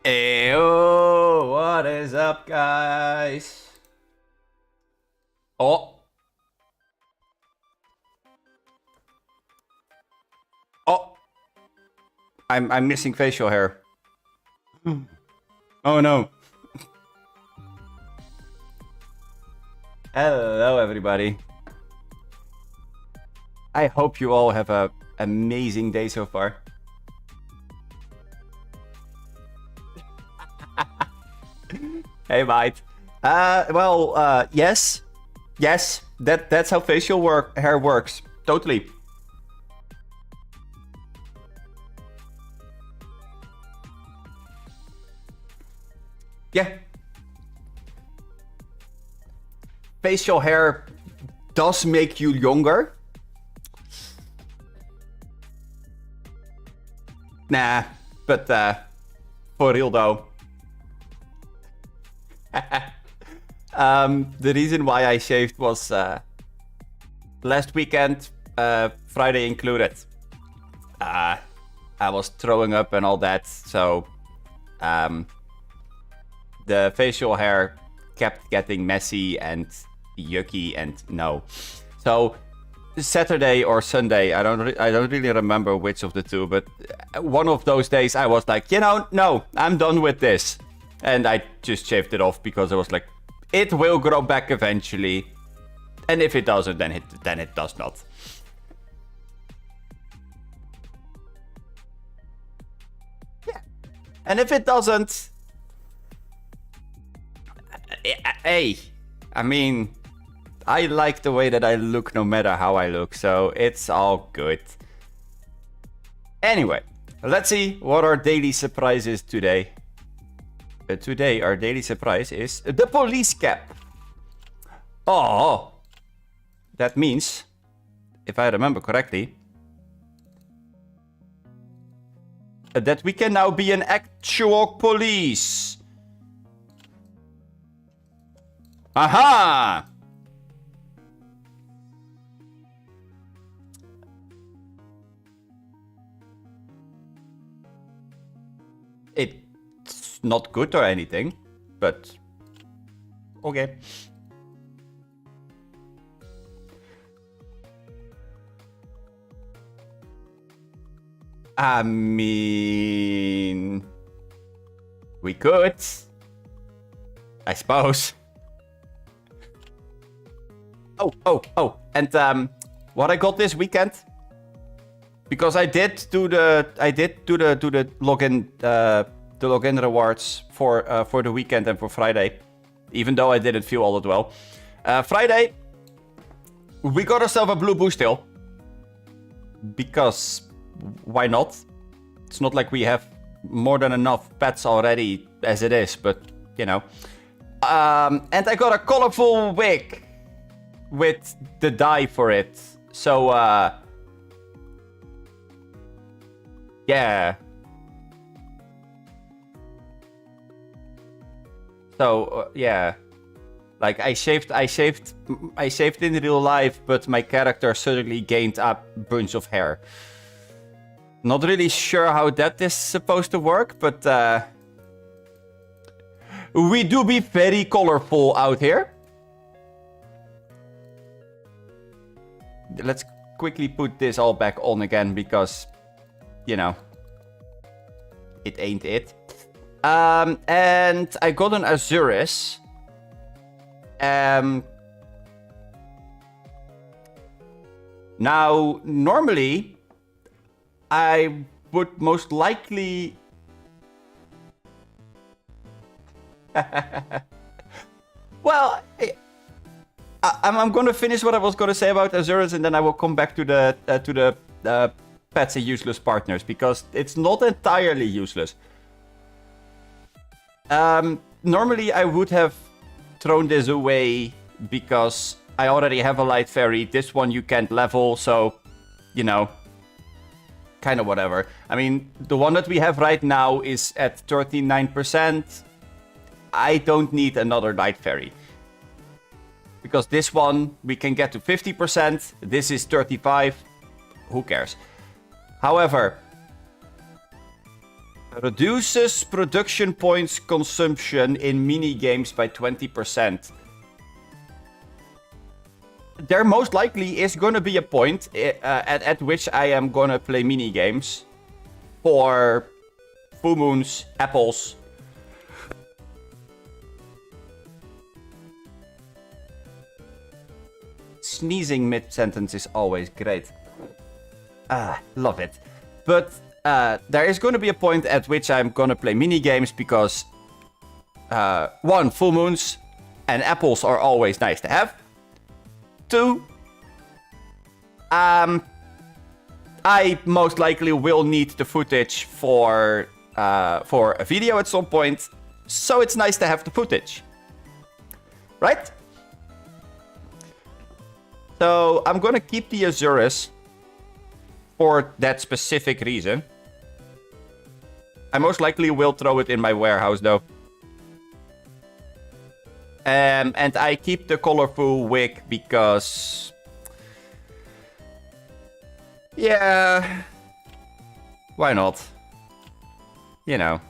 Ew, what is up, guys? Oh. Oh. I'm missing facial hair. Oh no. Hello, everybody. I hope you all have an amazing day so far. Hey, mate. Yes. Yes, that's how facial hair works. Totally. Yeah. Facial hair does make you younger. Nah, but for real though. The reason why I shaved was last weekend, Friday included. I was throwing up and all that, so the facial hair kept getting messy and yucky and no. So Saturday or Sunday, I don't really remember which of the two, but one of those days I was like, no, I'm done with this. And I just shaved it off because I was like, it will grow back eventually. And if it doesn't, then it does not. Yeah. And if it doesn't, hey, I mean, I like the way that I look no matter how I look, so it's all good. Anyway, let's see what our daily surprise is today. Today, our daily surprise is the police cap. Oh, that means, if I remember correctly, that we can now be an actual police. Aha! It's not good or anything, but okay. I mean, we could, I suppose. Oh, and what I got this weekend, because I did do the login rewards for the weekend and for Friday, even though I didn't feel all that well. Friday, we got ourselves a blue bush tail, because why not? It's not like we have more than enough pets already as it is, but you know. And I got a colorful wig with the dye for it. So, yeah. So, yeah. Like, I shaved in real life, but my character suddenly gained a bunch of hair. Not really sure how that is supposed to work, but we do be very colorful out here. Let's quickly put this all back on again because, you know, it ain't it. And I got an Azuris. Now, normally, I would most likely... Well, I'm going to finish what I was going to say about Azuris, and then I will come back to the pets and useless partners, because it's not entirely useless. Normally, I would have thrown this away because I already have a light fairy. This one you can't level, so, you know, kind of whatever. I mean, the one that we have right now is at 39%. I don't need another light fairy, because this one we can get to 50%. This is 35. Who cares? However, Reduces production points consumption in mini-games by 20%. There most likely is gonna be a point at which I am gonna play mini-games for full moons, apples. Sneezing mid-sentence is always great. Love it. But there is going to be a point at which I'm going to play mini-games because 1, full moons and apples are always nice to have. 2, I most likely will need the footage for a video at some point, so it's nice to have the footage. Right? So I'm gonna keep the Azurus for that specific reason. I most likely will throw it in my warehouse though. And I keep the colorful wig because... yeah... why not? You know.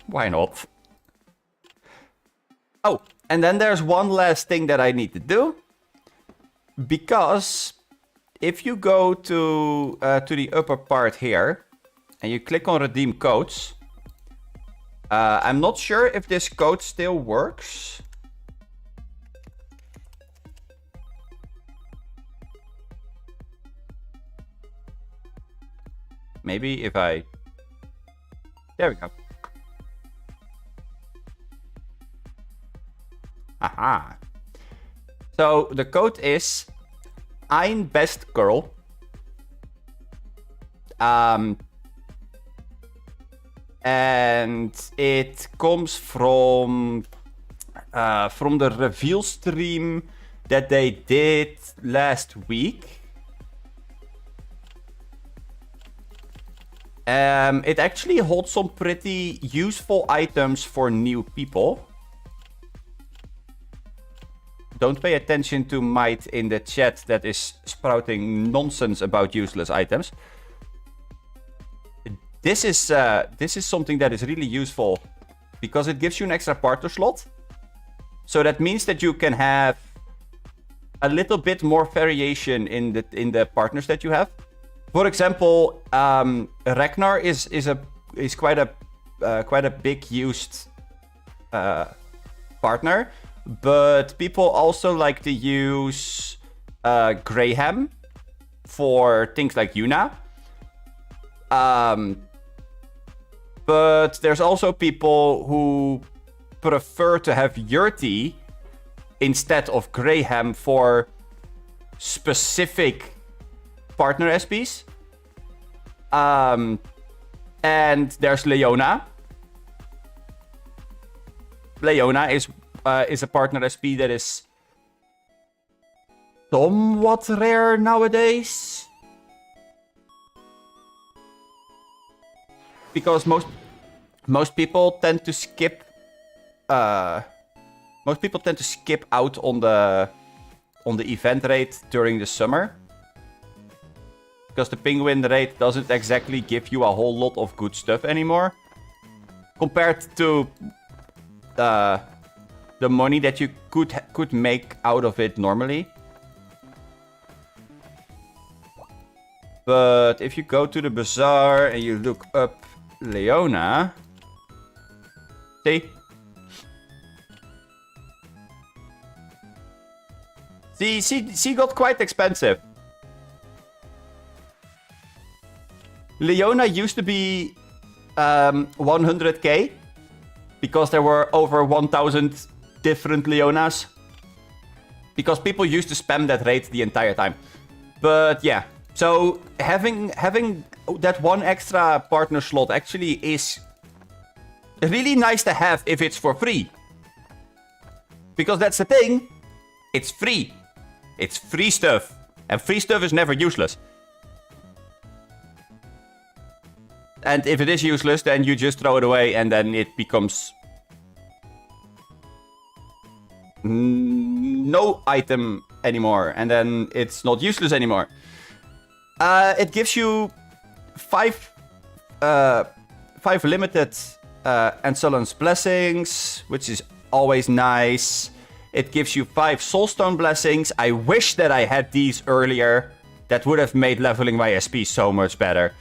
Why not? Oh, and then there's one last thing that I need to do. Because if you go to the upper part here and you click on redeem codes, I'm not sure if this code still works. Maybe if I... there we go. Aha. So the code is Ein Best Girl. And it comes from the reveal stream that they did last week. It actually holds some pretty useful items for new people. Don't pay attention to Might in the chat that is sprouting nonsense about useless items. This is something that is really useful because it gives you an extra partner slot. So that means that you can have a little bit more variation in the partners that you have. For example, Ragnar is quite a big used partner. But people also like to use Graham for things like Yuna. But there's also people who prefer to have Yurti instead of Graham for specific partner SPs. And there's Leona. Leona is a partner SP that is somewhat rare nowadays. Because most people tend to skip out on the event raid during the summer. Because the penguin raid doesn't exactly give you a whole lot of good stuff anymore. Compared to the money that you could make out of it normally. But if you go to the bazaar and you look up Leona, see? She got quite expensive. Leona used to be 100k because there were over 1,000 different Leonas. Because people used to spam that raid the entire time. But yeah, so having that one extra partner slot actually is really nice to have if it's for free. Because that's the thing, it's free. It's free stuff. And free stuff is never useless. And if it is useless, then you just throw it away and then it becomes no item anymore. And then it's not useless anymore. It gives you 5 5 limited Encellen's Blessings, which is always nice. It gives you 5 Soulstone Blessings. I wish that I had these earlier. That would have made leveling my SP so much better.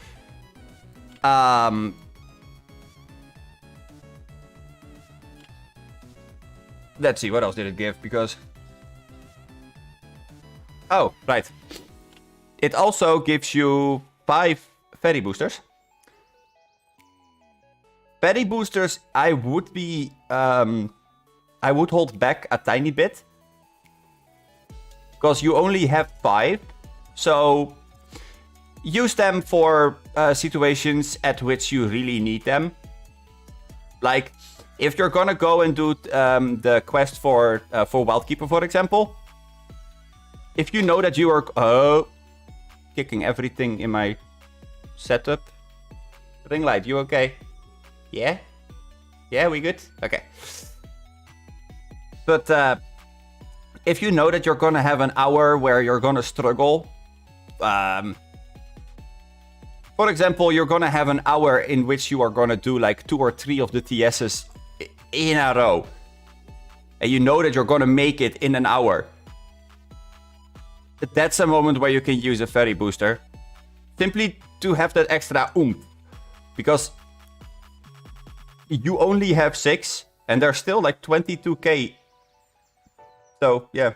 Let's see, what else did it give? Because... Oh, right. It also gives you 5 Fairy Boosters. Fairy Boosters, I would be... I would hold back a tiny bit. Because you only have 5. So... use them for situations at which you really need them. Like, if you're gonna go and do the quest for Wildkeeper, for example. If you know that you are... Oh, kicking everything in my setup. Ring light, you okay? Yeah? Yeah, we good? Okay. But if you know that you're gonna have an hour where you're gonna struggle... For example, you're gonna have an hour in which you are gonna do like 2 or 3 of the TSs in a row. And you know that you're gonna make it in an hour. That's a moment where you can use a Fairy Booster. Simply to have that extra oomph. Because you only have 6 and there's still like 22k. So, yeah.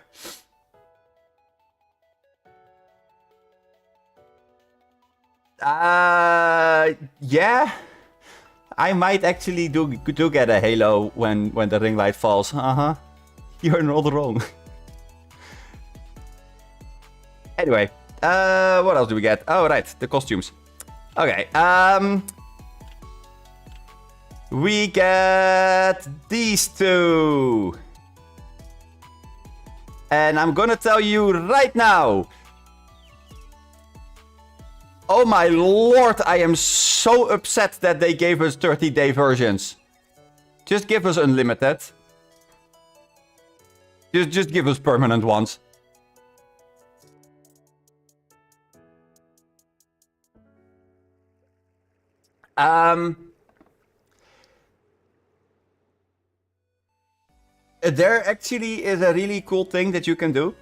Yeah. I might actually do get a halo when the ring light falls. You're not wrong. Anyway, what else do we get? Oh, right, the costumes. Okay, we get these 2. And I'm gonna tell you right now. Oh my lord, I am so upset that they gave us 30-day versions. Just give us unlimited. Just give us permanent ones. There actually is a really cool thing that you can do.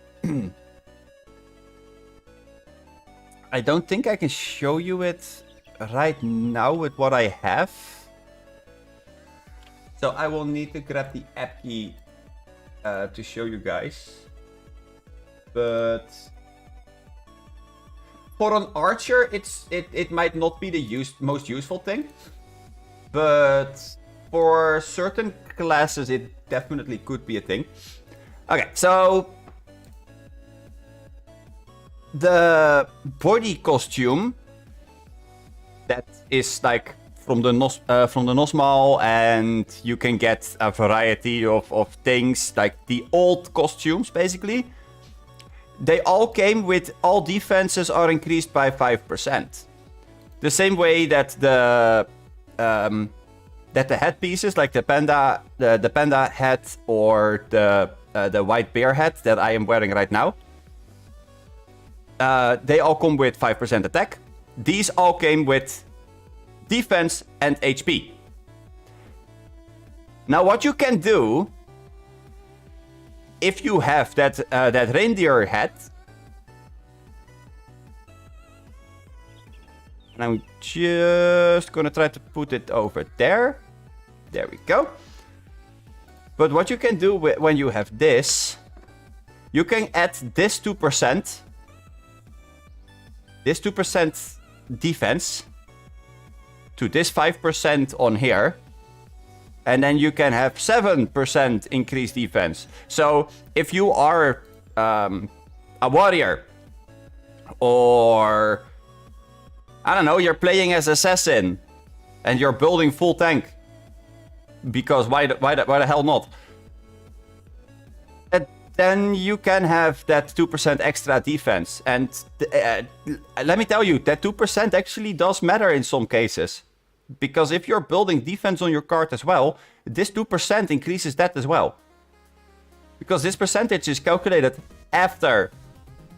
I don't think I can show you it right now with what I have. So I will need to grab the app key to show you guys. But for an archer, it might not be the most useful thing. But for certain classes, it definitely could be a thing. Okay, so the body costume that is like from the Nostale, and you can get a variety of things like the old costumes basically. They all came with all defenses are increased by 5%. The same way that the headpieces like the panda hat or the white bear hat that I am wearing right now. They all come with 5% attack. These all came with defense and HP. Now what you can do, if you have that reindeer hat, and I'm just gonna try to put it over there. There we go. But what you can do when you have this, you can add this 2%. This 2% defense to this 5% on here. And then you can have 7% increased defense. So if you are a warrior, or I don't know, you're playing as assassin and you're building full tank, because why the hell not? Then you can have that 2% extra defense. And let me tell you, that 2% actually does matter in some cases. Because if you're building defense on your card as well, this 2% increases that as well. Because this percentage is calculated after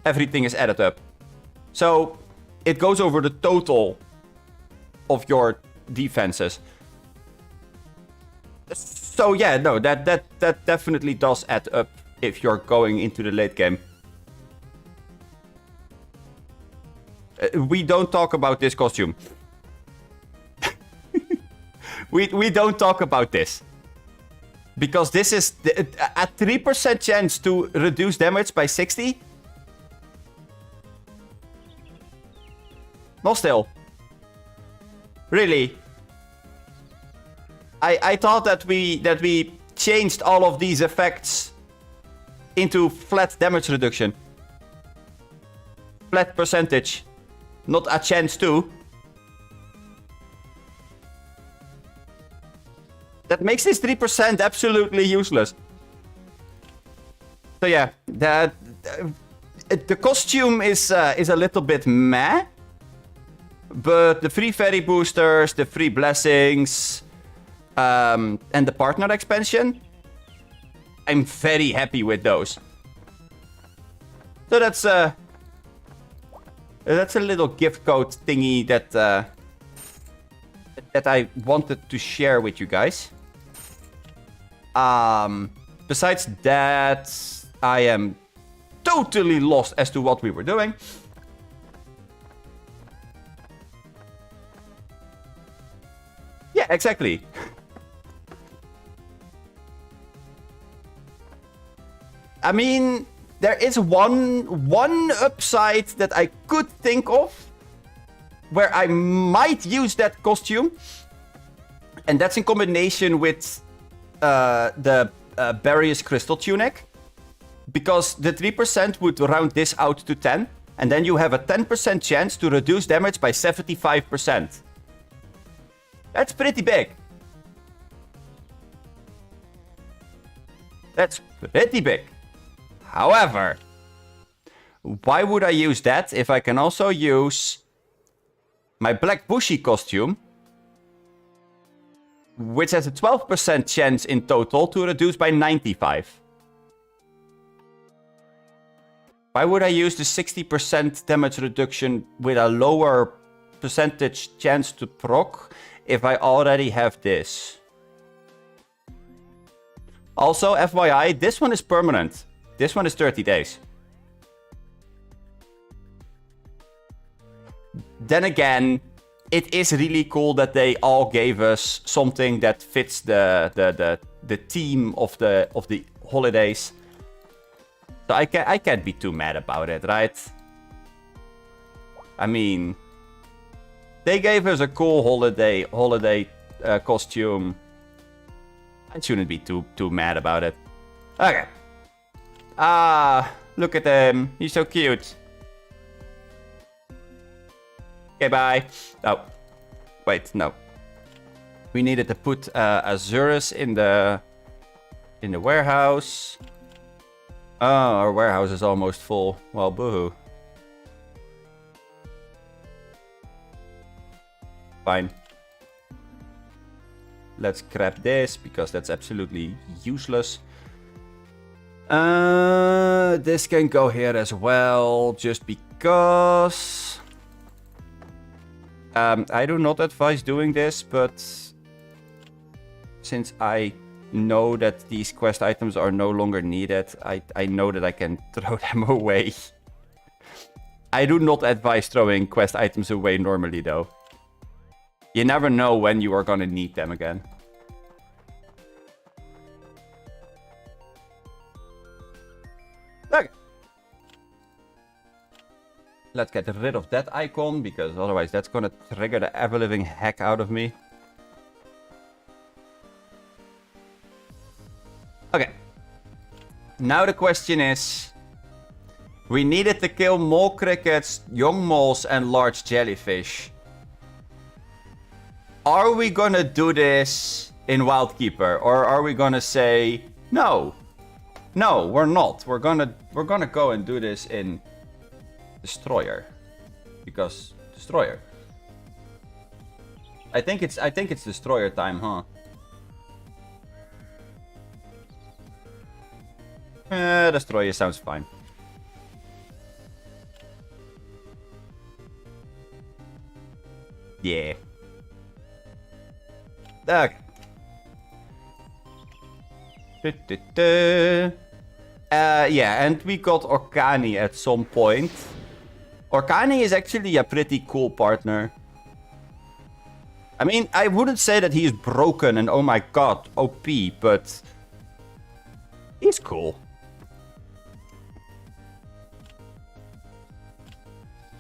everything is added up. So it goes over the total of your defenses. So yeah, no, that definitely does add up if you're going into the late game. We don't talk about this costume. we don't talk about this. Because this is a 3% chance to reduce damage by 60. Nostale. Really? I thought that we changed all of these effects into flat damage reduction. Flat percentage. Not a chance to. That makes this 3% absolutely useless. So yeah, the costume is a little bit meh. But the free fairy boosters, the free blessings, and the partner expansion, I'm very happy with those. So that's a little gift code thingy that I wanted to share with you guys. Besides that, I am totally lost as to what we were doing. Yeah, exactly. I mean, there is one upside that I could think of where I might use that costume. And that's in combination with the Barrius Crystal Tunic. Because the 3% would round this out to 10. And then you have a 10% chance to reduce damage by 75%. That's pretty big. That's pretty big. However, why would I use that if I can also use my Black Bushy costume, which has a 12% chance in total to reduce by 95? Why would I use the 60% damage reduction with a lower percentage chance to proc if I already have this? Also, FYI, this one is permanent. This one is 30 days. Then again, it is really cool that they all gave us something that fits the theme of the holidays. So I can't be too mad about it, right? I mean, they gave us a cool holiday costume. I shouldn't be too mad about it. Okay. Look at him. He's so cute. Okay, bye. Oh. Wait, no. We needed to put Azurus in the warehouse. Oh, our warehouse is almost full. Well, boohoo. Fine. Let's grab this, because that's absolutely useless. This can go here as well, just because. I do not advise doing this, but since I know that these quest items are no longer needed, I know that I can throw them away. I do not advise throwing quest items away normally, though. You never know when you are gonna need them again. Okay. Let's get rid of that icon, because otherwise that's gonna trigger the ever-living heck out of me. Okay. Now the question is... we needed to kill mole crickets, young moles, and large jellyfish. Are we gonna do this in Wildkeeper, or are we gonna say no? No, we're not. We're gonna go and do this in Destroyer, because Destroyer. I think it's Destroyer time, huh? Destroyer sounds fine. Yeah. Okay. Yeah, and we got Orkani at some point. Orkani is actually a pretty cool partner. I mean, I wouldn't say that he is broken and oh my god, OP, but he's cool.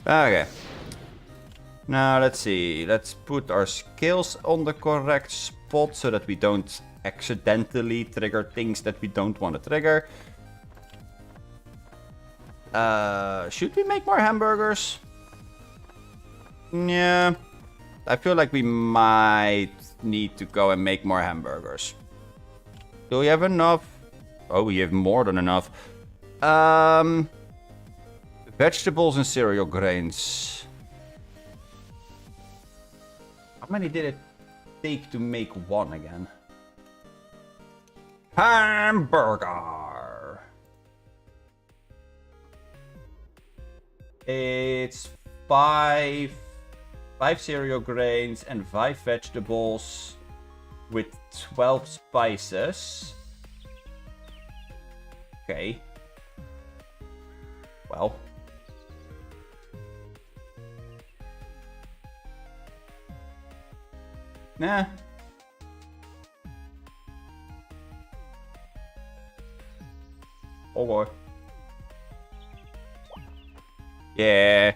Okay. Now, let's see. Let's put our skills on the correct spot so that we don't accidentally trigger things that we don't want to trigger. Should we make more hamburgers? Yeah. I feel like we might need to go and make more hamburgers. Do we have enough? Oh, we have more than enough. Vegetables and cereal grains. How many did it take to make one again? Hamburger. It's 5 cereal grains and 5 vegetables with 12 spices. Okay. Well. Nah. Oh boy. Yeah.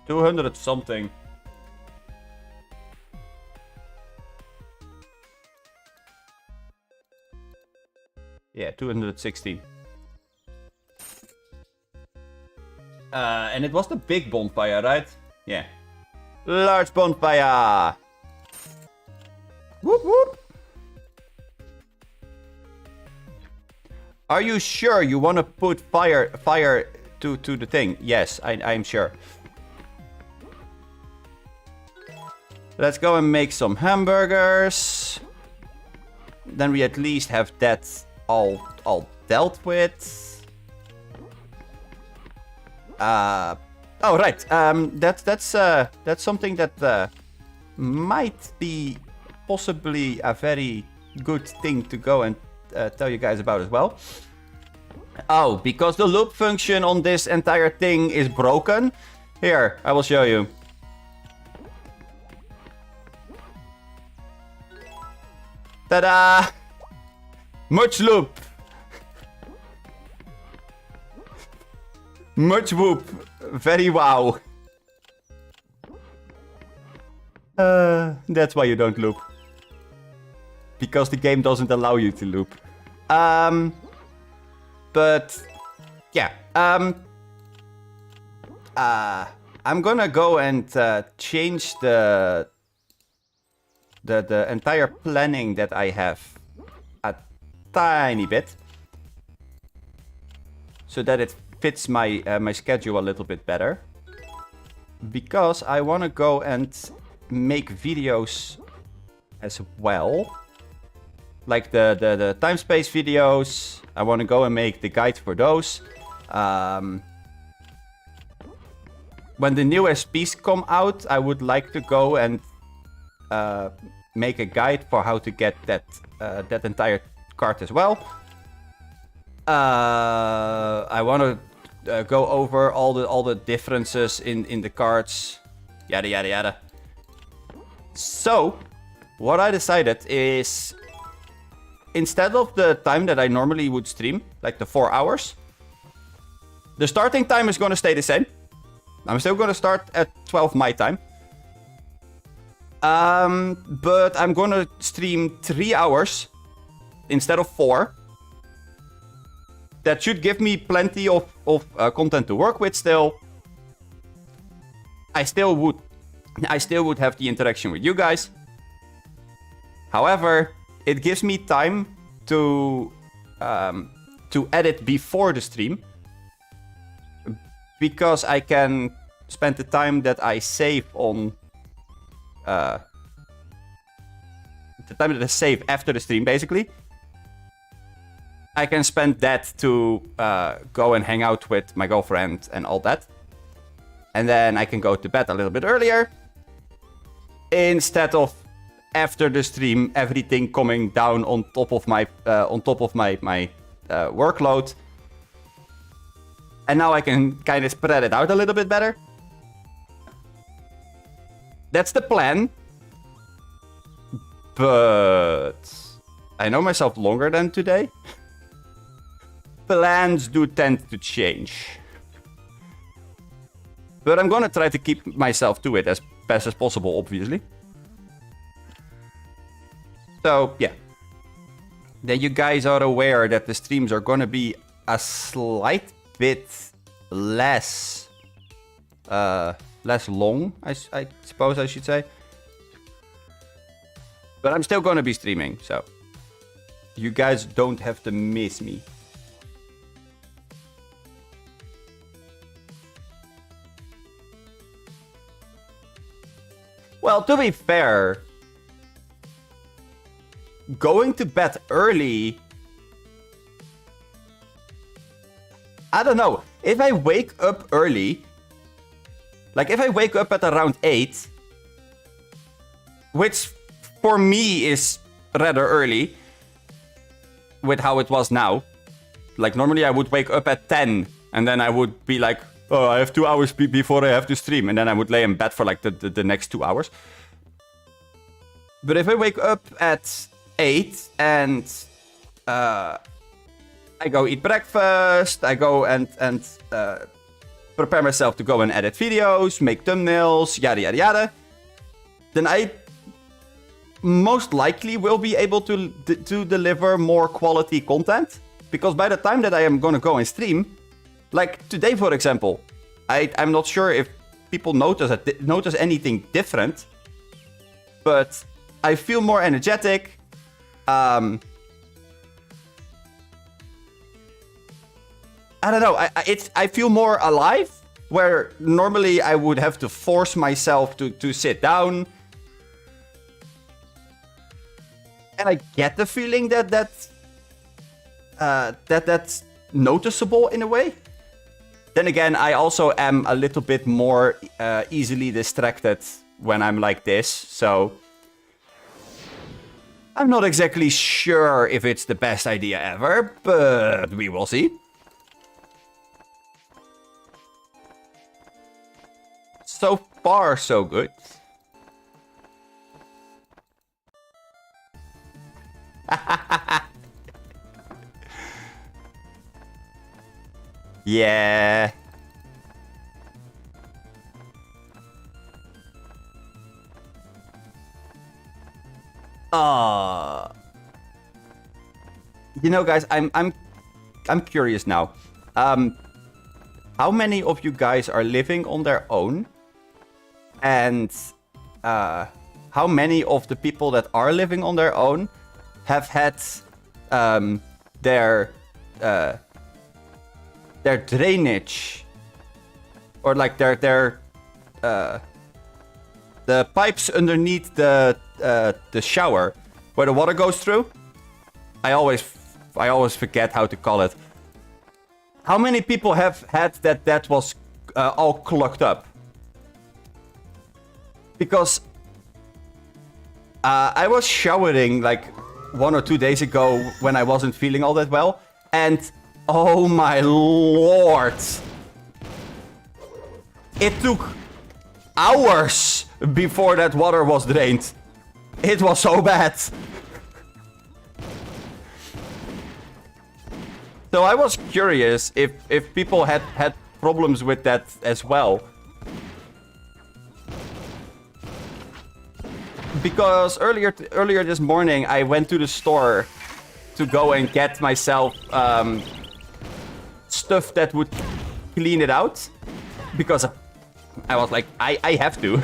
200 something. Yeah, 216. And it was the big bonfire, right? Yeah. Large bonfire! Whoop whoop! Are you sure you want to put fire to the thing? Yes, I'm sure. Let's go and make some hamburgers. Then we at least have that all dealt with. Oh right. That's something that might be possibly a very good thing to go and tell you guys about as well. Oh, because the loop function on this entire thing is broken. Here, I will show you. Ta-da! Much loop. Much whoop. Very wow. That's why you don't loop. Because the game doesn't allow you to loop. But yeah. I'm gonna go and change the entire planning that I have a tiny bit, so that it fits my my schedule a little bit better. Because I want to go and make videos as well. Like the time space videos. I want to go and make the guides for those. When the new SPs come out, I would like to go and make a guide for how to get that that entire card as well. I want to go over all the differences in the cards, yada yada yada. So, what I decided is, instead of the time that I normally would stream, like the 4 hours, the starting time is going to stay the same. I'm still going to start at 12 my time. But I'm going to stream 3 hours instead of 4. That should give me plenty of content to work with still. I still would have the interaction with you guys. However, it gives me time to edit before the stream, because I can spend the time that I save on the time that I save after the stream, basically, I can spend that to go and hang out with my girlfriend and all that. And then I can go to bed a little bit earlier. Instead of after the stream, everything coming down on top of my workload. And now I can kind of spread it out a little bit better. That's the plan. But I know myself longer than today. Plans do tend to change. But I'm gonna try to keep myself to it as best as possible, obviously. So, yeah. Then you guys are aware that the streams are gonna be a slight bit less long, I suppose I should say. But I'm still gonna be streaming, so you guys don't have to miss me. Well, to be fair, going to bed early, I don't know. If I wake up early, like if I wake up at around 8, which for me is rather early with how it was now. Like normally I would wake up at 10 and then I would be like, oh, I have 2 hours before I have to stream. And then I would lay in bed for like the next 2 hours. But if I wake up at 8 and I go eat breakfast, I go and prepare myself to go and edit videos, make thumbnails, yada yada yada, then I most likely will be able to deliver more quality content. Because by the time that I am gonna go and stream, like today for example, I'm not sure if people notice anything different, but I feel more energetic. I don't know. I feel more alive, where normally I would have to force myself to sit down. And I get the feeling that's noticeable in a way. Then again, I also am a little bit more easily distracted when I'm like this, so I'm not exactly sure if it's the best idea ever, but we will see. So far, so good. Yeah. You know, guys, I'm curious now. How many of you guys are living on their own? And how many of the people that are living on their own have had their drainage, or like the pipes underneath the shower where the water goes through? I always forget how to call it. How many people have had that was all clogged up? Because I was showering like 1 or 2 days ago when I wasn't feeling all that well, and oh my lord, it took hours before that water was drained. It was so bad. So I was curious if people had problems with that as well. Because earlier this morning I went to the store to go and get myself stuff that would clean it out, because I was like, I have to.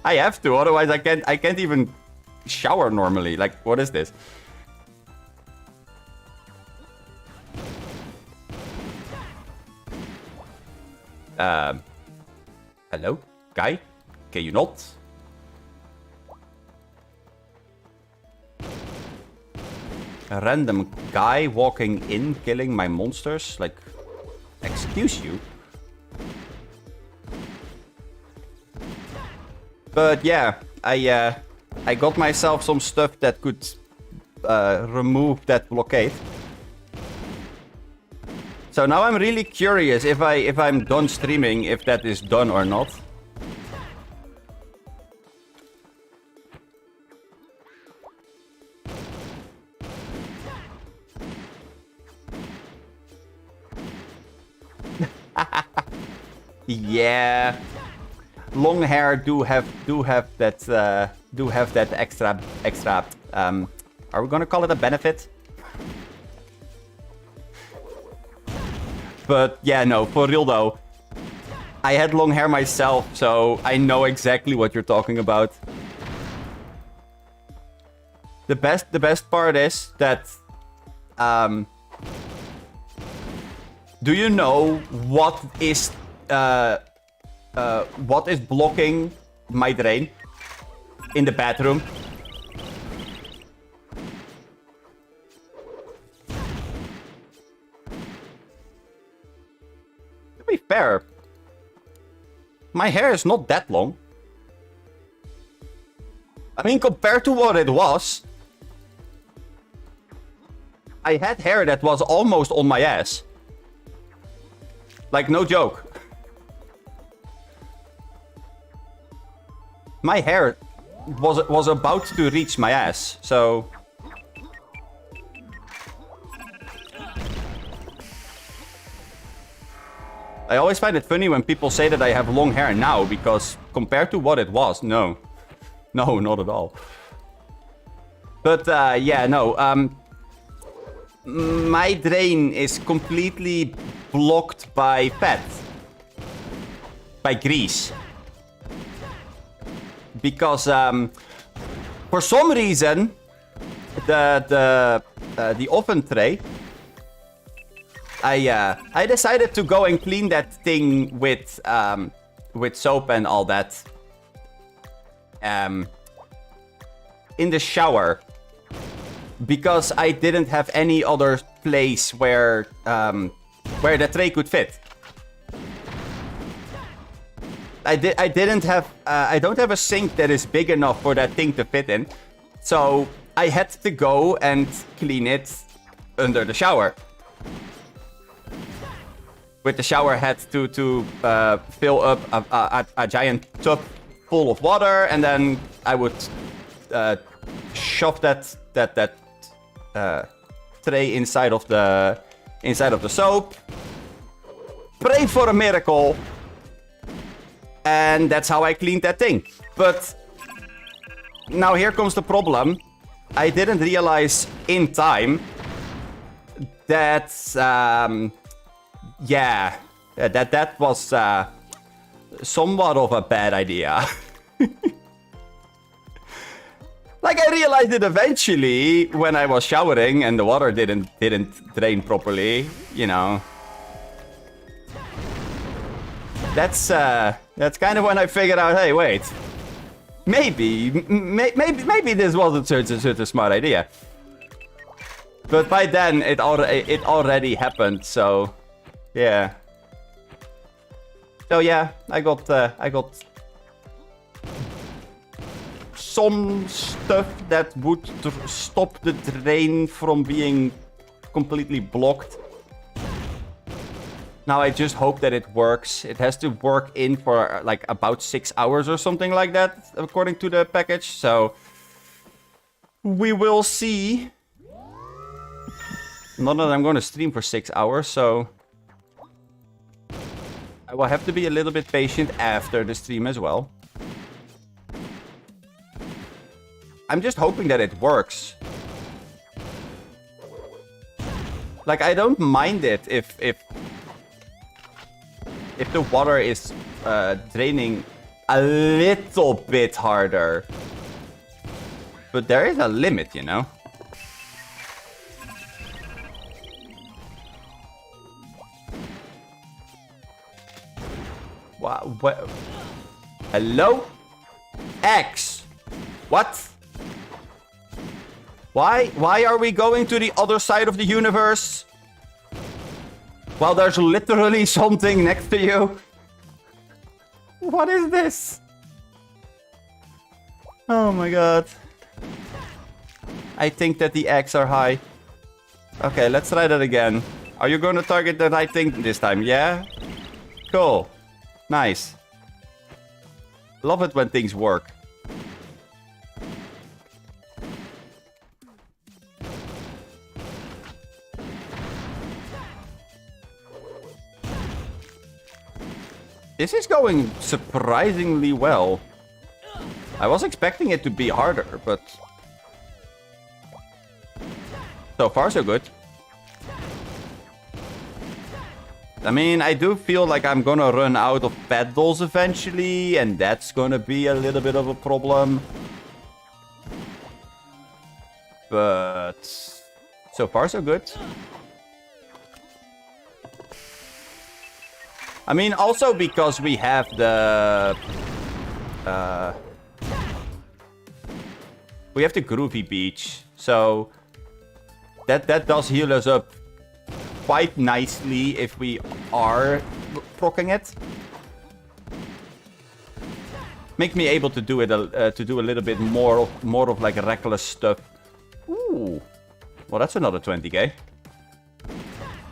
I have to, otherwise I can't even shower normally. Like, what is this? Hello? Guy? Can you not? A random guy walking in, killing my monsters? Like, excuse you? But yeah, I got myself some stuff that could remove that blockade. So now I'm really curious if I'm done streaming, if that is done or not. Yeah, long hair do have that extra. Are we gonna call it a benefit? But yeah, no, for real though. I had long hair myself, so I know exactly what you're talking about. The best part is that do you know what is blocking my drain in the bathroom? To be fair, my hair is not that long. I mean, compared to what it was, I had hair that was almost on my ass. Like, no joke. My hair was about to reach my ass, so... I always find it funny when people say that I have long hair now, because compared to what it was, no. No, not at all. But, yeah, no. My drain is completely blocked by fat. By grease. Because, for some reason, the oven tray, I decided to go and clean that thing with soap and all that. In the shower. Because I didn't have any other place where the tray could fit. I don't have a sink that is big enough for that thing to fit in. So I had to go and clean it under the shower. With the shower head to fill up a giant tub full of water, and then I would shove that tray inside of the soap. Pray for a miracle. And that's how I cleaned that thing. But now here comes the problem. I didn't realize in time that that was somewhat of a bad idea. Like, I realized it eventually when I was showering and the water didn't drain properly, you know. That's kind of when I figured out, hey, wait. Maybe this wasn't such a smart idea. But by then, it already happened, so... Yeah. So yeah, I got some stuff that would stop the drain from being completely blocked. Now I just hope that it works. It has to work in for like about 6 hours or something like that, according to the package. So we will see. Not that I'm going to stream for 6 hours, so I will have to be a little bit patient after the stream as well. I'm just hoping that it works. Like, I don't mind it if the water is draining a little bit harder. But there is a limit, you know? Wow, what? Hello? X. What? Why are we going to the other side of the universe? Well, there's literally something next to you. What is this? Oh my god. I think that the eggs are high. Okay, let's try that again. Are you going to target the right thing this time? Yeah? Cool. Nice. Love it when things work. This is going surprisingly well. I was expecting it to be harder, but... so far, so good. I mean, I do feel like I'm gonna run out of pedals eventually, and that's gonna be a little bit of a problem. But... so far, so good. I mean, also because we have the... we have the Groovy Beach, so... that does heal us up quite nicely if we are proccing it. Make me able to do it to do a little bit more of like reckless stuff. Ooh, well that's another 20k.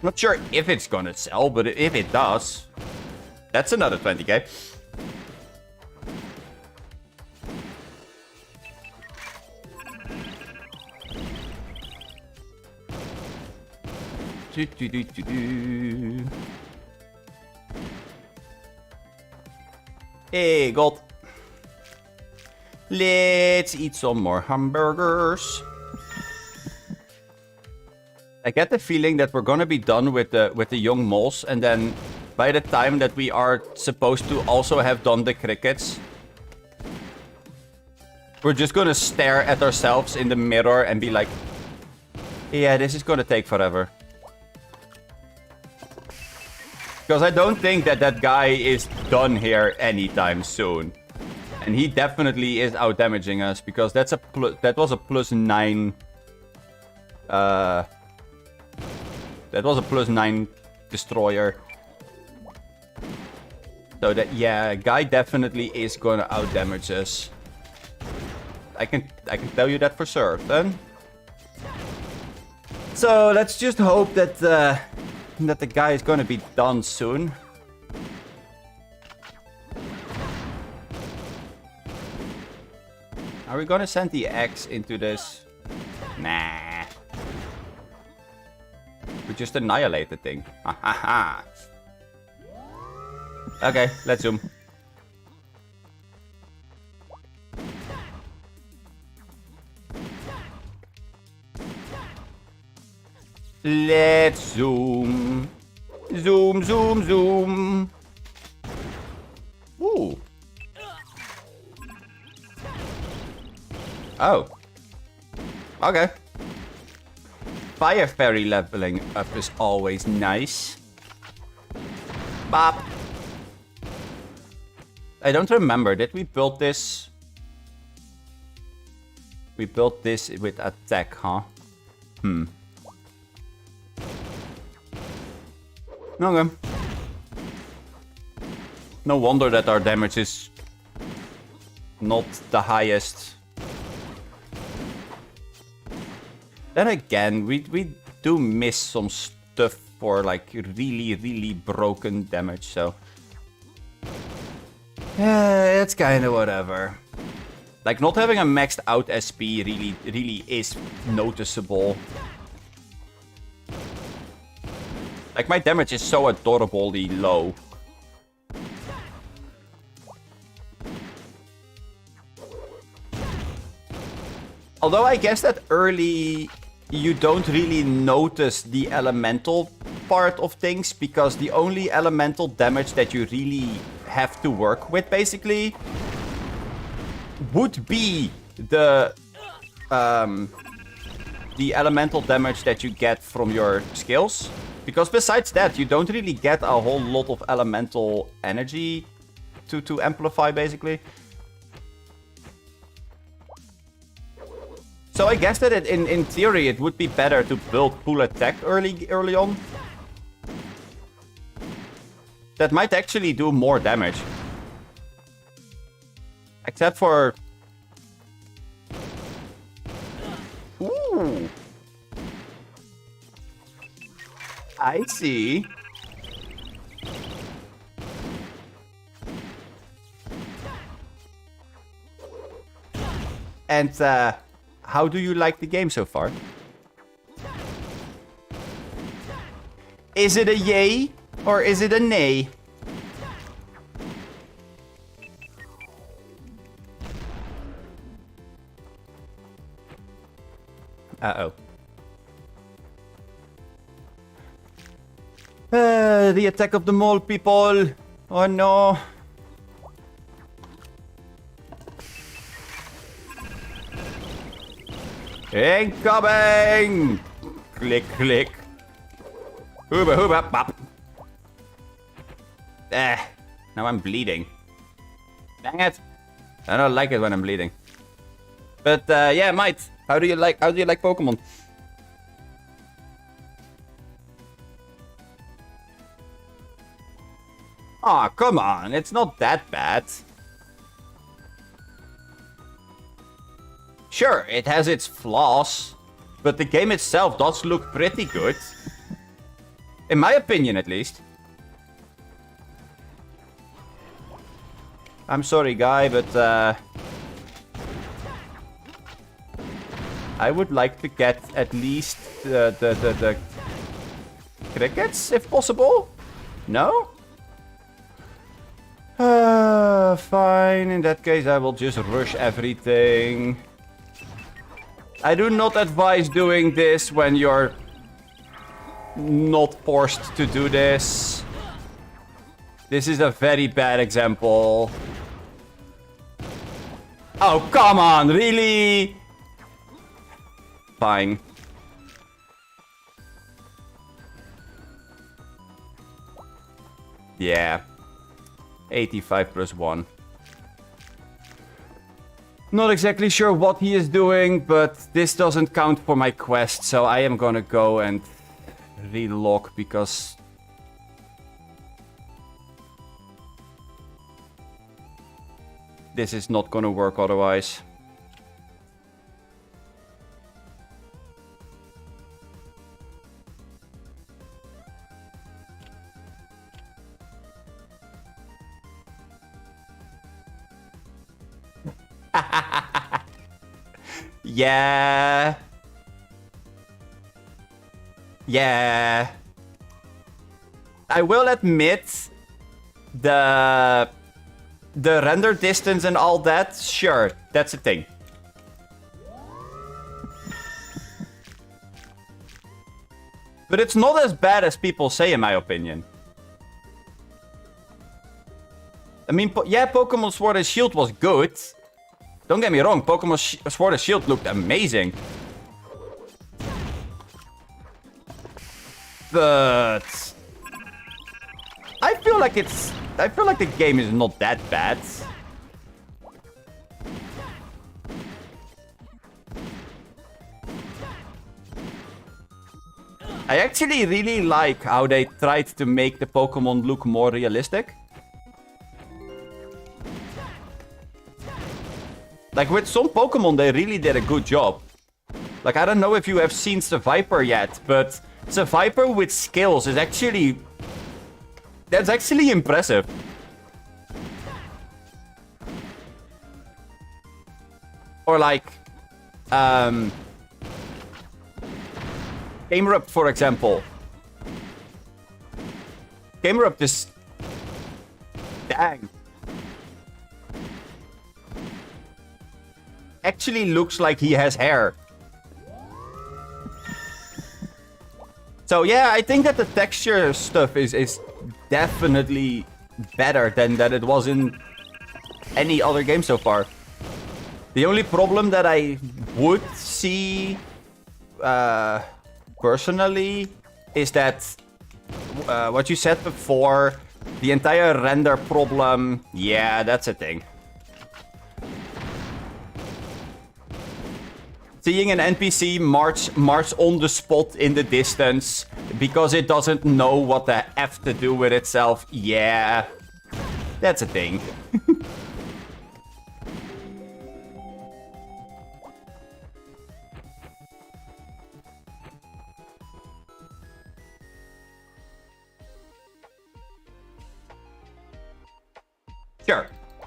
Not sure if it's gonna sell, but if it does, that's another 20k. Hey, gold. Let's eat some more hamburgers. I get the feeling that we're gonna be done with the young moles, and then by the time that we are supposed to also have done the crickets, we're just gonna stare at ourselves in the mirror and be like, yeah, this is gonna take forever. Because I don't think that that guy is done here anytime soon. And he definitely is out-damaging us, because that's that was a +9... that was a +9 destroyer. So that, yeah, guy definitely is gonna out-damage us. I can tell you that for certain. So let's just hope that that the guy is gonna be done soon. Are we gonna send the X into this? Nah. We just annihilate the thing. Ha ha ha. Okay, let's zoom. Let's zoom. Zoom, zoom, zoom. Ooh. Oh. Okay. Fire Fairy leveling up is always nice. Bop. I don't remember. Did we build this? We built this with attack, huh? Okay. No wonder that our damage is not the highest. Then again, we do miss some stuff for like really broken damage, so... yeah, it's kinda whatever. Like, not having a maxed out SP really is noticeable. Like, my damage is so adorably low. Although I guess that early you don't really notice the elemental part of things, because the only elemental damage that you really have to work with, basically, would be the elemental damage that you get from your skills. Because besides that, you don't really get a whole lot of elemental energy to amplify, basically. So I guess that in theory it would be better to build full attack early on. That might actually do more damage. Except for... Ooh. I see. And how do you like the game so far? Is it a yay or is it a nay? Uh-oh. The attack of the mole people. Oh no. Incoming! Click, click. Hooba, hooba, bop. Now I'm bleeding. Dang it. I don't like it when I'm bleeding. But yeah, mate. How do you like Pokemon? Aw, come on. It's not that bad. Sure, it has its flaws, but the game itself does look pretty good. In my opinion, at least. I'm sorry, guy, but I would like to get at least the crickets, if possible. No? Fine. In that case, I will just rush everything. I do not advise doing this when you're not forced to do this. This is a very bad example. Oh, come on, really? Fine. Yeah. 85 plus 1. Not exactly sure what he is doing, but this doesn't count for my quest, so I am gonna go and relog because... this is not gonna work otherwise. Yeah. Yeah. I will admit the render distance and all that, sure, that's a thing. But it's not as bad as people say, in my opinion. I mean, yeah, Pokemon Sword and Shield was good. Don't get me wrong, Pokemon Sword and Shield looked amazing. But... I feel like the game is not that bad. I actually really like how they tried to make the Pokemon look more realistic. Like, with some Pokemon, they really did a good job. Like, I don't know if you have seen Seviper yet, but Seviper with skills is actually... that's actually impressive. Or like... Gamerupt, for example. Gamerupt is... dang. Actually looks like he has hair. So yeah, I think that the texture stuff is definitely better than it was in any other game so far. The only problem that I would see personally is that what you said before, the entire render problem, yeah, that's a thing. Seeing an NPC march on the spot in the distance because it doesn't know what the F to do with itself. Yeah, that's a thing.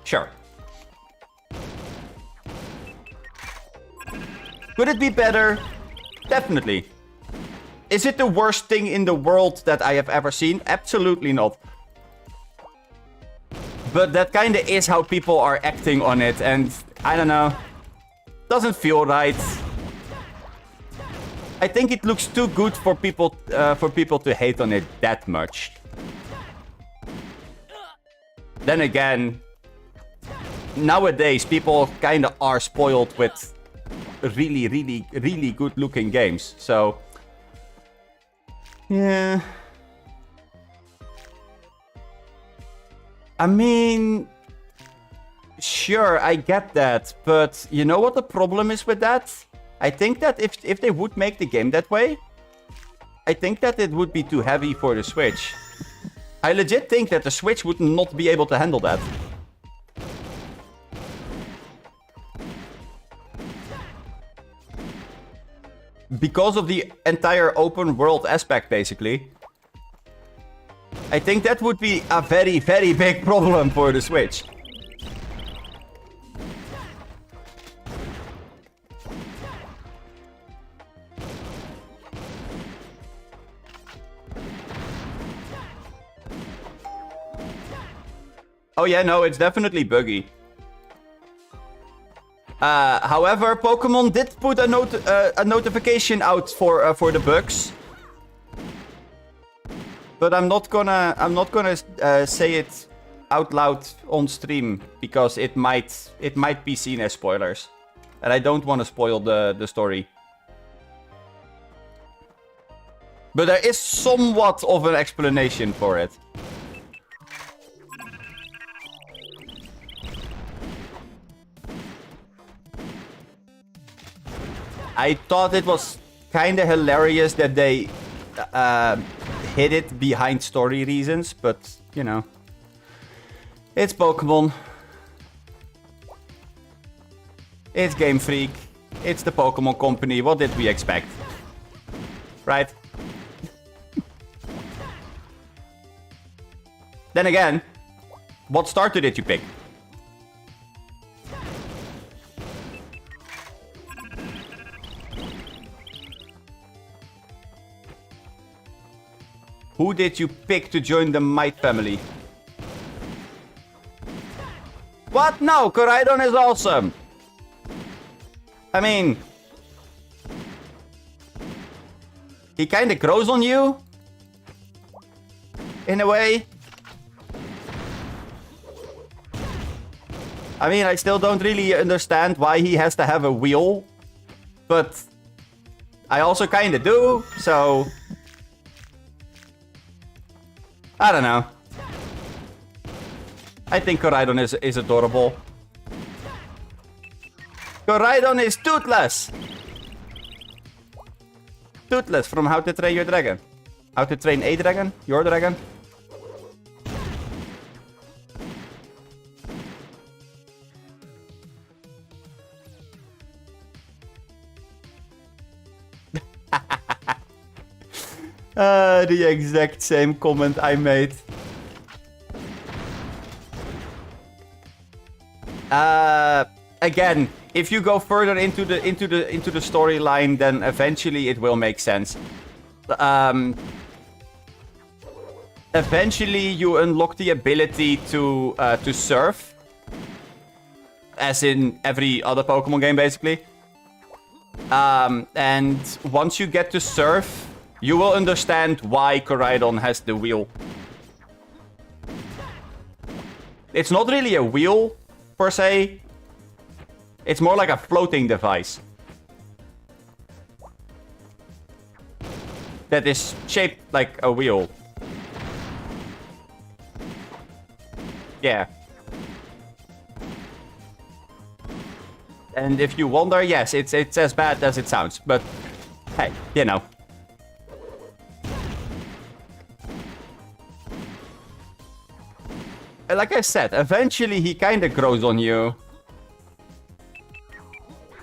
Sure. Could it be better? Definitely. Is it the worst thing in the world that I have ever seen? Absolutely not. But that kind of is how people are acting on it, and I don't know. Doesn't feel right. I think it looks too good for people to hate on it that much. Then again, nowadays people kind of are spoiled with really good looking games. So yeah. I mean, sure, I get that, but you know what the problem is with that? I think that if they would make the game that way, I think that it would be too heavy for the Switch. I legit think that the Switch would not be able to handle that. Because of the entire open world aspect, basically. I think that would be a very big problem for the Switch. Oh yeah, no, it's definitely buggy. However, Pokemon did put a notification out for the bugs. But I'm not gonna say it out loud on stream because it might be seen as spoilers, and I don't want to spoil the story. But there is somewhat of an explanation for it. I thought it was kind of hilarious that they hid it behind story reasons, but, you know. It's Pokemon. It's Game Freak. It's the Pokemon Company. What did we expect? Right? Then again, what starter did you pick? Who did you pick to join the Might family? What? No, Koraidon is awesome. I mean, he kind of grows on you, in a way. I mean, I still don't really understand why he has to have a wheel, but I also kind of do, so I don't know. I think Koraidon is adorable. Koraidon is toothless! Toothless from How to Train Your Dragon. How to Train a Dragon? Your Dragon? The exact same comment I made. Again, if you go further into the storyline, then eventually it will make sense. Eventually, you unlock the ability to surf, as in every other Pokemon game, basically. And once you get to surf, you will understand why Koraidon has the wheel. It's not really a wheel, per se. It's more like a floating device that is shaped like a wheel. Yeah. And if you wonder, yes, it's as bad as it sounds. But, hey, you know. Like I said, eventually he kind of grows on you.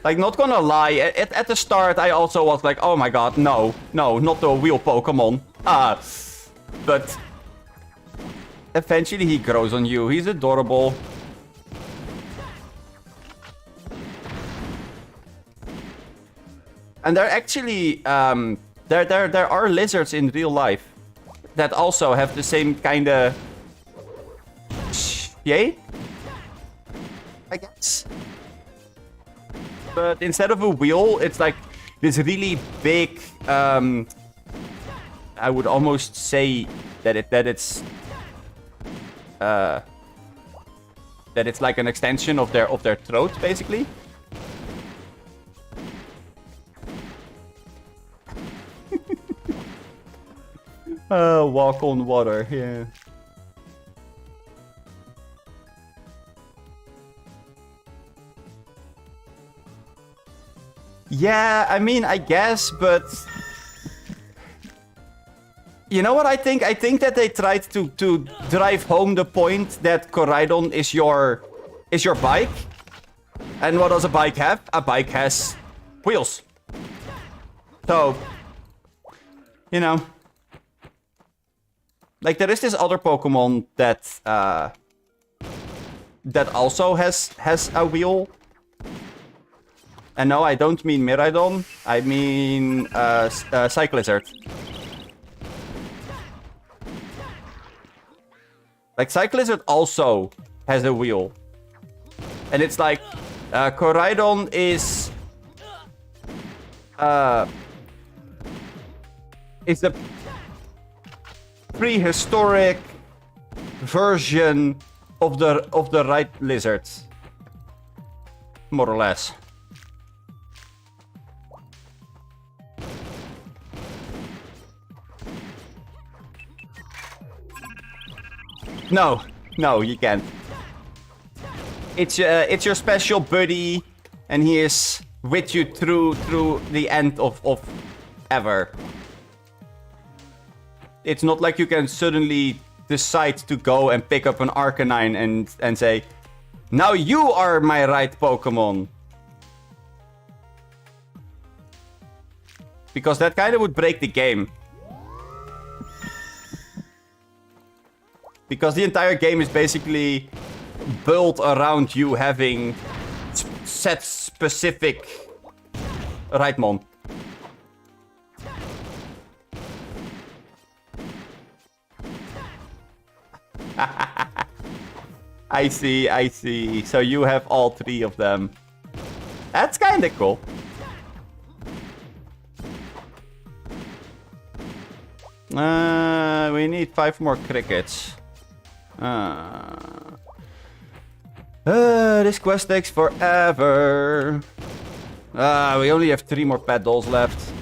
Like, not gonna lie, at the start I also was like, oh my god, no, not the wheel Pokemon. But eventually he grows on you. He's adorable. And there actually, there are lizards in real life that also have the same kind of yay, I guess. But instead of a wheel, it's like this really big. I would almost say that it's like an extension of their throat, basically. Walk on water, yeah. Yeah, I mean, I guess, but you know what I think? I think that they tried to drive home the point that Koraidon is your bike. And what does a bike have? A bike has wheels. So, you know, like there is this other Pokemon that also has a wheel. And no, I don't mean Miraidon. I mean Cyclizard. Like Cyclizard also has a wheel. And it's like Koraidon is a prehistoric version of the right lizard. More or less. No, you can't. It's your special buddy, and he is with you through the end of ever. It's not like you can suddenly decide to go and pick up an Arcanine and say, now you are my right Pokemon. Because that kind of would break the game. Because the entire game is basically built around you having set specific Rightmon. I see. So you have all three of them. That's kinda cool. We need 5 more crickets. This quest takes forever. We only have 3 more petals left.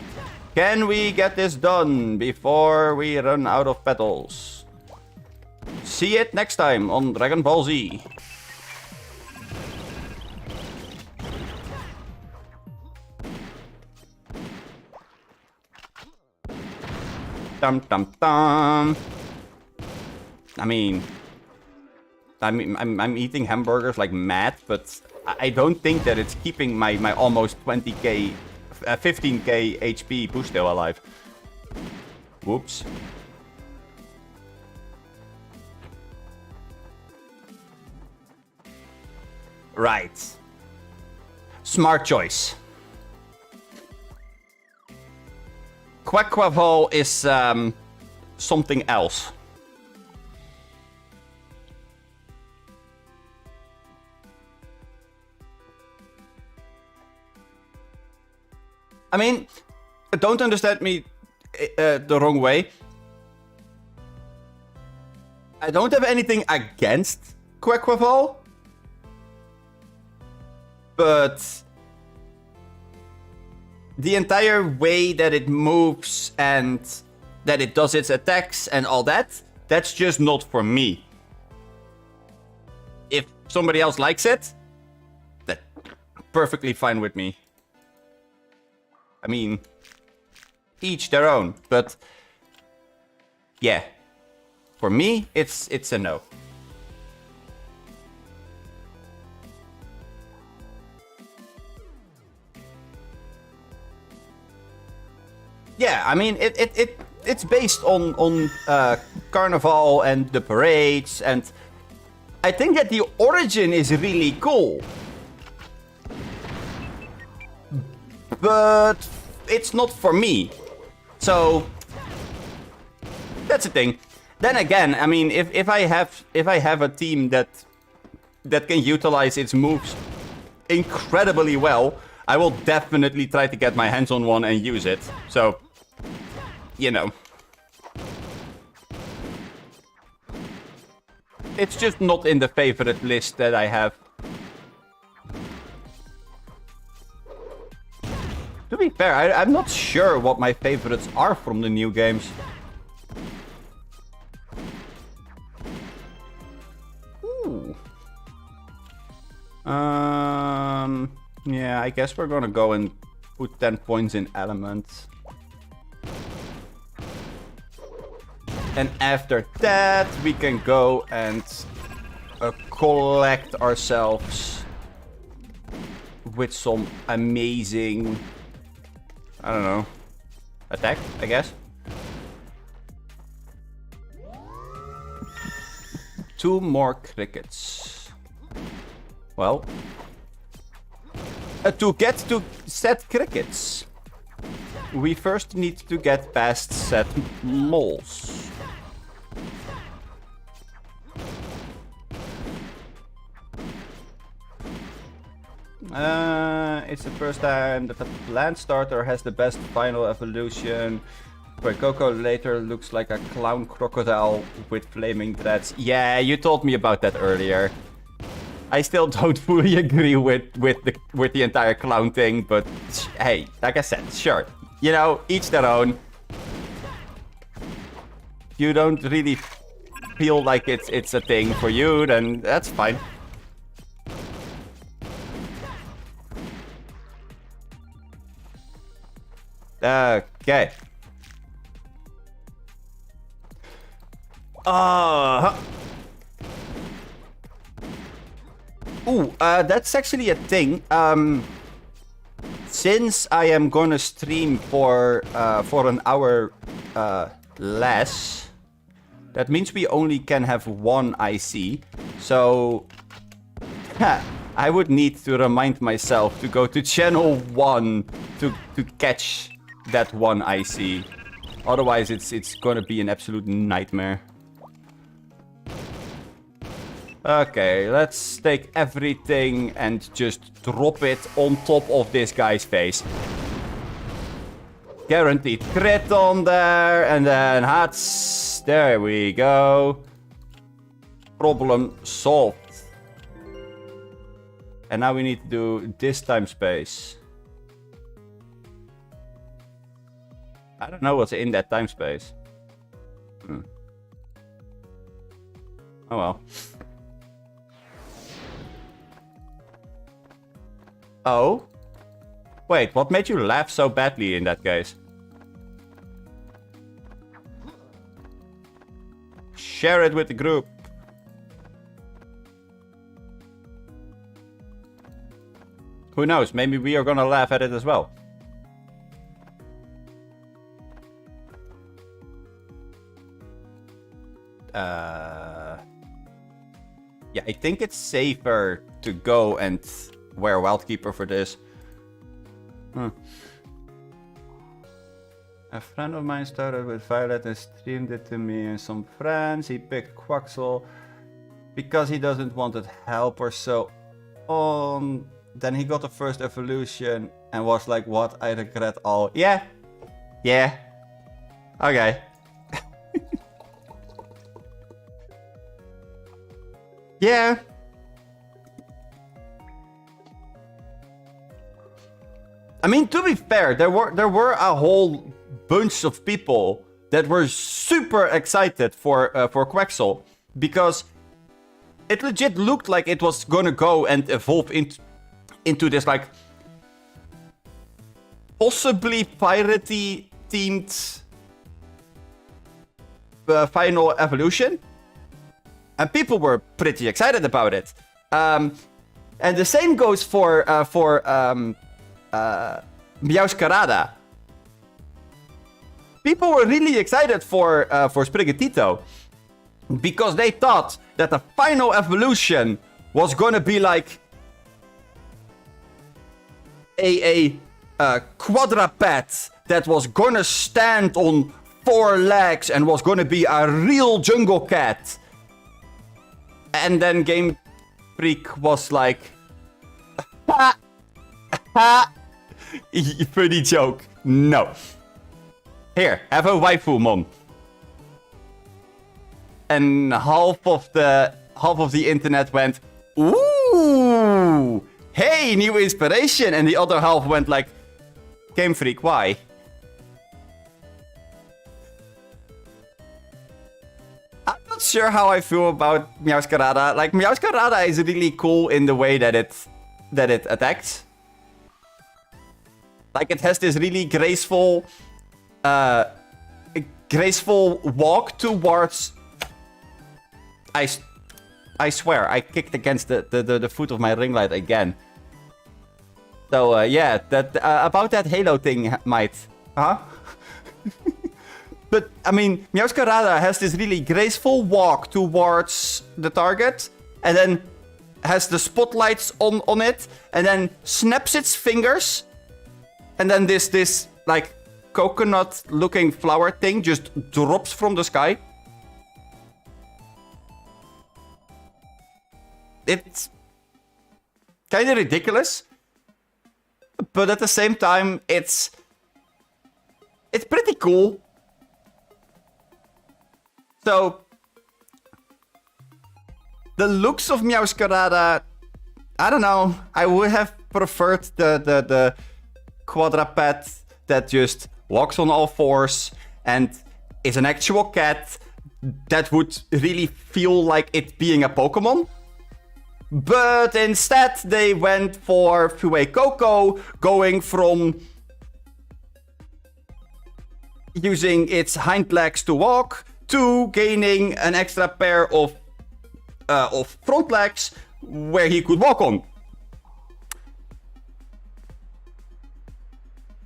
Can we get this done before we run out of petals? See it next time on Dragon Ball Z. Dum dum dum. I mean, I'm eating hamburgers like mad, but I don't think that it's keeping my almost 20k, 15k HP Bushtail alive. Whoops. Right. Smart choice. Quaquaval is something else. I mean, don't understand me the wrong way. I don't have anything against Quaquaval. But the entire way that it moves and that it does its attacks and all that, that's just not for me. If somebody else likes it, perfectly fine with me. I mean, each their own, but yeah, for me, it's a no. Yeah, I mean, it's based on Carnival and the parades, and I think that the origin is really cool. But it's not for me. So that's the thing. Then again, I mean, if I have a team that can utilize its moves incredibly well, I will definitely try to get my hands on one and use it. So, you know. It's just not in the favorite list that I have. To be fair, I'm not sure what my favorites are from the new games. Ooh. Yeah, I guess we're gonna go and put 10 points in elements. And after that, we can go and collect ourselves with some amazing, I don't know, attack, I guess. 2 more crickets. Well, to get to set crickets, we first need to get past set moles. It's the first time that the plant starter has the best final evolution, where Coco later looks like a clown crocodile with flaming dreads. Yeah, you told me about that earlier. I still don't fully agree with the entire clown thing, but hey, like I said, sure. You know, each their own. You don't really feel like it's a thing for you, then that's fine. Okay. That's actually a thing. Since I am gonna stream for an hour less, that means we only can have one IC. So I would need to remind myself to go to channel 1 to catch that one IC. Otherwise, it's gonna be an absolute nightmare. Okay, let's take everything and just drop it on top of this guy's face. Guaranteed crit on there, and then hats. There we go. Problem solved. And now we need to do this time space. I don't know what's in that time space. Oh well. Oh? Wait, what made you laugh so badly in that case? Share it with the group. Who knows, maybe we are gonna laugh at it as well. Yeah, I think it's safer to go and wear Wildkeeper for this. A friend of mine started with Violet and streamed it to me and some friends. He picked Quaxel because he doesn't want help or so on. Then he got the first evolution and was like, what? I regret all. Yeah. Yeah. Okay. Yeah. I mean, to be fair, there were a whole bunch of people that were super excited for Quaxel because it legit looked like it was gonna go and evolve into this like possibly piratey themed final evolution, and people were pretty excited about it. And the same goes for Meowscarada. People were really excited for Sprigatito because they thought that the final evolution was gonna be like a quadruped that was gonna stand on 4 legs and was gonna be a real jungle cat. And then Game Freak was like, ha, ha, funny joke. No. Here, have a waifu, mom. And half of the internet went, ooh, hey, new inspiration. And the other half went like, Game Freak, why? I'm not sure how I feel about Meowscarada. Like, Meowscarada is really cool in the way that it attacks. Like, it has this really graceful walk towards... I swear, I kicked against the foot of my ring light again. So, yeah, that about that Halo thing, might. Huh? But, I mean, Meowscarada has this really graceful walk towards the target, and then has the spotlights on it, and then snaps its fingers, and then this like, coconut-looking flower thing just drops from the sky. It's kind of ridiculous, but at the same time, it's pretty cool. So, the looks of Meowscarada, I don't know. I would have preferred the quadruped that just walks on all 4s and is an actual cat that would really feel like it being a Pokemon. But instead, they went for Fuecoco, going from using its hind legs to walk to gaining an extra pair of front legs where he could walk on.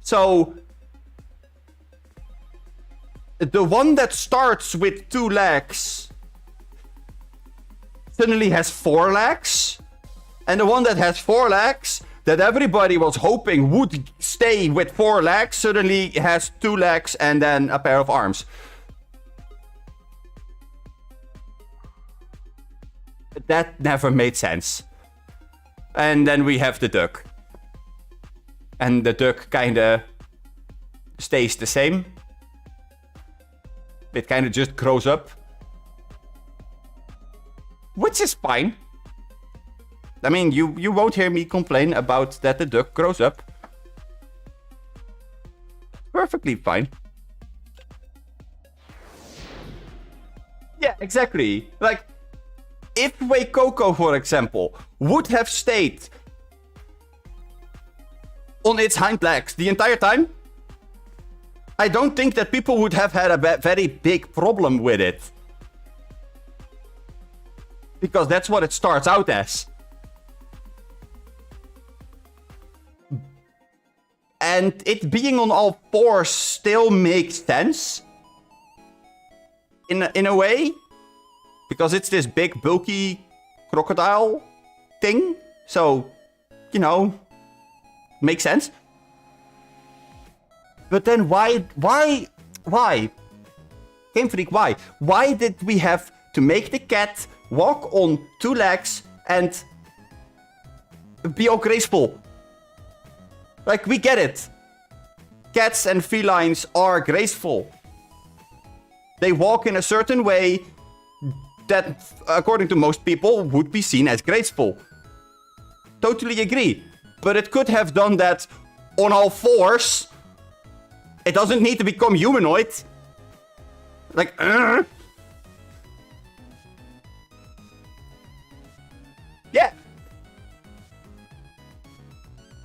So, the one that starts with 2 legs suddenly has 4 legs, and the one that has 4 legs that everybody was hoping would stay with 4 legs suddenly has 2 legs and then a pair of arms. That never made sense. And then we have the duck. And the duck kinda stays the same. It kinda just grows up. Which is fine. I mean, you won't hear me complain about that the duck grows up. Perfectly fine. Yeah, exactly. Like, if Fuecoco, for example, would have stayed on its hind legs the entire time, I don't think that people would have had a very big problem with it. Because that's what it starts out as. And it being on all 4 still makes sense. In a way. Because it's this big, bulky crocodile thing. So, you know, makes sense. But then why? Game Freak, why? Why did we have to make the cat walk on 2 legs and be all graceful? Like, we get it. Cats and felines are graceful. They walk in a certain way that, according to most people, would be seen as graceful. Totally agree. But it could have done that on all 4s. It doesn't need to become humanoid. Like, Yeah.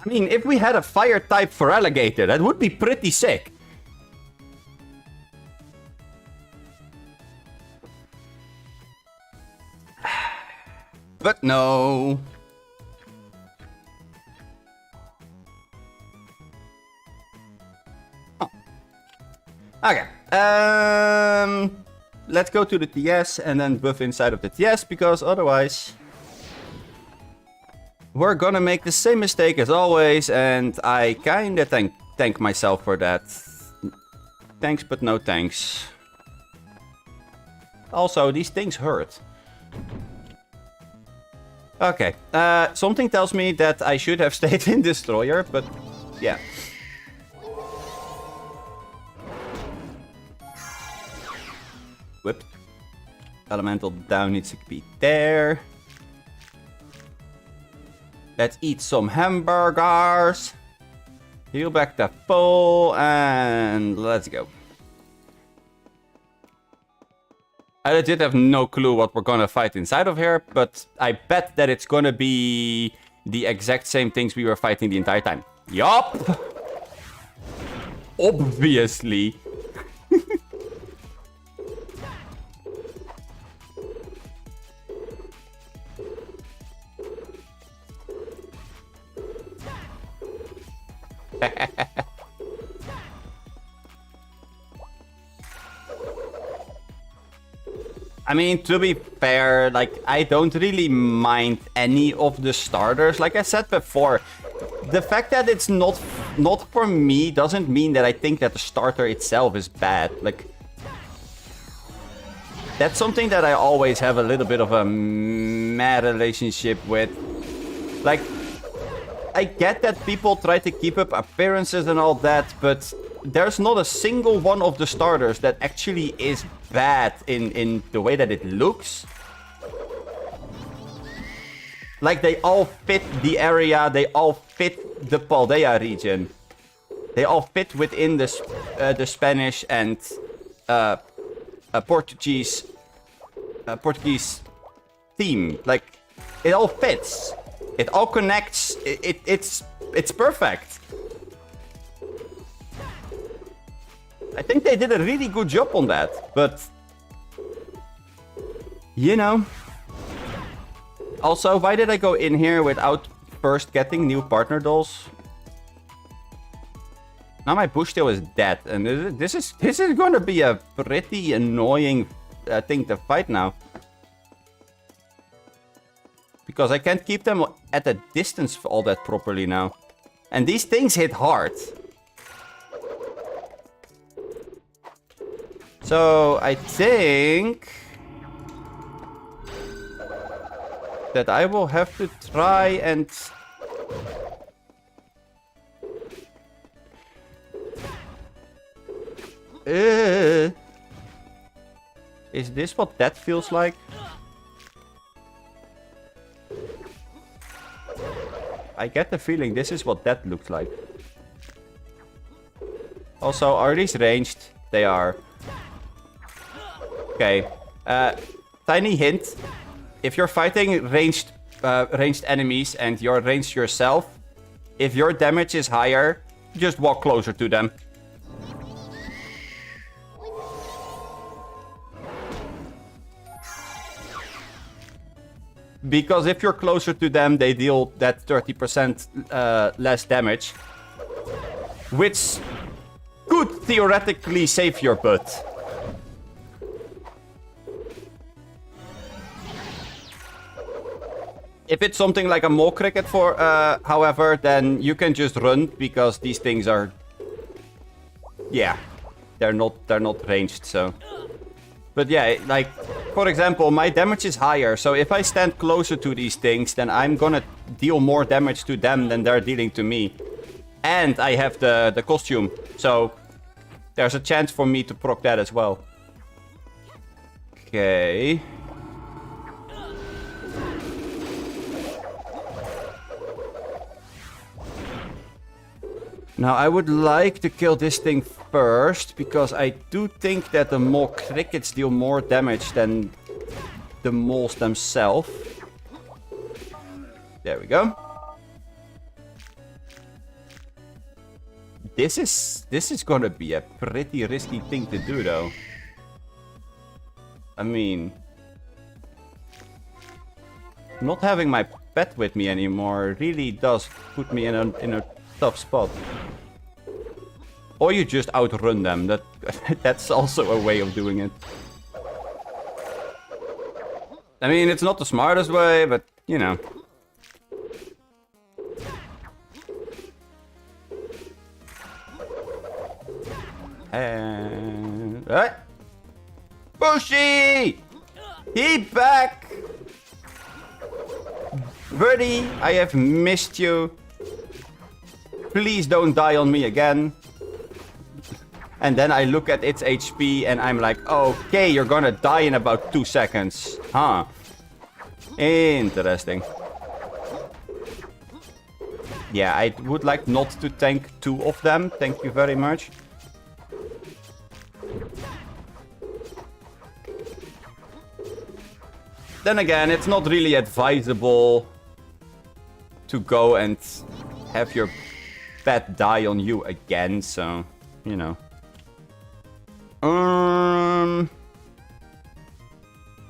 I mean, if we had a fire type for alligator, that would be pretty sick. But no. Oh. Okay. Let's go to the TS and then buff inside of the TS, because otherwise we're gonna make the same mistake as always, and I kinda thank myself for that. Thanks, but no thanks. Also, these things hurt. Okay, something tells me that I should have stayed in Destroyer, but yeah. Whip. Elemental down needs to be there. Let's eat some hamburgers. Heal back the full, and let's go. I legit have no clue what we're gonna fight inside of here, but I bet that it's gonna be the exact same things we were fighting the entire time. Yup! Obviously. I mean, to be fair, like, I don't really mind any of the starters. Like I said before, the fact that it's not for me doesn't mean that I think that the starter itself is bad. Like, that's something that I always have a little bit of a mad relationship with. Like, I get that people try to keep up appearances and all that, but there's not a single one of the starters that actually is bad in the way that it looks. Like, they all fit the area, they all fit the Paldea region. They all fit within the Spanish and Portuguese theme. Like, it all fits. It all connects. It's perfect. I think they did a really good job on that, but you know. Also, why did I go in here without first getting new partner dolls? Now my bushtail is dead, and this is going to be a pretty annoying thing to fight now. Because I can't keep them at a distance for all that properly now. And these things hit hard. So I think that I will have to try and... Is this what that feels like? I get the feeling this is what that looks like. Also, are these ranged? They are. Okay. Tiny hint. If you're fighting ranged enemies and you're ranged yourself, if your damage is higher, just walk closer to them. Because if you're closer to them, they deal that 30% less damage. Which could theoretically save your butt. If it's something like a mole cricket however, then you can just run because these things are... Yeah, they're not ranged, so... But yeah, like, for example, my damage is higher, so if I stand closer to these things, then I'm gonna deal more damage to them than they're dealing to me. And I have the costume, so there's a chance for me to proc that as well. Okay. Now, I would like to kill this thing first, because I do think that the mole crickets deal more damage than the moles themselves. There we go. This is gonna be a pretty risky thing to do, though. I mean, not having my pet with me anymore really does put me in a tough spot. Or you just outrun them. That's also a way of doing it. I mean, it's not the smartest way, but you know. And Bushy! He back! Buddy, I have missed you. Please don't die on me again. And then I look at its HP and I'm like, okay, you're gonna die in about 2 seconds. Huh. Interesting. Yeah, I would like not to tank 2 of them. Thank you very much. Then again, it's not really advisable to go and have your pet die on you again, so, you know.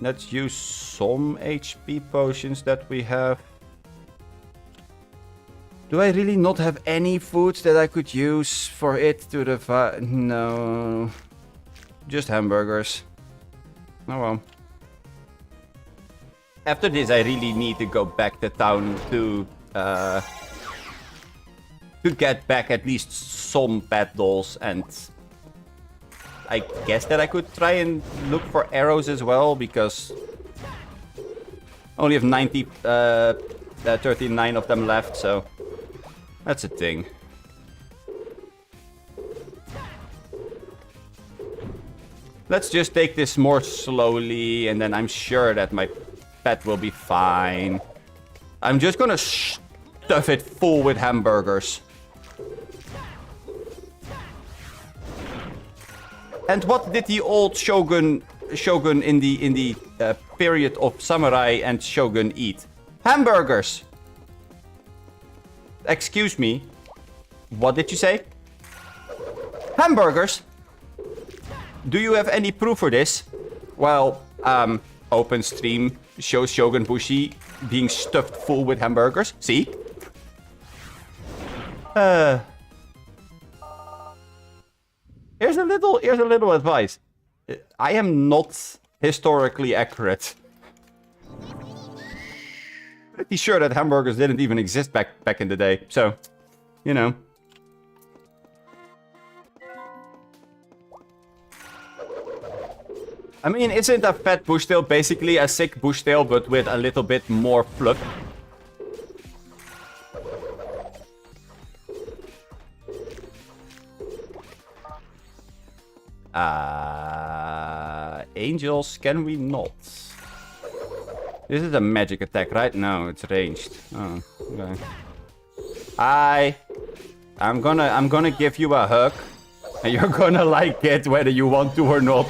Let's use some HP potions that we have. Do I really not have any food that I could use for it to revive? No. Just hamburgers. Oh well. After this, I really need to go back to town to get back at least some pet dolls, and I guess that I could try and look for arrows as well, because I only have 39 of them left, so that's a thing. Let's just take this more slowly, and then I'm sure that my pet will be fine. I'm just gonna stuff it full with hamburgers. And what did the old shogun in the period of samurai and shogun eat? Hamburgers. Excuse me. What did you say? Hamburgers. Do you have any proof for this? Well, open stream shows Shogun Bushi being stuffed full with hamburgers. See? Here's a little advice. I am not historically accurate. Pretty sure that hamburgers didn't even exist back in the day. So, you know. I mean, isn't a fat bushtail basically a sick bushtail, but with a little bit more fluff? Angels, can we not? This is a magic attack, right? No, it's ranged. Oh, okay. I'm gonna give you a hug, and you're gonna like it whether you want to or not.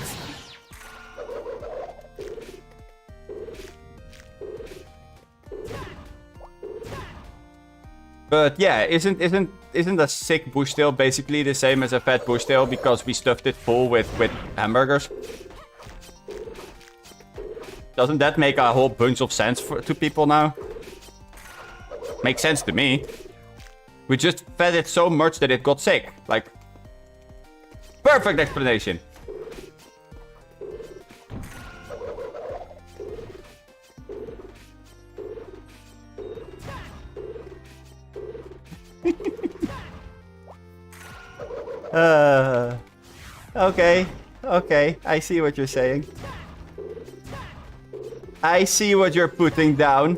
But yeah, isn't a sick bushtail basically the same as a fat bushtail because we stuffed it full with hamburgers? Doesn't that make a whole bunch of sense to people now? Makes sense to me. We just fed it so much that it got sick. Like, perfect explanation. Okay, I see what you're saying. I see what you're putting down.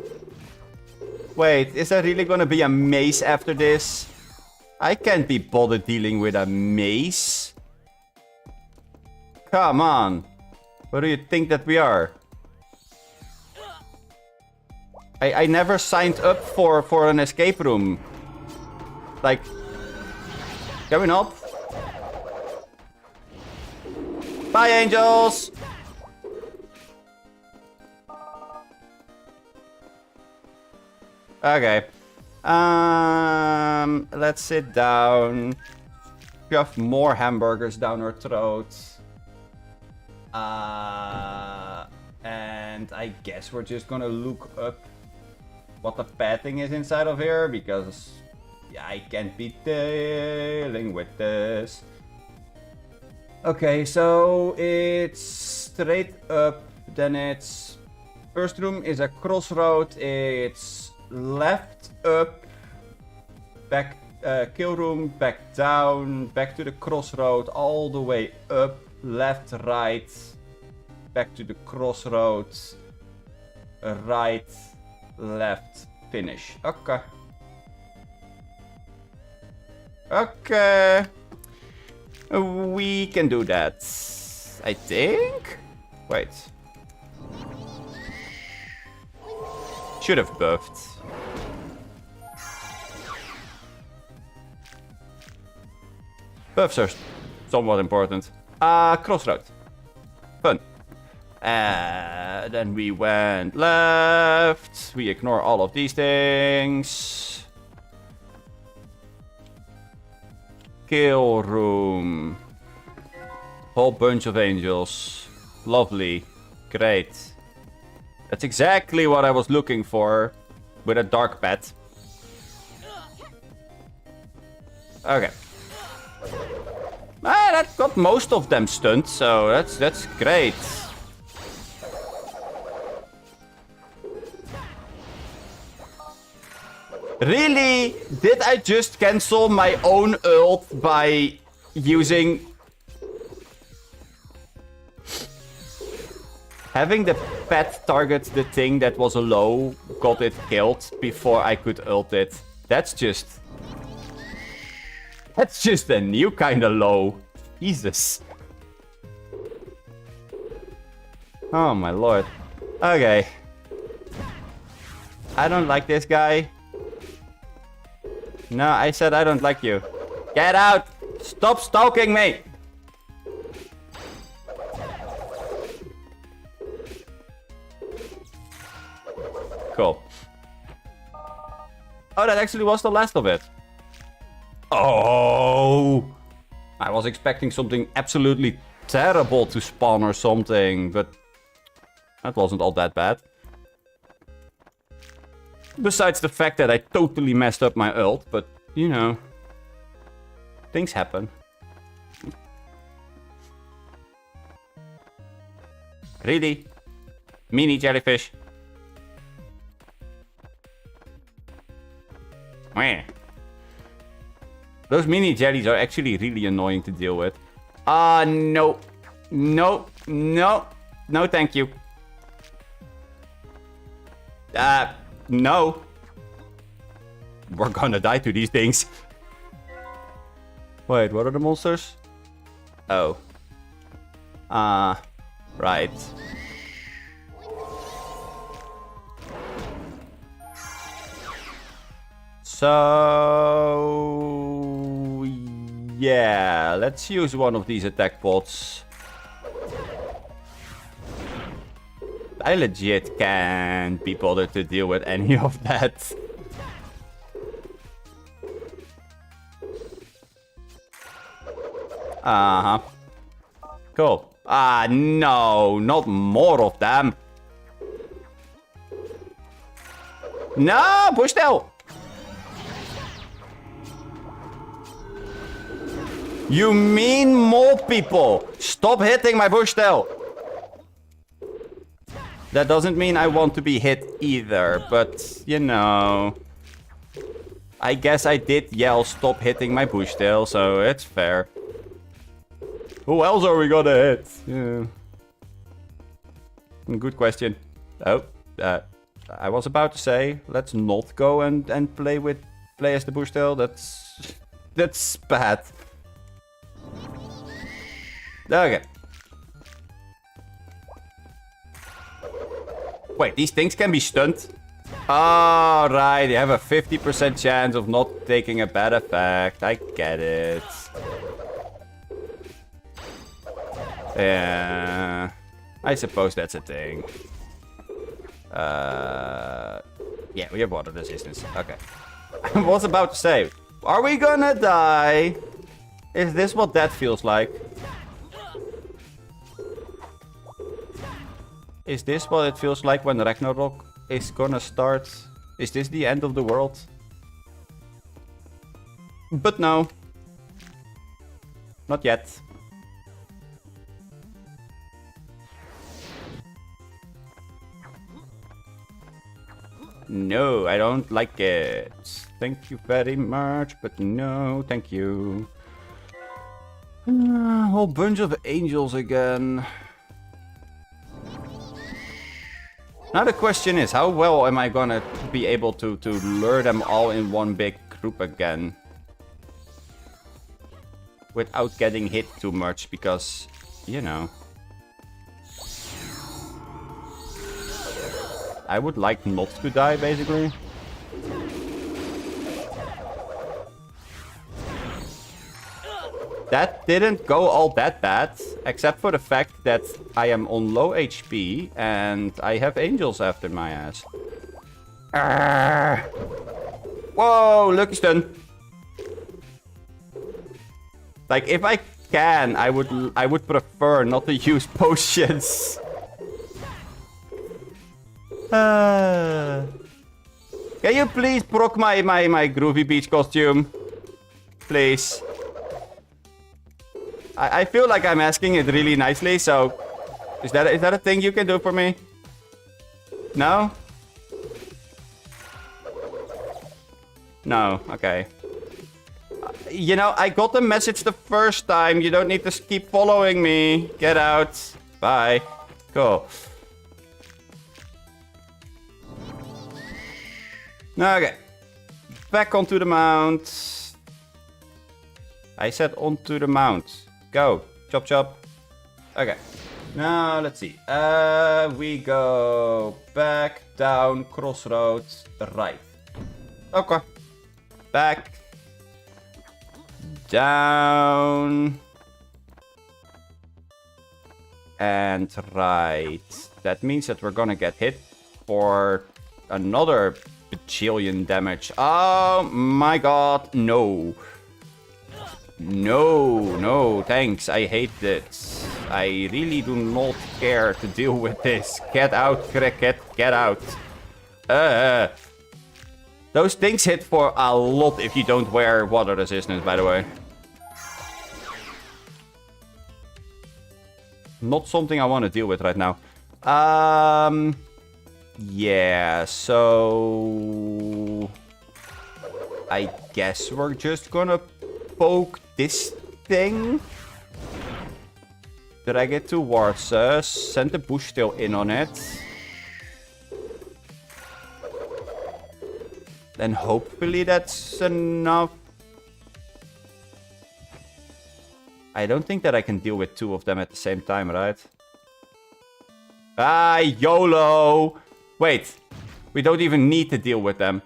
Wait, is there really gonna be a mace after this? I can't be bothered dealing with a mace. Come on. What do you think that we are? I never signed up for an escape room. Like, going up. Bye, angels! Okay. Let's sit down. shove more hamburgers down her throat. And I guess we're just gonna look up what the padding is inside of here, because yeah, I can't be dealing with this. Okay, so it's straight up, then it's... First room is a crossroad, it's left up, back, kill room, back down, back to the crossroad, all the way up, left, right, back to the crossroads, right, left, finish. Okay. Okay. We can do that. I think? Wait. Should have buffed. Buffs are somewhat important. Crossroad. Fun. Then we went left. We ignore all of these things. Kill room. Whole bunch of angels. Lovely. Great. That's exactly what I was looking for with a dark pet. Okay. That got most of them stunned, so that's great. Really? Did I just cancel my own ult by using... Having the pet target the thing that was a low got it killed before I could ult it. That's just a new kind of low. Jesus. Oh my lord. Okay. I don't like this guy. No, I said I don't like you. Get out! Stop stalking me! Cool. Oh, that actually was the last of it. Oh! I was expecting something absolutely terrible to spawn or something, but that wasn't all that bad. Besides the fact that I totally messed up my ult, but, you know, things happen. Really? Mini jellyfish? Meh. Those mini jellies are actually really annoying to deal with. No. No. No. No, thank you. No. We're gonna die to these things. Wait, what are the monsters? Oh. Right. So... yeah, let's use one of these attack pods. I legit can't be bothered to deal with any of that. Uh-huh. Cool. No, not more of them. No, push down. You mean more people. Stop hitting my bush tail. That doesn't mean I want to be hit either, but, you know... I guess I did yell stop hitting my bush tail, so it's fair. Who else are we gonna hit? Yeah. Good question. Oh, I was about to say, let's not go and play as the bush tail. That's bad. Okay. Wait, these things can be stunned? Oh, right. They have a 50% chance of not taking a bad effect. I get it. Yeah. I suppose that's a thing. Yeah, we have water resistance. Okay. I was about to say, are we gonna die? Is this what that feels like? Is this what it feels like when Ragnarok is gonna start? Is this the end of the world? But no. Not yet. No, I don't like it. Thank you very much, but no, thank you. A whole bunch of angels again. Now the question is, how well am I gonna be able to lure them all in one big group again? Without getting hit too much, because, you know. I would like not to die, basically. That didn't go all that bad, except for the fact that I am on low HP and I have angels after my ass. Whoa, lucky stun. Like, if I can, I would prefer not to use potions. Can you please proc my groovy beach costume? Please. I feel like I'm asking it really nicely, so... Is that a thing you can do for me? No? No, okay. You know, I got the message the first time. You don't need to keep following me. Get out. Bye. Cool. Okay. Back onto the mount. I said onto the mount. Go. Chop chop. Okay. Now, let's see. We go back, down, crossroads, right. Okay. Back. Down. And right. That means that we're gonna get hit for another bajillion damage. Oh my god, no. No, thanks. I hate this. I really do not care to deal with this. Get out, cricket. Get out. Those things hit for a lot if you don't wear water resistance, by the way. Not something I want to deal with right now. Yeah, so... I guess we're just gonna poke this thing. Drag it towards us. Send the bush tail in on it. Then hopefully that's enough. I don't think that I can deal with two of them at the same time, right? Ah, YOLO! Wait, we don't even need to deal with them.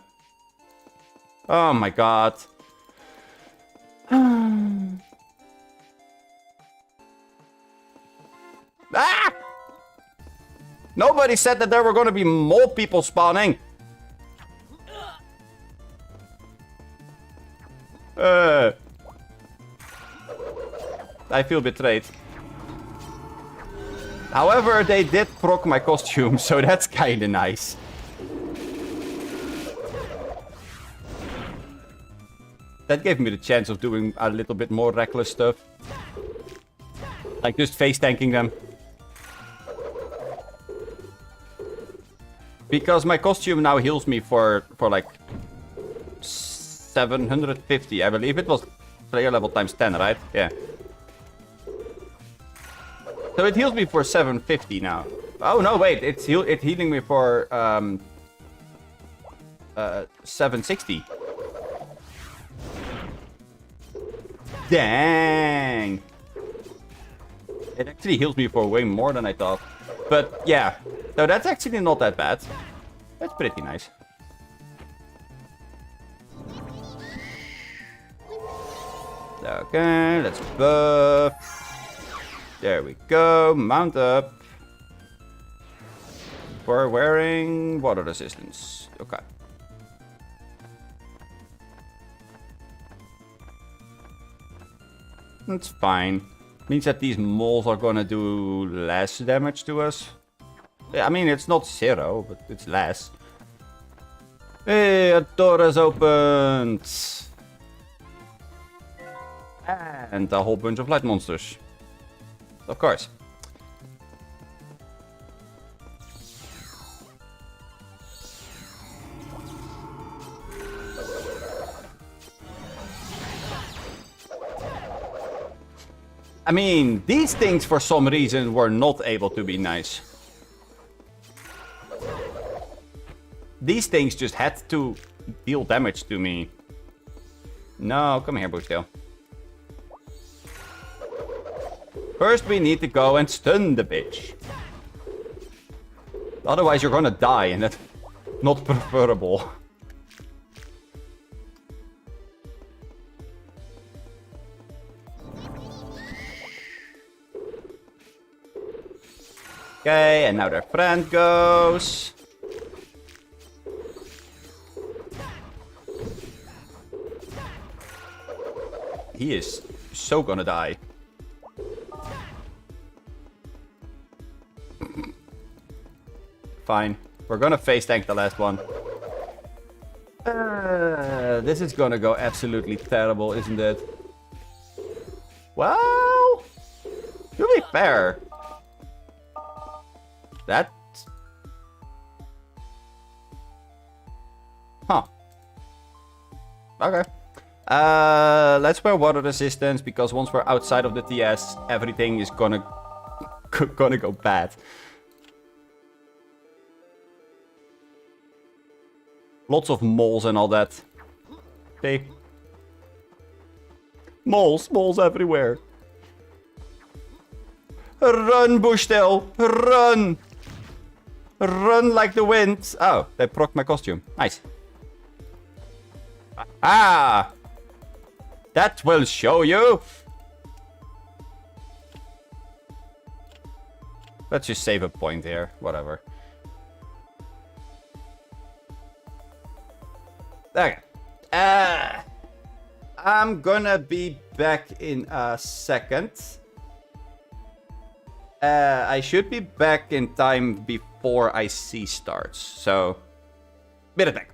Oh my god. Ah! Nobody said that there were gonna be more people spawning. I feel betrayed. However, they did proc my costume, so that's kinda nice. That gave me the chance of doing a little bit more reckless stuff. Like just face tanking them. Because my costume now heals me for like 750. I believe it was player level times 10, right? Yeah. So it heals me for 750 now. Oh no, wait, it's healing me for 760. Dang. It actually heals me for way more than I thought. But yeah, no, that's actually not that bad. That's pretty nice. Okay, let's buff. There we go. Mount up. For wearing water resistance. Okay. It's fine. Means that these moles are gonna do less damage to us. Yeah, I mean, it's not 0, but it's less. Hey, a door is opened! And a whole bunch of light monsters. Of course. I mean, these things for some reason were not able to be nice. These things just had to deal damage to me. No, come here, Bushtail. First we need to go and stun the bitch. Otherwise you're gonna die and that's not preferable. Okay, and now their friend goes. He is so gonna die. Fine. We're gonna face tank the last one. This is gonna go absolutely terrible, isn't it? Well, to be fair, that... Huh. Okay. Let's wear water resistance, because once we're outside of the TS, everything is gonna go bad. Lots of moles and all that. Okay. Moles everywhere. Run, Bushtail, run! Run like the wind. Oh, they procced my costume. Nice. Ah! That will show you. Let's just save a point here. Whatever. Okay. I'm gonna be back in a second. I should be back in time before IC starts. So, bit of back.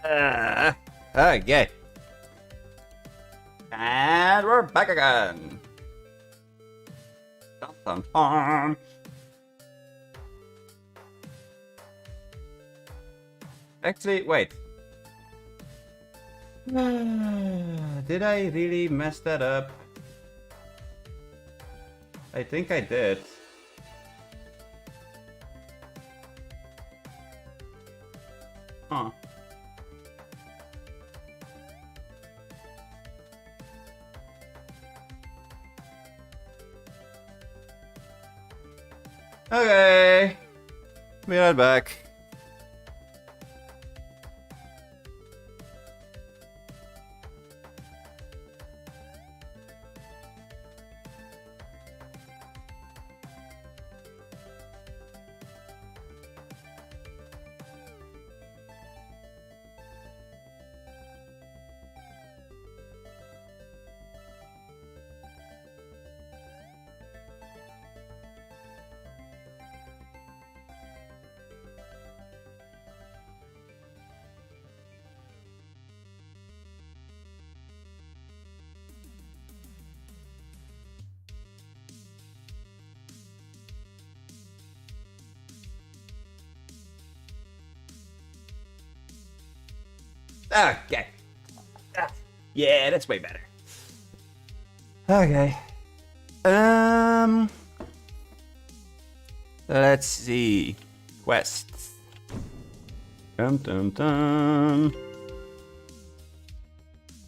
Okay. And we're back again. Dun, dun, dun. Actually, wait. Did I really mess that up? I think I did. Huh. Okay. Be right back. Okay. Yeah, that's way better. Okay. Let's see. Quests. Dum dum dum.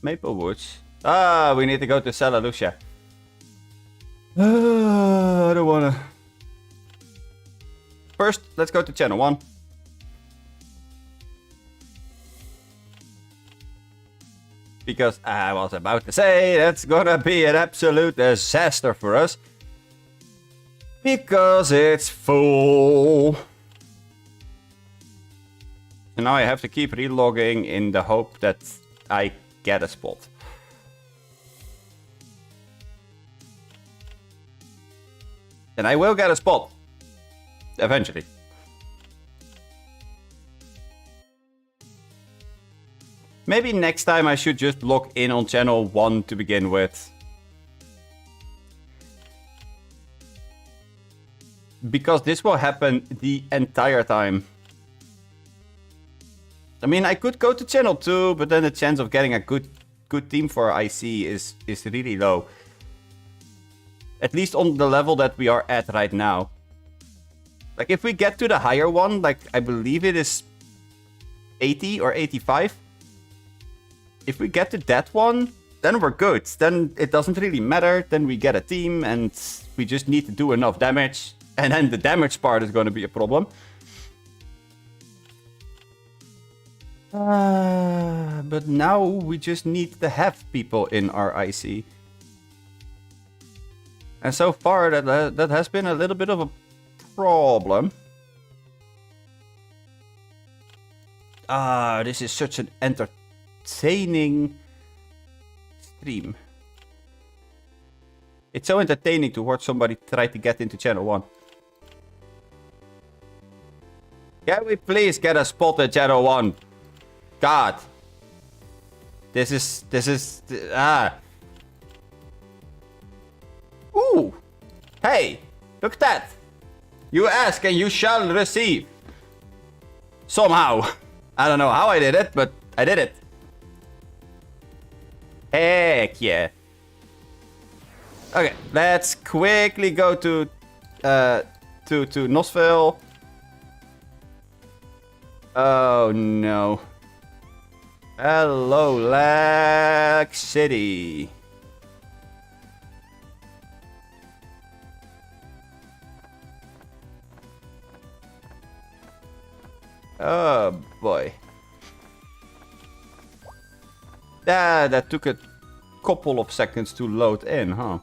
Maple Woods. Ah, we need to go to Sala Lucia. I don't wanna. First, let's go to channel 1. Because I was about to say that's gonna be an absolute disaster for us. Because it's full. And now I have to keep relogging in the hope that I get a spot. And I will get a spot. Eventually. Maybe next time I should just log in on channel 1 to begin with. Because this will happen the entire time. I mean, I could go to channel 2, but then the chance of getting a good team for IC is really low. At least on the level that we are at right now. Like, if we get to the higher one, like, I believe it is 80 or 85. If we get to that one, then we're good. Then it doesn't really matter. Then we get a team and we just need to do enough damage. And then the damage part is going to be a problem. But now we just need to have people in our IC. And so far that has been a little bit of a problem. This is such an entertaining stream. It's so entertaining to watch somebody try to get into channel 1. Can we please get a spot at channel 1? God. This is Ooh. Hey, look at that. You ask and you shall receive. Somehow. I don't know how I did it, but I did it. Heck yeah. Okay, let's quickly go to Nostale. Oh no. Hello, Lag City. Oh boy. That took a couple of seconds to load in, huh?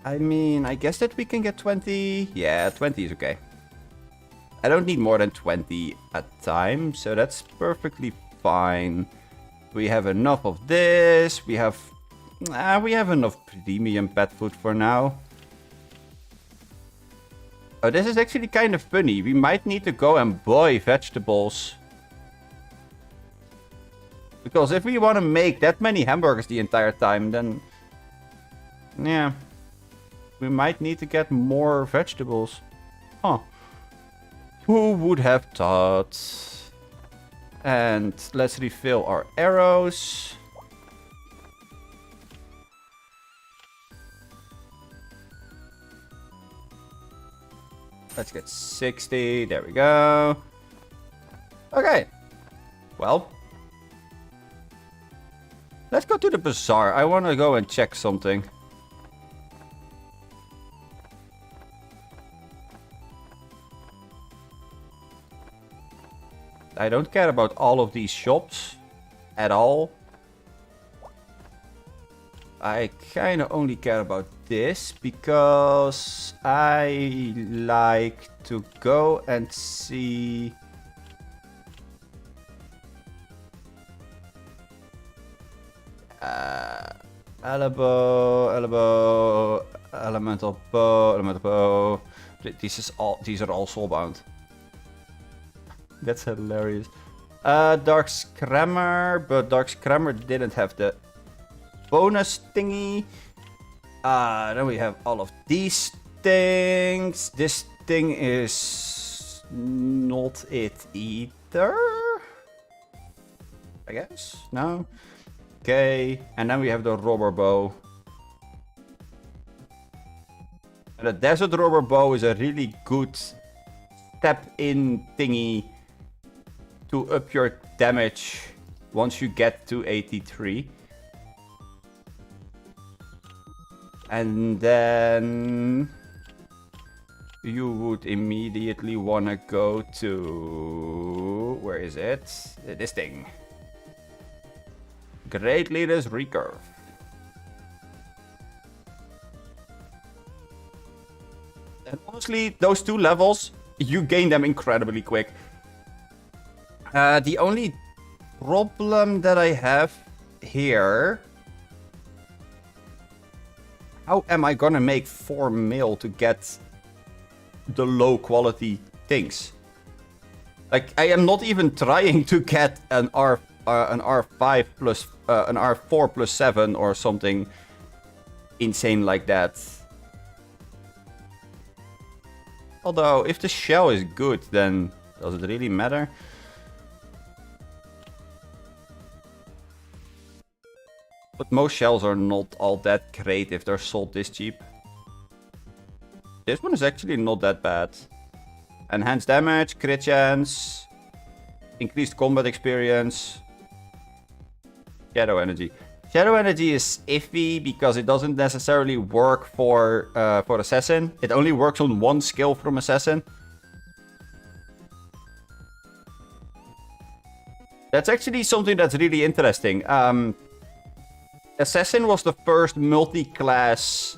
I mean, I guess that we can get 20. Yeah, 20 is okay. I don't need more than 20 at a time, so that's perfectly fine. We have enough of this. We have enough premium pet food for now. Oh, this is actually kind of funny. We might need to go and buy vegetables. Because if we want to make that many hamburgers the entire time, then... yeah. We might need to get more vegetables. Huh. Who would have thought? And let's refill our arrows. Let's get 60. There we go. Okay. Well. Let's go to the bazaar. I want to go and check something. I don't care about all of these shops at all. I kind of only care about this because I like to go and see... Elbow, elemental bow. These are all soulbound. That's hilarious. Dark Scrammer, but Dark Scrammer didn't have the bonus thingy. Then we have all of these things. This thing is not it either. I guess? No? Okay. And then we have the rubber bow. And the desert rubber bow is a really good step-in thingy to up your damage once you get to 83. And then you would immediately want to go to... where is it? This thing. Great Leader's Recurve. And honestly, those two levels, you gain them incredibly quick. The only problem that I have here... how am I gonna make 4 mil to get the low quality things? Like, I am not even trying to get an R5 plus an R4 plus 7 or something insane like that. Although, if the shell is good, then does it really matter? But most shells are not all that great if they're sold this cheap. This one is actually not that bad. Enhanced damage, crit chance, increased combat experience, shadow energy. Shadow energy is iffy because it doesn't necessarily work for assassin. It only works on one skill from assassin. That's actually something that's really interesting. Assassin was the first multi-class,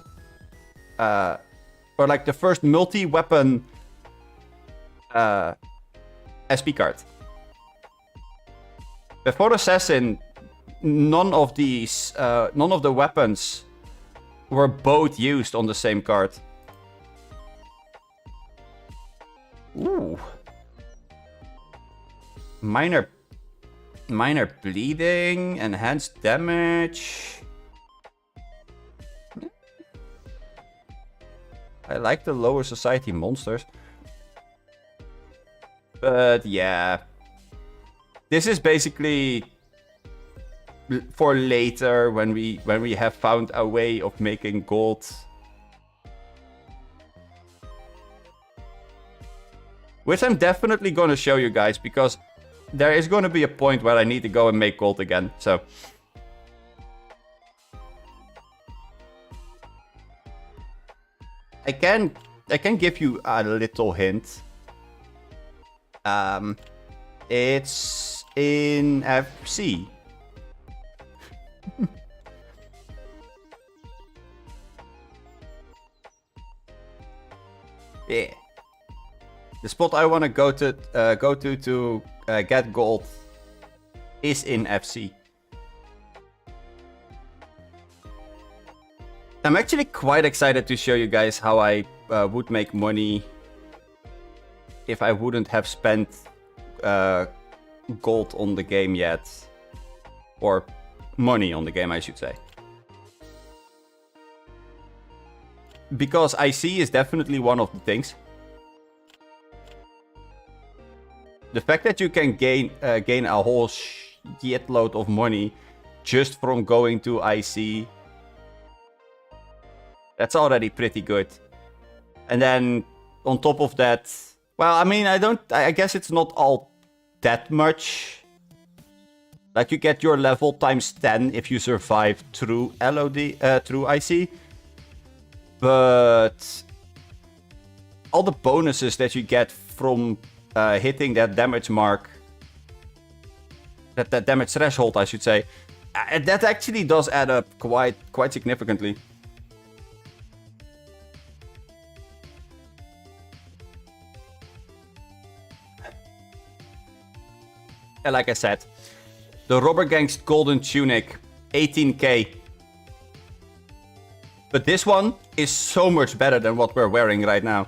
or like the first multi-weapon SP card. Before Assassin, none of the weapons were both used on the same card. Ooh. Minor bleeding, enhanced damage. I like the lower society monsters. But yeah. This is basically for later when we have found a way of making gold. Which I'm definitely going to show you guys because there is going to be a point where I need to go and make gold again, so... I can give you a little hint. It's in FC. Yeah. The spot I want to go to get gold is in FC. I'm actually quite excited to show you guys how I would make money if I wouldn't have spent gold on the game yet. Or money on the game, I should say. Because IC is definitely one of the things. The fact that you can gain a whole shitload of money just from going to IC, that's already pretty good. And then on top of that, well, I mean, I guess it's not all that much. Like, you get your level times 10 if you survive through LOD, through IC. But all the bonuses that you get from hitting that damage mark, that damage threshold, I should say, that actually does add up quite significantly. And like I said, the Robber Gang's Golden Tunic, 18k. But this one is so much better than what we're wearing right now.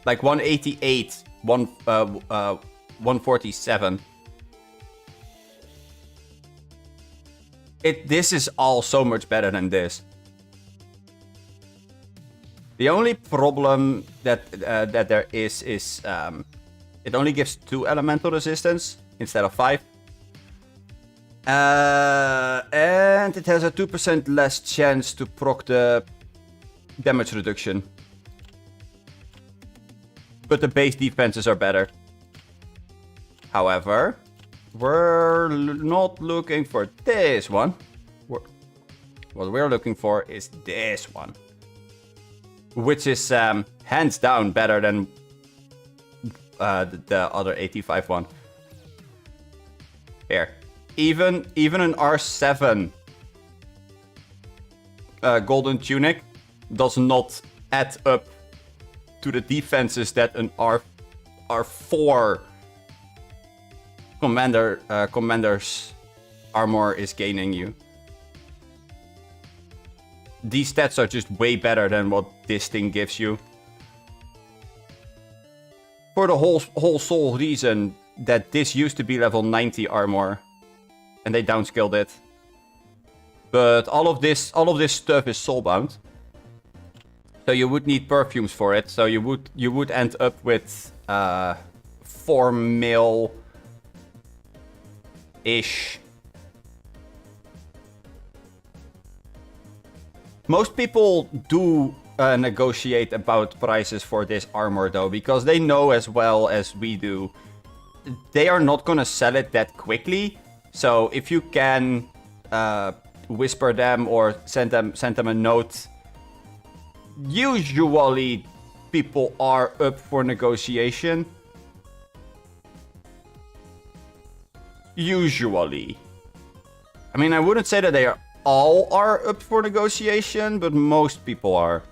Like 188, 147. This is all so much better than this. The only problem that there is it only gives 2 elemental resistance instead of 5. And it has a 2% less chance to proc the damage reduction. But the base defenses are better. However, we're not looking for this one. What we're looking for is this one. Which is hands down better than the other 85 one. Here. Even an R7 Golden Tunic does not add up to the defenses that an R4 commander's armor is gaining you. These stats are just way better than what this thing gives you. For the whole sole reason that this used to be level 90 armor. And they downscaled it. But all of this stuff is soulbound. So you would need perfumes for it. So you would end up with 4 mil-ish. Most people do negotiate about prices for this armor though, because they know as well as we do, they are not gonna sell it that quickly. So if you can whisper them or send them a note, usually people are up for negotiation. Usually. I mean, I wouldn't say that they all are up for negotiation, but most people are.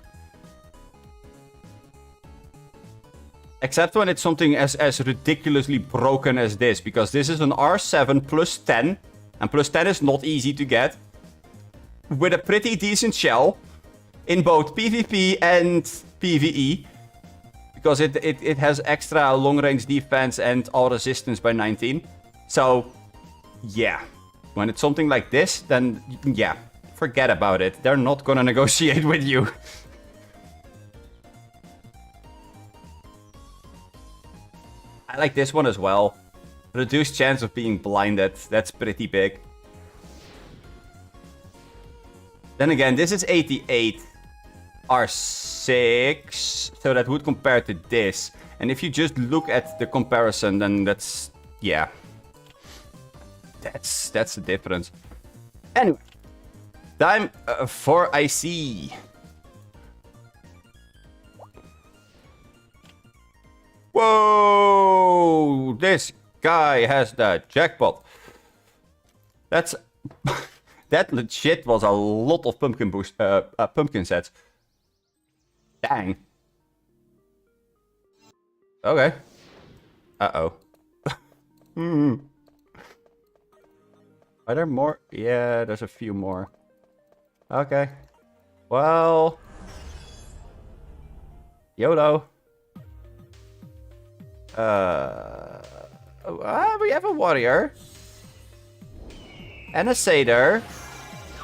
Except when it's something as ridiculously broken as this. Because this is an R7 plus 10. And plus 10 is not easy to get. With a pretty decent shell. In both PvP and PvE. Because it has extra long range defense and all resistance by 19. So, yeah. When it's something like this, then yeah. Forget about it. They're not gonna negotiate with you. I like this one as well. Reduced chance of being blinded. That's pretty big. Then again, this is 88 R6. So that would compare to this. And if you just look at the comparison, then that's... yeah. That's the difference. Anyway. Time for IC. Whoa! This guy has the jackpot. That's... that legit was a lot of pumpkin sets. Dang. Okay. Uh-oh. Are there more? Yeah, there's a few more. Okay. Well... YOLO. We have a warrior. And a satyr.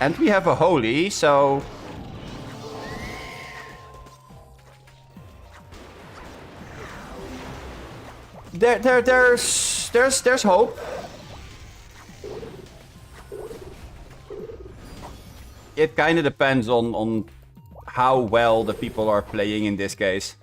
And we have a holy, so... There's hope. It kind of depends on how well the people are playing in this case.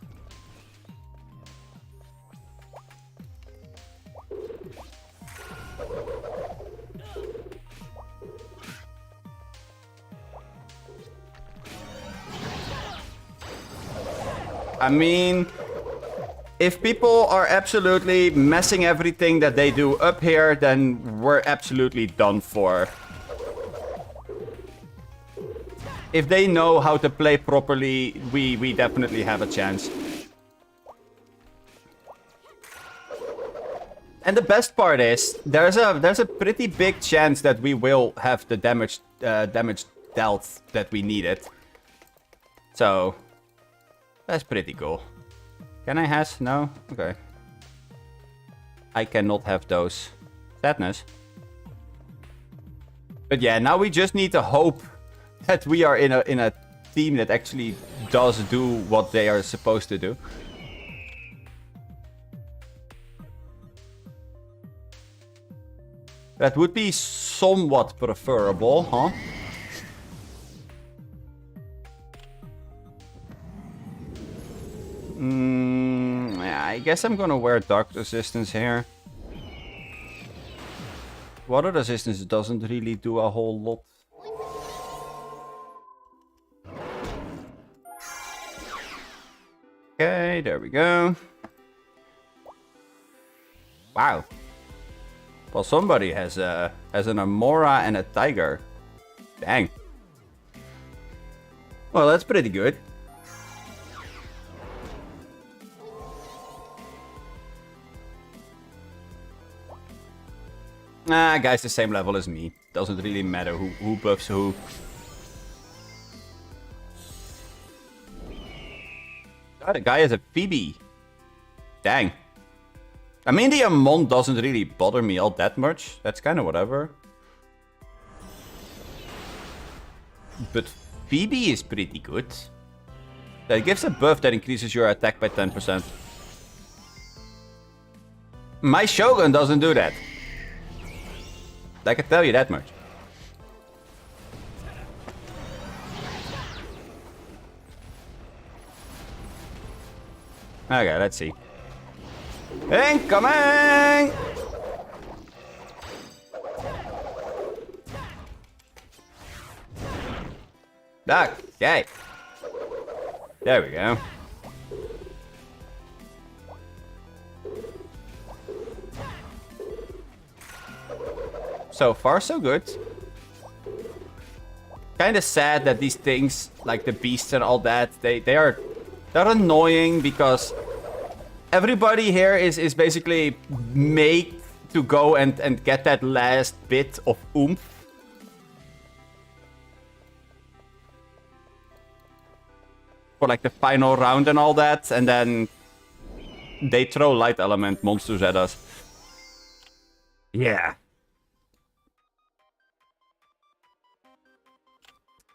I mean, if people are absolutely messing everything that they do up here, then we're absolutely done for. If they know how to play properly, we definitely have a chance. And the best part is, there's a pretty big chance that we will have the damage dealt that we needed. So, that's pretty cool. Can I has? No? Okay. I cannot have those. Sadness. But yeah, now we just need to hope that we are in a team that actually does do what they are supposed to do. That would be somewhat preferable, huh? Yeah, I guess I'm gonna wear Dark Resistance here. Water Resistance doesn't really do a whole lot. Okay, there we go. Wow. Well, somebody has an Amora and a Tiger. Dang. Well, that's pretty good. Nah, guy's the same level as me. Doesn't really matter who buffs who. Oh, the guy has a Phoebe. Dang. I mean, the Amon doesn't really bother me all that much. That's kind of whatever. But Phoebe is pretty good. That gives a buff that increases your attack by 10%. My Shogun doesn't do that. I can tell you that much. Okay, let's see. Incoming! Okay. There we go. So far, so good. Kind of sad that these things, like the beasts and all that, they're annoying because everybody here is basically made to go and get that last bit of oomph. For like the final round and all that, and then they throw light element monsters at us. Yeah.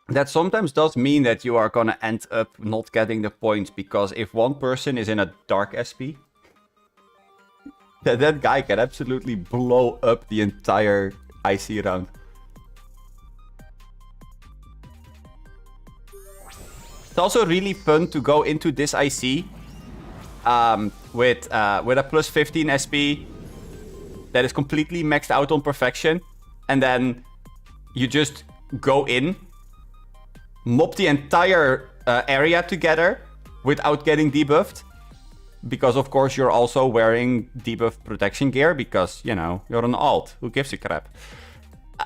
That sometimes does mean that you are gonna end up not getting the points, because if one person is in a dark SP, that guy can absolutely blow up the entire IC round. It's also really fun to go into this IC with a plus 15 SP that is completely maxed out on perfection, and then you just go in, mop the entire area together without getting debuffed. Because of course you're also wearing debuff protection gear because, you know, you're an alt. Who gives a crap?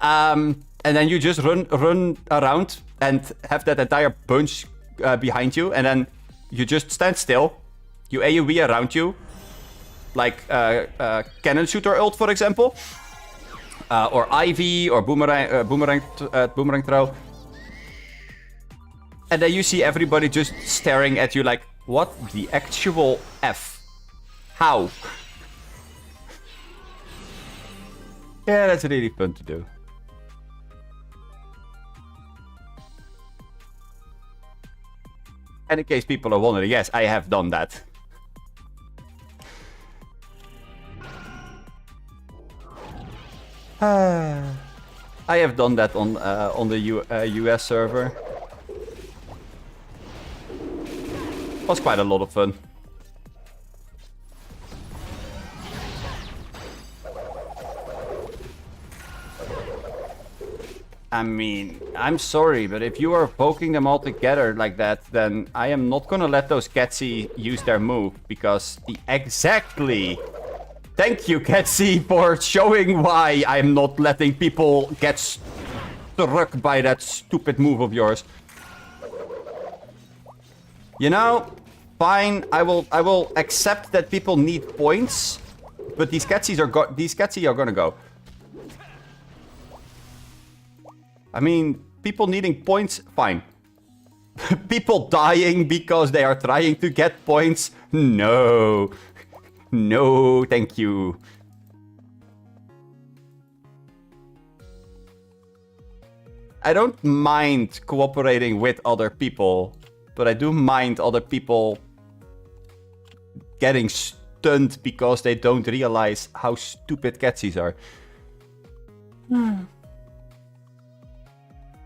And then you just run around and have that entire bunch behind you, and then you just stand still. You AoE around you, like cannon shooter ult, for example, or Ivy or boomerang throw. And then you see everybody just staring at you like, What the actual F? How? Yeah, that's really fun to do. And in case people are wondering, yes, I have done that. I have done that on the US server. Was quite a lot of fun. I mean, I'm sorry, but if you are poking them all together like that, then I am not gonna let those Ketsy use their move, because exactly. Thank you, Ketsy, for showing why I'm not letting people get struck by that stupid move of yours. You know, fine. I will accept that people need points, but these Ketsy are gonna go. I mean, people needing points, fine. People dying because they are trying to get points, no. No, thank you. I don't mind cooperating with other people, but I do mind other people getting stunned because they don't realize how stupid Ketsys are.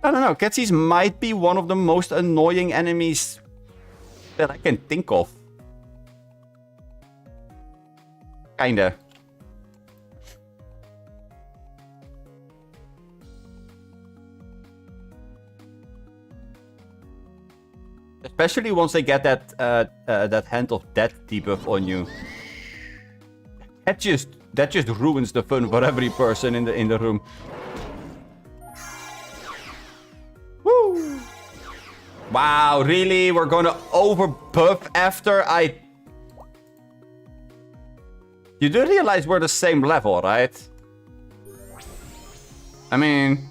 I don't know, Ketsys might be one of the most annoying enemies that I can think of. Kinda. Especially once they get that Hand of Death debuff on you. That just ruins the fun for every person in the room. Woo! Wow, really? We're gonna overbuff after I... You do realize we're the same level, right? I mean...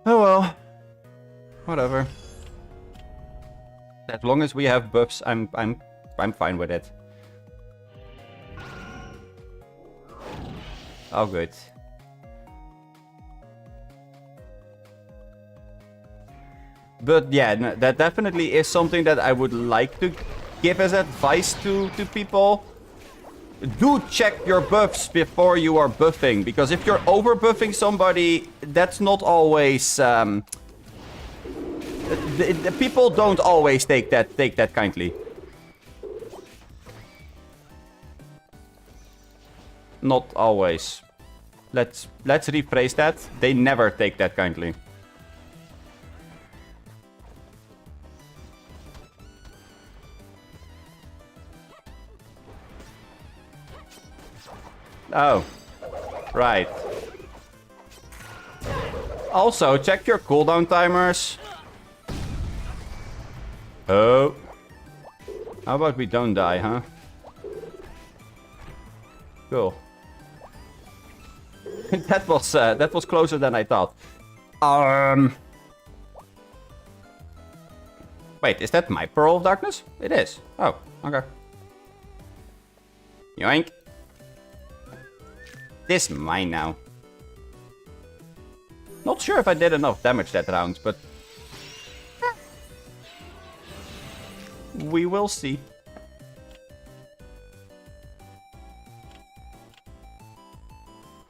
Oh well. Whatever. As long as we have buffs, I'm fine with it. Oh good. But yeah, no, that definitely is something that I would like to give as advice to people. Do check your buffs before you are buffing, because if you're over buffing somebody, that's not always... the people don't always take that kindly. Not always. Let's rephrase that. They never take that kindly. Oh, right. Also, check your cooldown timers. Oh. How about we don't die, huh? Cool. that was closer than I thought. Wait, is that my Pearl of Darkness? It is. Oh, okay. Yoink. This is mine now. Not sure if I did enough damage that round, but... we will see.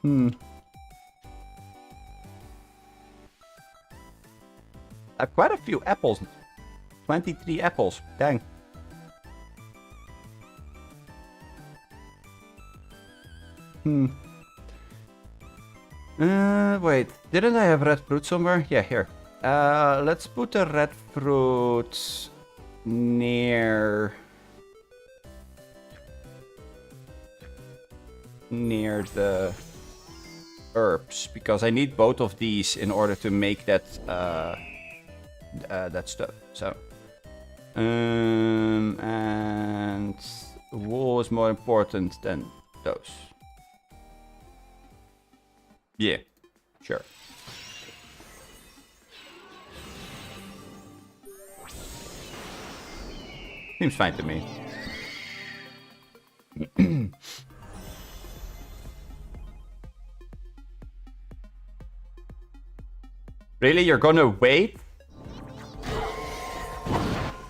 I have quite a few apples. 23 apples. Dang. Wait, didn't I have red fruit somewhere? Yeah, here. Let's put the red fruit near the herbs, because I need both of these in order to make that that stuff. So, and wool is more important than those. Yeah, sure. Seems fine to me. Really? You're gonna wait?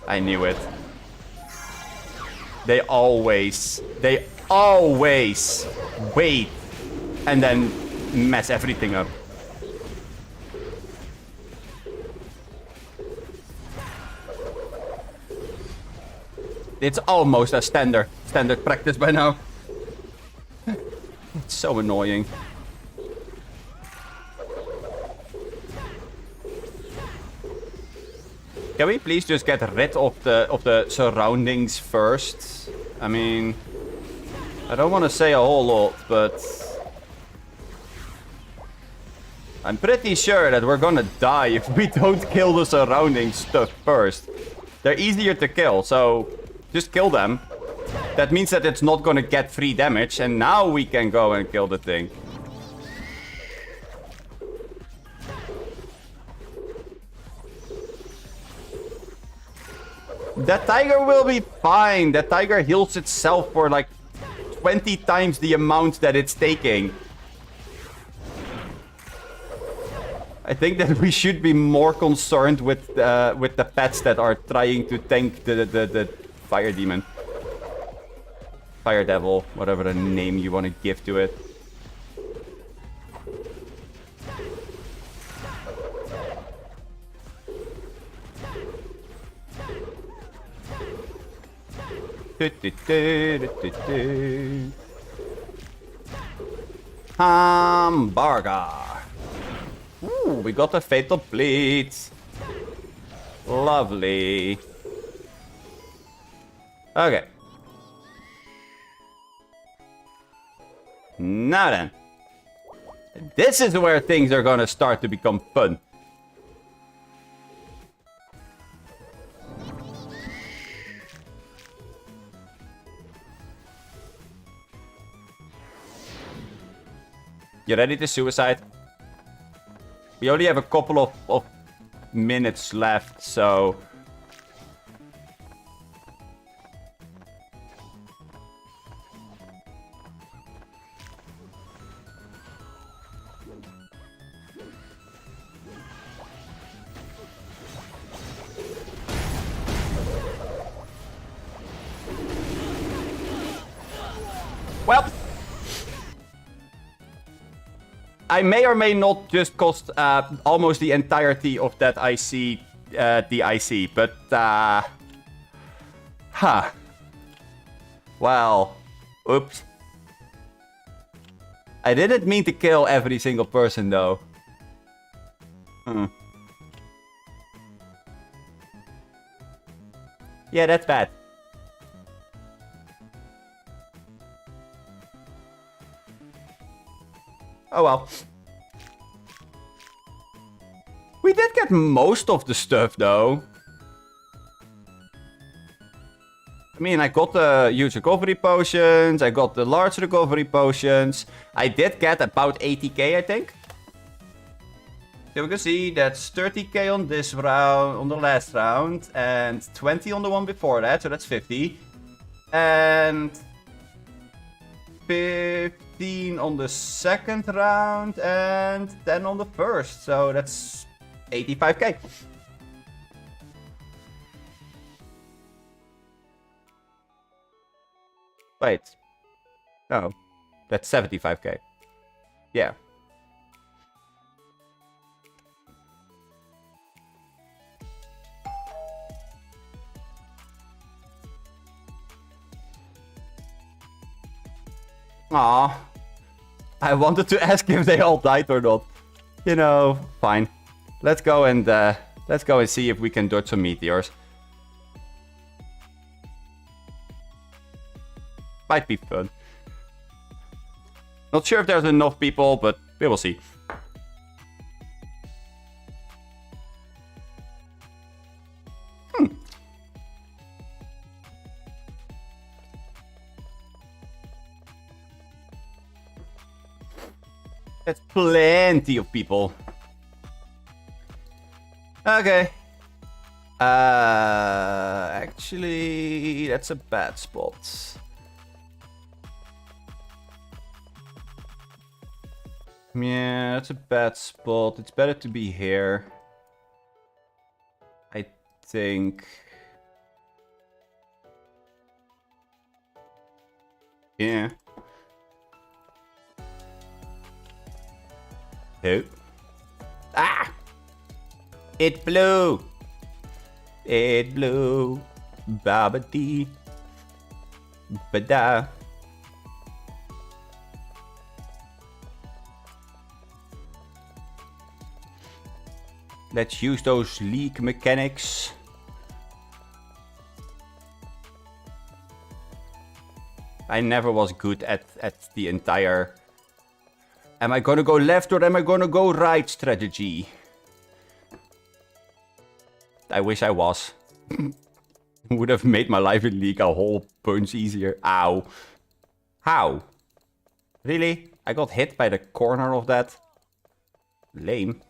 I knew it. They always wait and then mess everything up. It's almost a standard practice by now. It's so annoying. Can we please just get rid of the surroundings first? I mean, I don't want to say a whole lot, but I'm pretty sure that we're gonna die if we don't kill the surrounding stuff first. They're easier to kill, so just kill them. That means that it's not gonna get free damage, and now we can go and kill the thing. That tiger will be fine. That tiger heals itself for like 20 times the amount that it's taking. I think that we should be more concerned with the pets that are trying to tank the fire demon. Fire devil, whatever the name you want to give to it. Hamburger. Ooh, we got a fatal bleed. Lovely. Okay. Now then. This is where things are gonna start to become fun. You ready to suicide? We only have a couple of minutes left, so... Well... I may or may not just cost almost the entirety of that IC, the IC, but huh. Well, oops. I didn't mean to kill every single person though. Yeah, that's bad. Oh well. We did get most of the stuff though. I mean, I got the huge recovery potions, I got the large recovery potions. I did get about 80k, I think. So we can see that's 30k on this round, on the last round, and 20 on the one before that, so that's 50. And 15 on the second round and 10 on the first. So that's 85k. Wait. No. That's 75k. Yeah. Aw. I wanted to ask if they all died or not. You know, fine. Let's go and see if we can dodge some meteors. Might be fun. Not sure if there's enough people, but we will see. That's plenty of people. Okay. Actually, that's a bad spot. Yeah, that's a bad spot. It's better to be here. I think. Yeah. Oh. Ah! It blew! It blew. Babadi. Bada. Let's use those leak mechanics. I never was good at the entire... Am I gonna go left or am I gonna go right strategy? I wish I was. Would have made my life in League a whole bunch easier. Ow. How? Really? I got hit by the corner of that? Lame.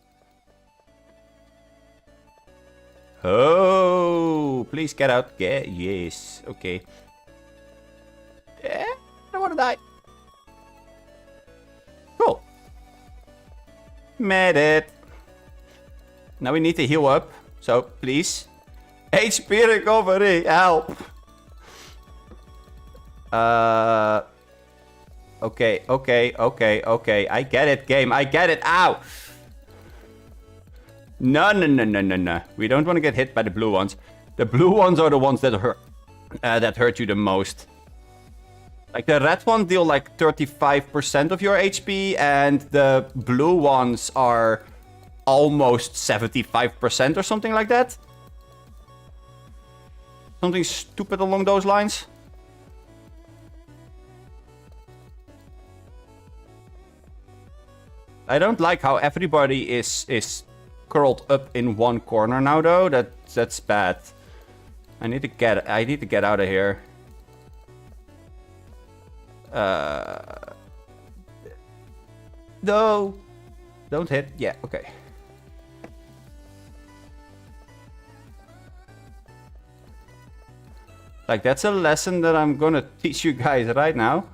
Oh, please get out. Yes. Okay. I don't want to die. Cool. Made it. Now we need to heal up. So, please. HP recovery. Help. Okay. I get it, game. I get it. Ow. No. We don't want to get hit by the blue ones. The blue ones are the ones that hurt you the most. Like the red one deal like 35% of your HP, and the blue ones are almost 75% or something like that. Something stupid along those lines. I don't like how everybody is curled up in one corner now, though. That's bad. I need to get out of here. No. Don't hit. Yeah, okay. Like, that's a lesson that I'm gonna teach you guys right now.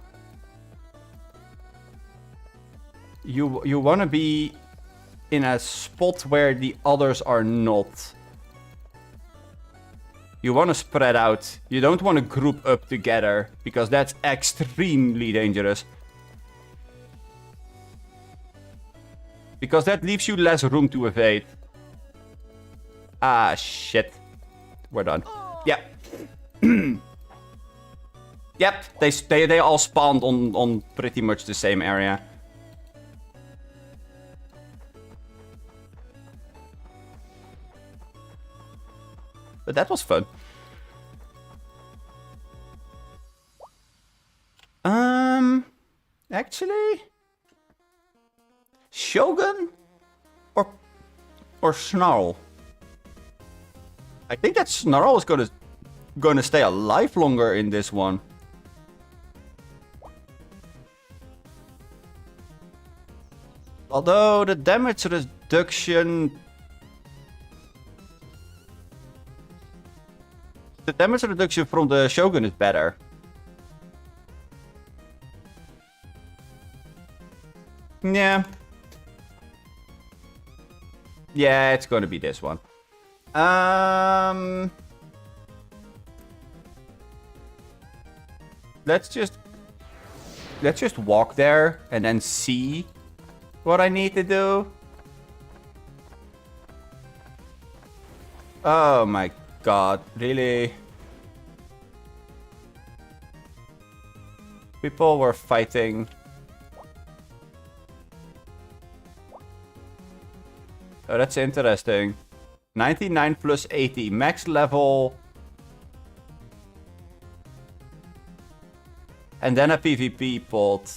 You wanna be in a spot where the others are not. You want to spread out. You don't want to group up together, because that's extremely dangerous. Because that leaves you less room to evade. Ah, shit. We're done. Yeah. Yep, they all spawned on pretty much the same area. But that was fun. Actually, Shogun or Snarl. I think that Snarl is gonna stay alive longer in this one. Although the damage reduction... The damage reduction from the Shogun is better. Yeah. Yeah, it's gonna be this one. Let's just walk there and then see what I need to do. Oh my god, really? People were fighting. Oh, that's interesting. 99 plus 80. Max level. And then a PvP pot.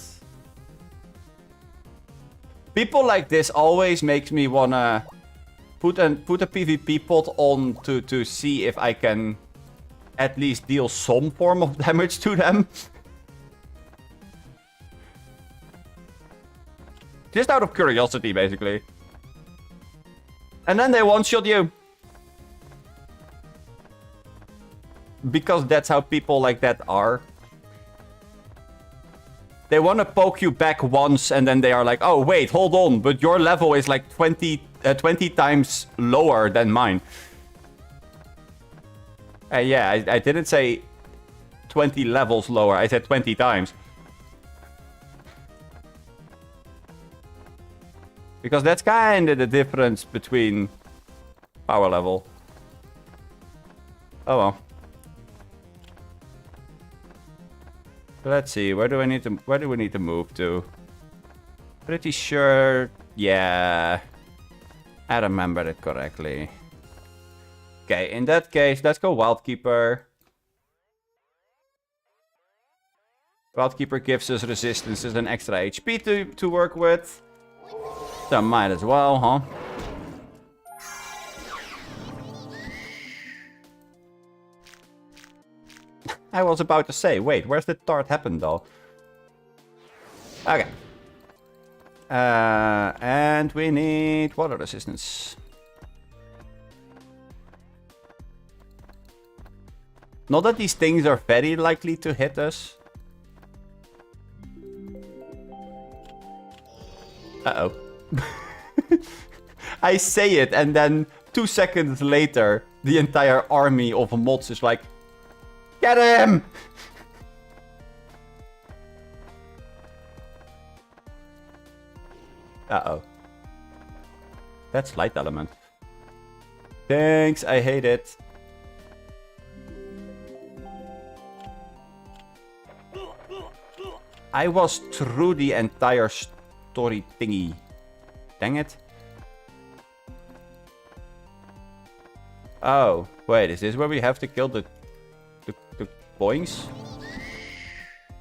People like this always makes me wanna put a PvP pot on to see if I can at least deal some form of damage to them. Just out of curiosity, basically. And then they one-shot you. Because that's how people like that are. They want to poke you back once and then they are like, oh, wait, hold on. But your level is like 20 times lower than mine. Yeah, I didn't say 20 levels lower. I said 20 times. Because that's kind of the difference between power level. Oh well. Let's see, where do we need to move to? Pretty sure, yeah. I remember it correctly. Okay, in that case, let's go Wildkeeper. Wildkeeper gives us resistances and extra HP to work with. So might as well, huh? I was about to say, wait, where's the tart happen though? Okay. And we need water resistance. Not that these things are very likely to hit us. Uh-oh. I say it and then 2 seconds later, the entire army of mods is like, get him! Uh-oh. That's light element. Thanks, I hate it. I was through the entire story thingy. Dang it. Oh, wait, is this where we have to kill the boings?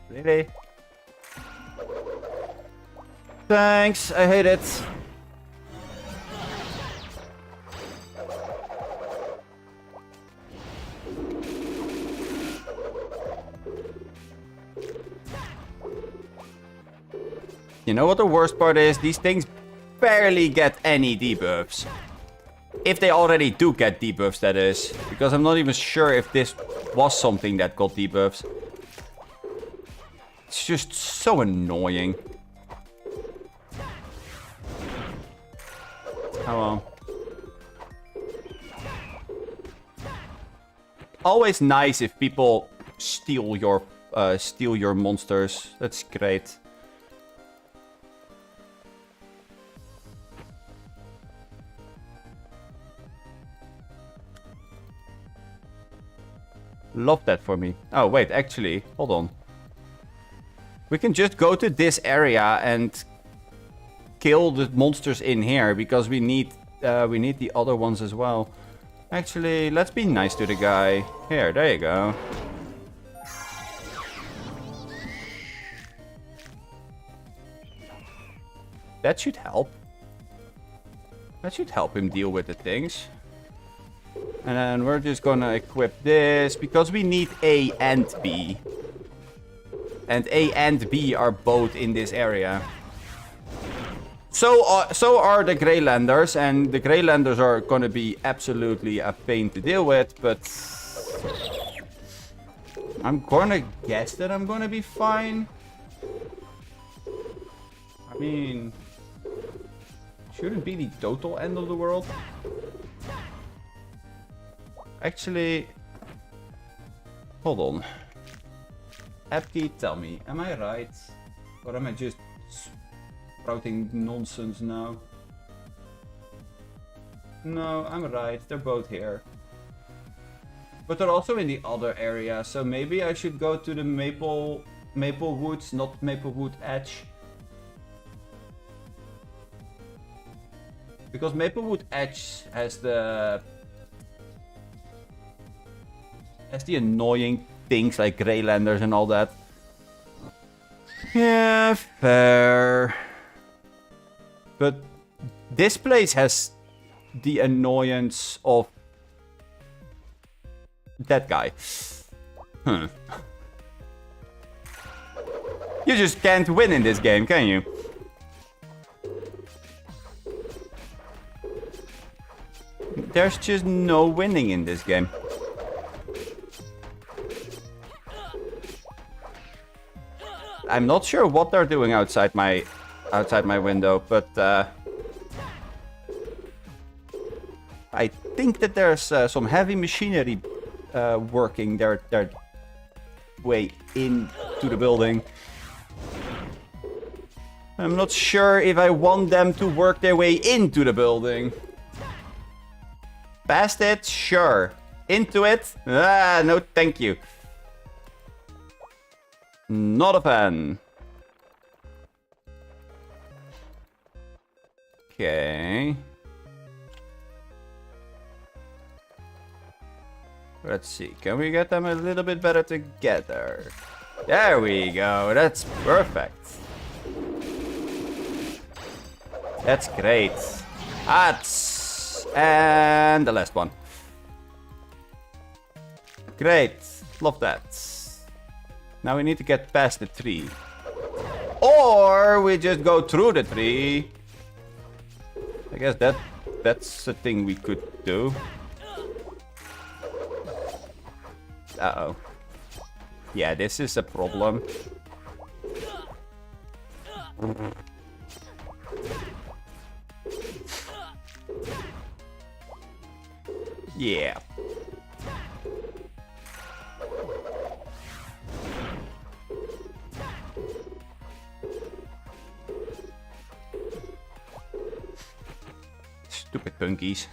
Really? Thanks, I hate it. You know what the worst part is? These things barely get any debuffs. If they already do get debuffs, that is. Because I'm not even sure if this was something that got debuffs. It's just so annoying. Oh well. Always nice if people steal your monsters. That's great. Love that for me. Oh, wait, actually, hold on. We can just go to this area and kill the monsters in here because we need the other ones as well. Actually, let's be nice to the guy. Here, there you go. That should help. That should help him deal with the things. And then we're just gonna equip this because we need A and B. And A and B are both in this area. So are the Greylanders, and the Greylanders are gonna be absolutely a pain to deal with, but I'm gonna guess that I'm gonna be fine. I mean, shouldn't be the total end of the world. Actually, hold on. Appkey, tell me, am I right? Or am I just sprouting nonsense now? No, I'm right. They're both here. But they're also in the other area, so maybe I should go to the Maple Woods, not Maplewood Edge. Because Maplewood Edge has the annoying things like Greylanders and all that. Yeah, fair. But this place has the annoyance of that guy. You just can't win in this game, can you? There's just no winning in this game. I'm not sure what they're doing outside my window, but I think that there's some heavy machinery working their way into the building. I'm not sure if I want them to work their way into the building. Past it? Sure. Into it? Ah, no thank you. Not a fan. Okay. Let's see. Can we get them a little bit better together? There we go. That's perfect. That's great. And the last one. Great. Love that. Now we need to get past the tree. Or we just go through the tree. I guess that's a thing we could do. Uh-oh. Yeah, this is a problem. Yeah. Stupid punkies.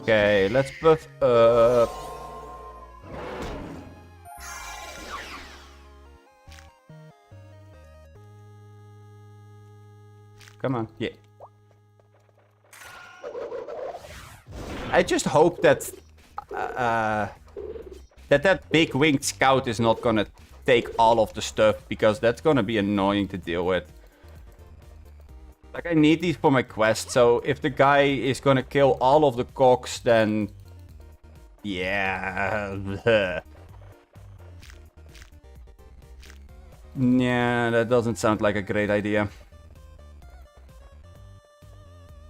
Okay, let's buff up. Come on, yeah. I just hope that that big winged scout is not gonna take all of the stuff, because that's gonna be annoying to deal with. Like, I need these for my quest, so if the guy is gonna kill all of the cogs, then... yeah... yeah, that doesn't sound like a great idea.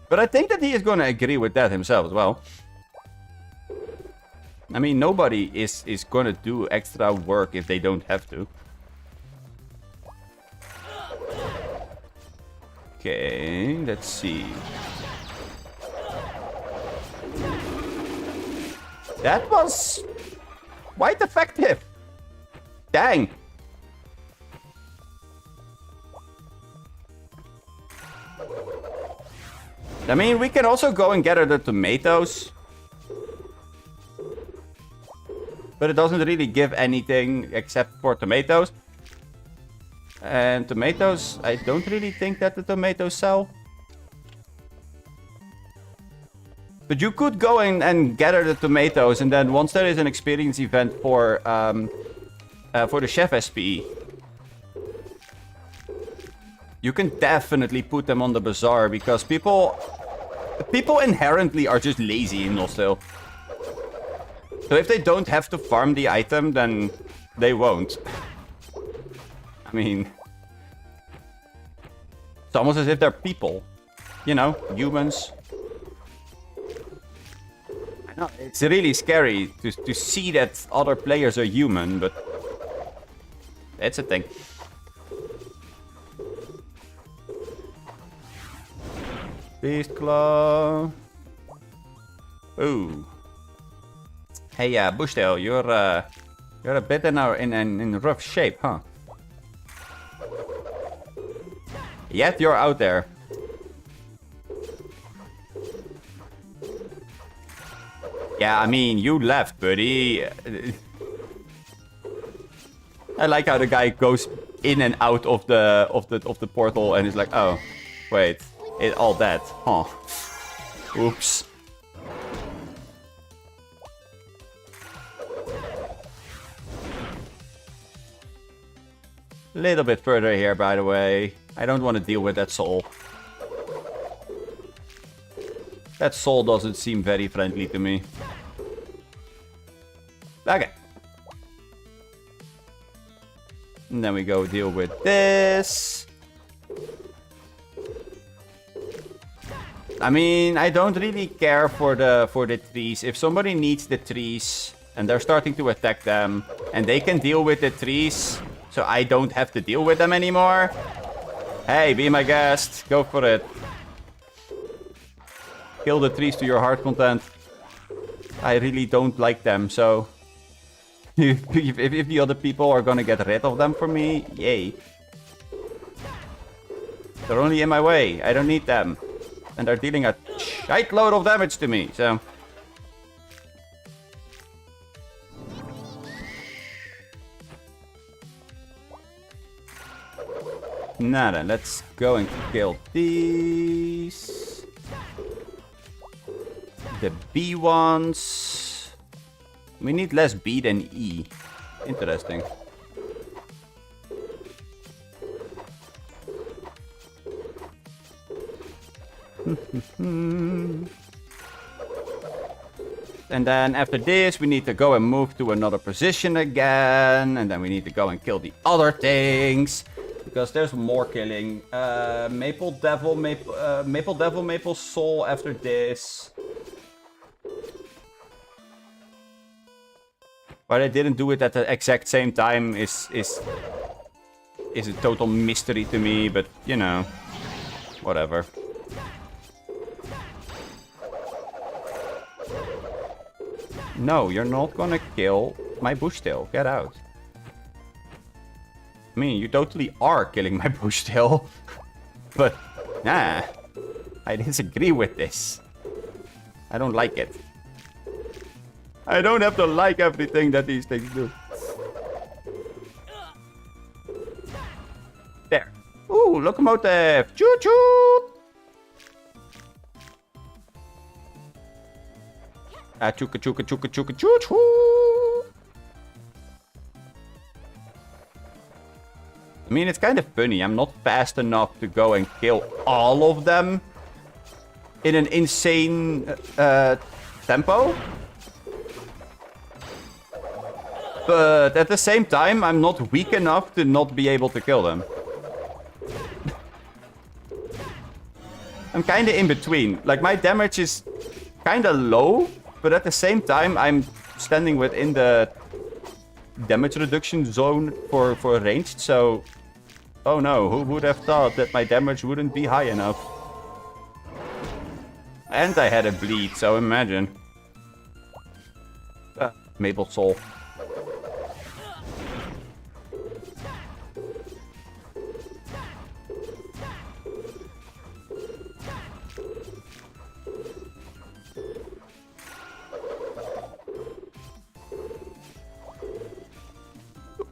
But I think that he is gonna agree with that himself as well. I mean, nobody is gonna do extra work if they don't have to. Okay, let's see. That was quite effective. Dang. I mean, we can also go and gather the tomatoes. But it doesn't really give anything except for tomatoes. And tomatoes, I don't really think that the tomatoes sell. But you could go in and gather the tomatoes, and then once there is an experience event for the chef SP, you can definitely put them on the bazaar, because people inherently are just lazy in Nostale. So if they don't have to farm the item, then they won't. I mean, it's almost as if they're people. You know, humans. I know, it's really scary to see that other players are human, but it's a thing. Beast Claw. Ooh. Hey, Bushtail, you're a bit in rough shape, huh? Yet you're out there. Yeah, I mean, you left, buddy. I like how the guy goes in and out of the portal and is like, oh, wait, all that, huh? Oops. Little bit further here, by the way. I don't want to deal with that soul. That soul doesn't seem very friendly to me. Okay. And then we go deal with this. I mean, I don't really care for the trees. If somebody needs the trees and they're starting to attack them and they can deal with the trees, so I don't have to deal with them anymore. Hey, be my guest. Go for it. Kill the trees to your heart content. I really don't like them, so... if the other people are gonna get rid of them for me, yay. They're only in my way. I don't need them. And they're dealing a shite load of damage to me, so... Now then, let's go and kill these. The B ones. We need less B than E. Interesting. And then after this, we need to go and move to another position again. And then we need to go and kill the other things. Because there's more killing. Maple Devil, Maple Soul after this. Why I didn't do it at the exact same time is a total mystery to me, but you know, whatever. No, you're not gonna kill my bushtail. Get out. I mean, you totally are killing my bushtail. But, nah. I disagree with this. I don't like it. I don't have to like everything that these things do. There. Ooh, locomotive. Choo-choo! Chooka chooka chooka chooka choo-choo! I mean, it's kind of funny. I'm not fast enough to go and kill all of them in an insane tempo. But at the same time, I'm not weak enough to not be able to kill them. I'm kind of in between. Like, my damage is kind of low, but at the same time, I'm standing within the damage reduction zone for ranged, so... Oh no, who would have thought that my damage wouldn't be high enough? And I had a bleed, so imagine. Maple Soul.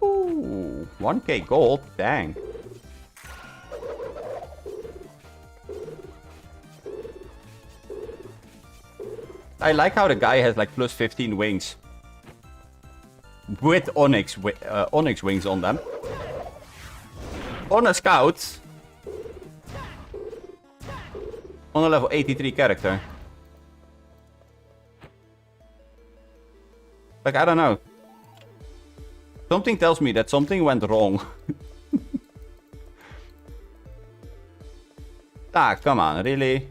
Ooh, 1k gold, dang. I like how the guy has like plus 15 wings. With Onyx wings on them. On a scout. On a level 83 character. Like, I don't know. Something tells me that something went wrong. Ah, come on, really?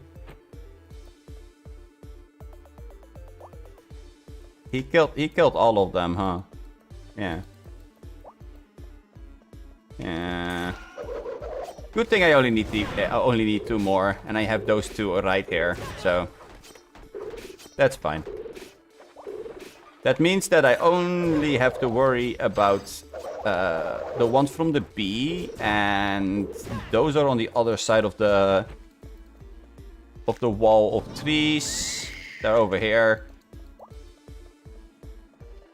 He killed all of them, huh? Yeah. Yeah. Good thing I only need 2 more, and I have those 2 right here, so that's fine. That means that I only have to worry about the ones from the B, and those are on the other side of the wall of trees. They're over here.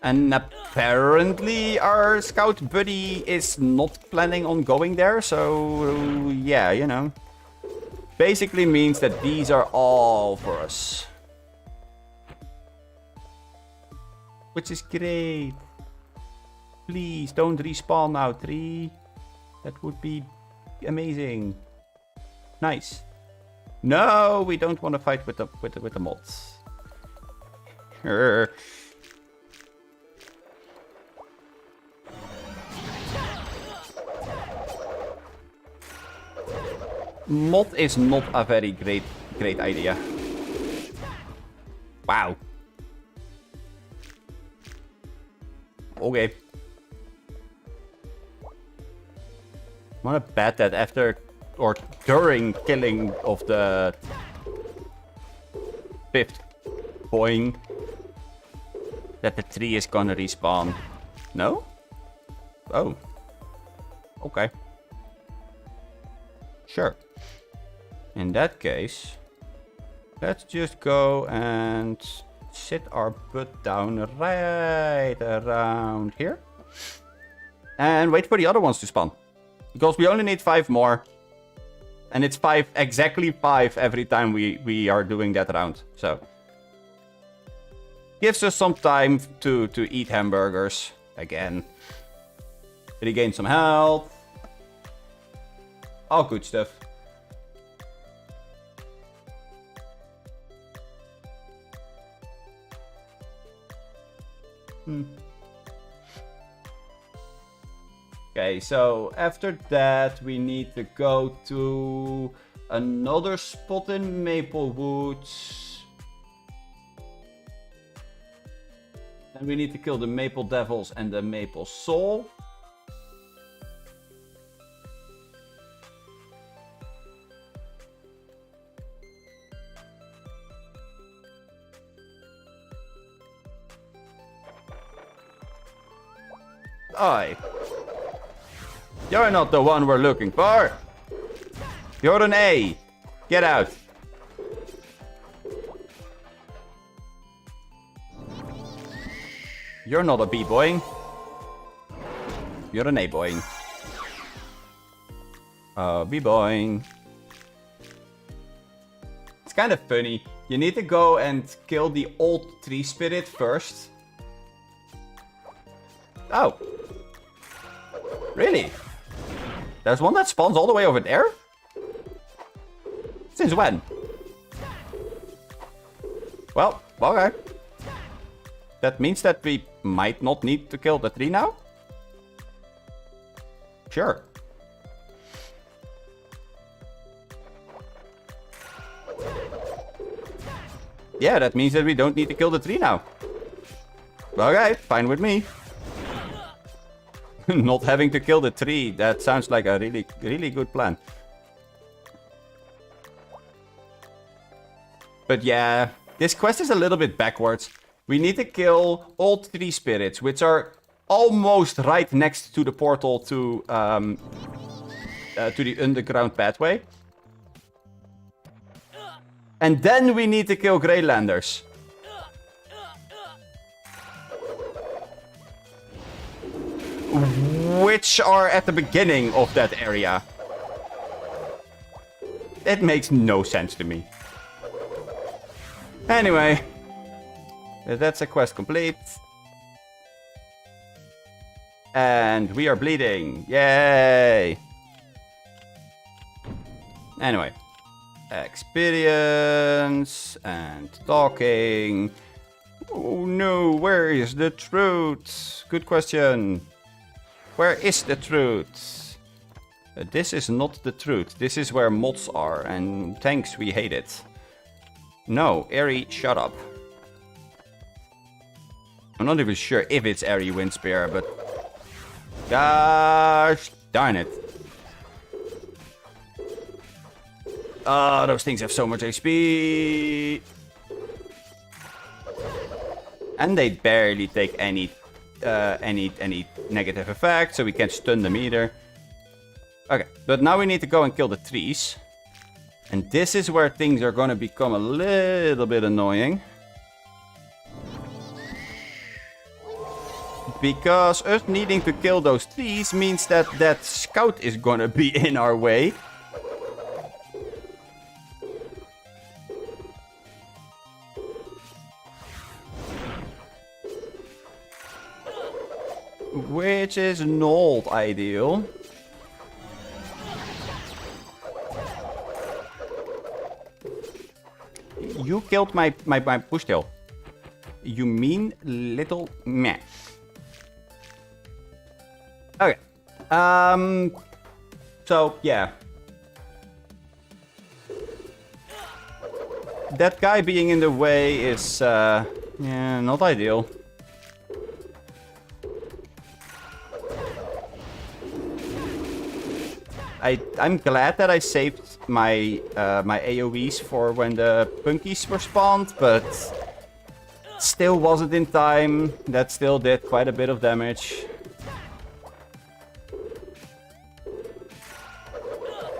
And apparently our scout buddy is not planning on going there, so yeah, you know. Basically means that these are all for us. Which is great. Please don't respawn now, tree. That would be amazing. Nice. No, we don't want to fight with the mods. Mod is not a very great great idea. Wow. Okay. I wanna bet that after or during killing of the 5th boing that the tree is gonna respawn. No? Oh. Okay. Sure. In that case, let's just go and sit our butt down right around here. And wait for the other ones to spawn. Because we only need 5 more. And it's 5, exactly 5 every time we are doing that round. So gives us some time to eat hamburgers again. Regain some health. All good stuff. Okay, so after that we need to go to another spot in Maple Woods. And we need to kill the Maple Devils and the Maple Soul. Aye. You're not the one we're looking for. You're an A. Get out. You're not a B-boing. You're an A-boing. B-boing. It's kind of funny. You need to go and kill the old tree spirit first. Oh. Really? There's one that spawns all the way over there? Since when? Well, okay. That means that we might not need to kill the tree now? Sure. Yeah, that means that we don't need to kill the tree now. Okay, fine with me. Not having to kill the tree, that sounds like a really good plan. But yeah, this quest is a little bit backwards. We need to kill all 3 spirits, which are almost right next to the portal to the underground pathway. And then we need to kill Greylanders. Which are at the beginning of that area. It makes no sense to me. Anyway, that's a quest complete. And we are bleeding. Yay! Anyway, experience and talking. Oh no, where is the truth? Good question. Where is the truth? This is not the truth. This is where mods are, and thanks, we hate it. No, Airy, shut up. I'm not even sure if it's Airy Windspear, but... Gosh darn it. Oh, those things have so much HP. And they barely take any negative effect, so we can't stun them either. Okay, but now we need to go and kill the trees. And this is where things are gonna become a little bit annoying. Because us needing to kill those trees means that that scout is gonna be in our way. Which is not ideal. You killed my pushtail. You mean little meh. Okay. So yeah. that guy being in the way is, yeah, not ideal. I'm glad that I saved my my AoEs for when the punkies were spawned, but still wasn't in time. That still did quite a bit of damage.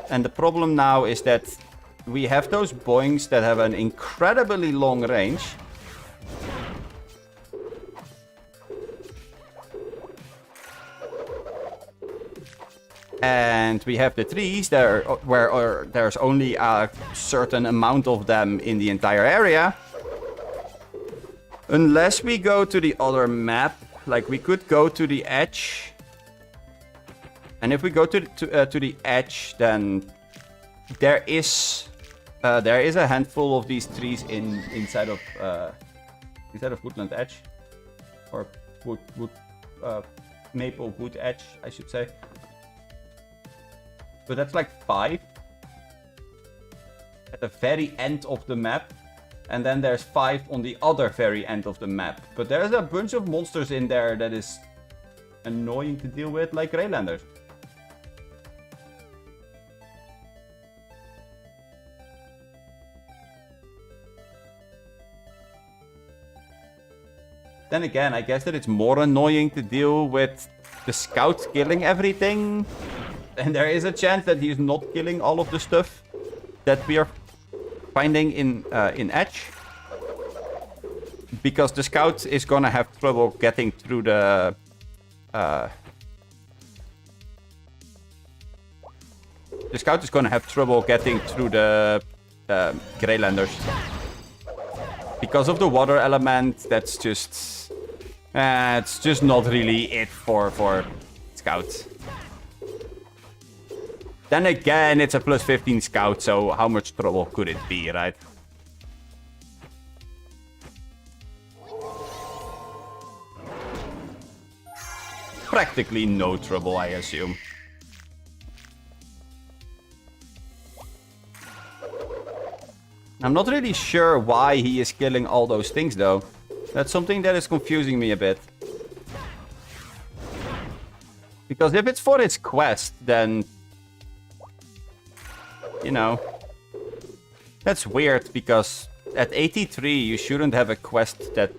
And the problem now is that we have those boings that have an incredibly long range. And we have the trees there where there's only a certain amount of them in the entire area. Unless we go to the other map, like we could go to the edge. And if we go to the edge, then there is a handful of these trees inside of Woodland Edge, or Maple Wood Edge, I should say. But that's like 5 at the very end of the map. And then there's 5 on the other very end of the map. But there's a bunch of monsters in there that is annoying to deal with, like Greylanders. Then again, I guess that it's more annoying to deal with the scout killing everything. And there is a chance that he's not killing all of the stuff that we are finding in Edge. Because the scout is gonna have trouble getting through the... the scout is gonna have trouble getting through the Greylanders. Because of the water element, that's just... it's just not really it for scouts. Then again, it's a plus 15 scout, so how much trouble could it be, right? Practically no trouble, I assume. I'm not really sure why he is killing all those things, though. That's something that is confusing me a bit. Because if it's for its quest, then... you know, that's weird, because at 83 you shouldn't have a quest that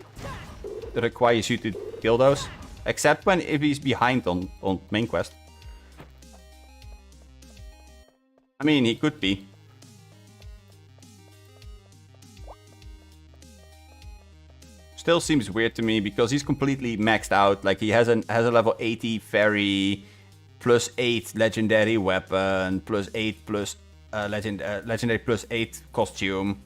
requires you to kill those. Except if he's behind on main quest. I mean, he could be. Still seems weird to me, because he's completely maxed out. Like, he has a level 80 fairy, plus 8 legendary weapon, plus 8 plus... legendary plus 8 costume.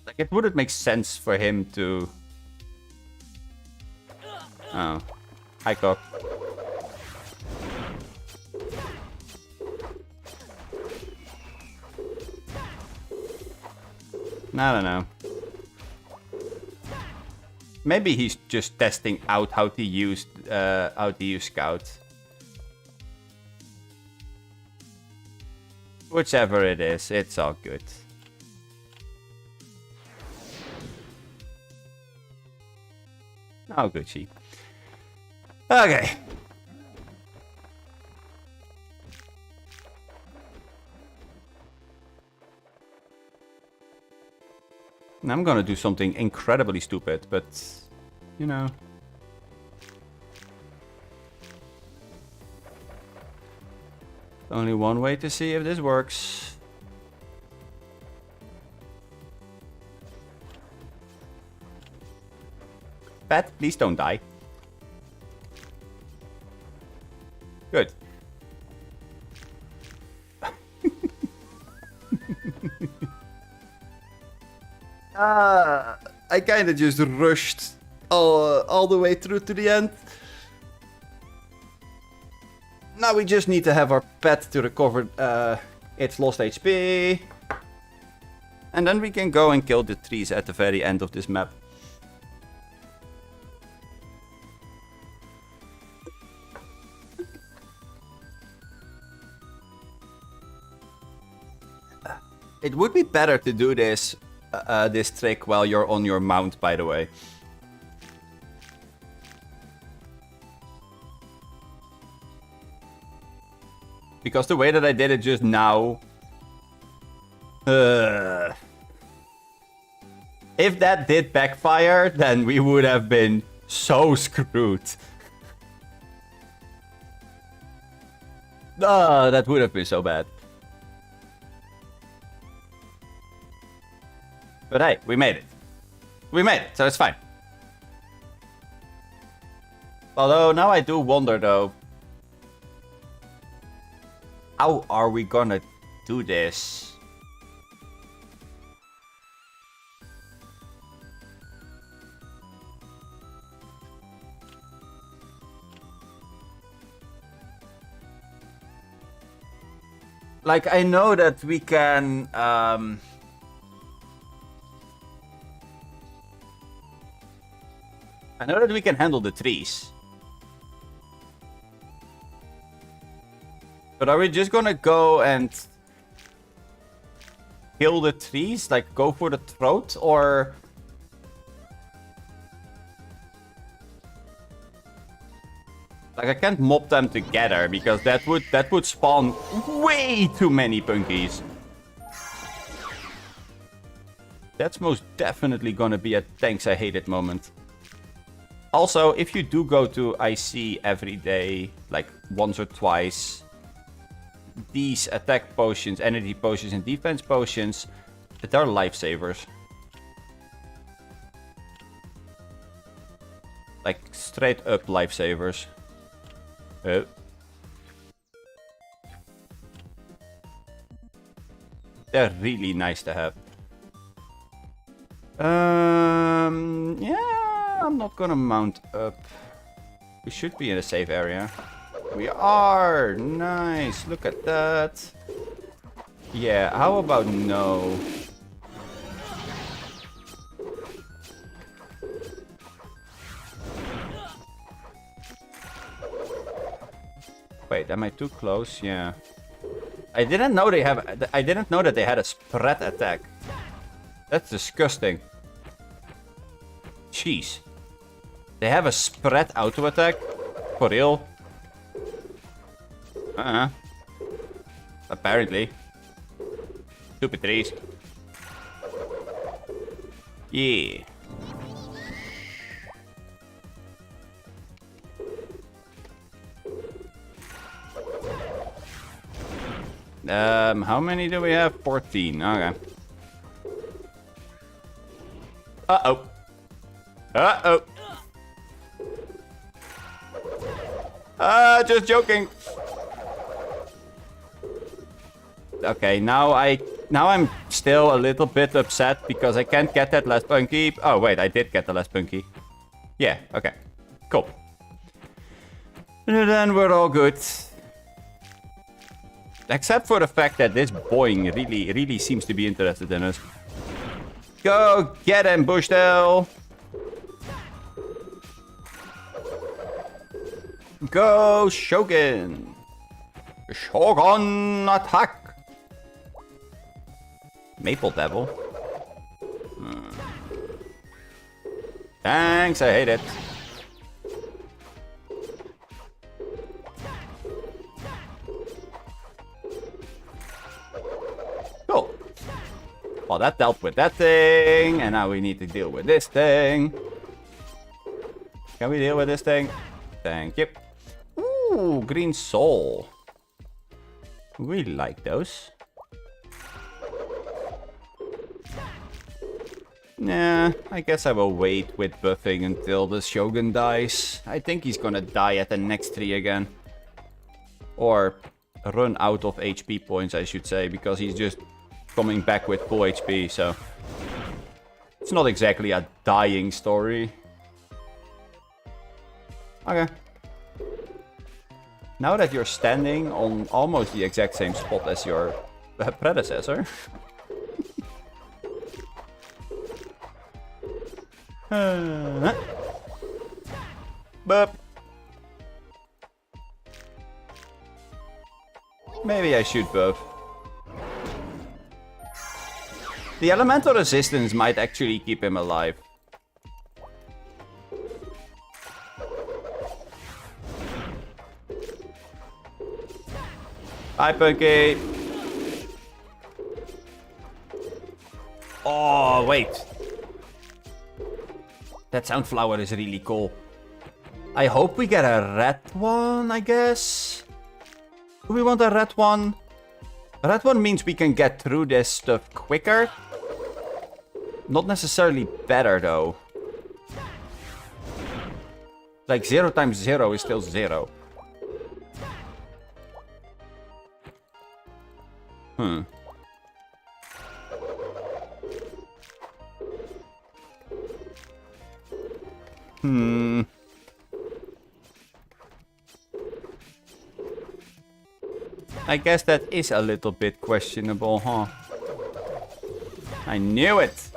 Like, it wouldn't make sense for him to... Oh. Hi, cock. I don't know. Maybe he's just testing out how to use Scout. Whichever it is, it's all good. Oh, Gucci. Okay. I'm gonna do something incredibly stupid, but, you know. Only one way to see if this works. Pet, please don't die. Good. I kind of just rushed all the way through to the end. Now we just need to have our pet to recover its lost HP. And then we can go and kill the trees at the very end of this map. It would be better to do this this trick while you're on your mount, by the way. Because the way that I did it just now... If that did backfire, then we would have been so screwed. That would have been so bad. But hey, we made it. We made it, so it's fine. Although, now I do wonder though. How are we gonna do this? Like, I know that we can... I know that we can handle the trees. But are we just gonna go and... kill the trees? Like, go for the throat? Or... like, I can't mob them together, because that would spawn way too many punkies. That's most definitely gonna be a thanks I hate it moment. Also, if you do go to IC every day, like once or twice, these attack potions, energy potions, and defense potions, they're lifesavers. Like, straight up lifesavers. Oh. They're really nice to have. Yeah, I'm not gonna mount up. We should be in a safe area. We are! Nice, look at that. Yeah, how about no? Wait, am I too close? Yeah. I didn't know that they had a spread attack. That's disgusting. Jeez. They have a spread auto attack? For real? Apparently. Stupid trees. Yeah. How many do we have? 14. Okay. Uh-oh. Uh-oh. Just joking. Okay, now I'm still a little bit upset because I can't get that last punky. Oh, wait, I did get the last punky. Yeah, okay. Cool. And then we're all good. Except for the fact that this Boing really seems to be interested in us. Go get him, Nostale! Go, Shogun! Shogun attack! Maple Devil. Thanks, I hate it. Cool. Well, that dealt with that thing, and now we need to deal with this thing. Can we deal with this thing? Thank you. Ooh, green soul. We like those. Nah, I guess I will wait with buffing until the Shogun dies. I think he's gonna die at the next tree again. Or run out of HP points, I should say, because he's just coming back with full HP, so... it's not exactly a dying story. Okay. Now that you're standing on almost the exact same spot as your predecessor... But... maybe I should buff. The elemental resistance might actually keep him alive. Hi, Punky. Oh, wait. That Soundflower is really cool. I hope we get a red one, I guess. Do we want a red one? A red one means we can get through this stuff quicker. Not necessarily better, though. Like 0 times 0 is still 0. I guess that is a little bit questionable, huh? I knew it!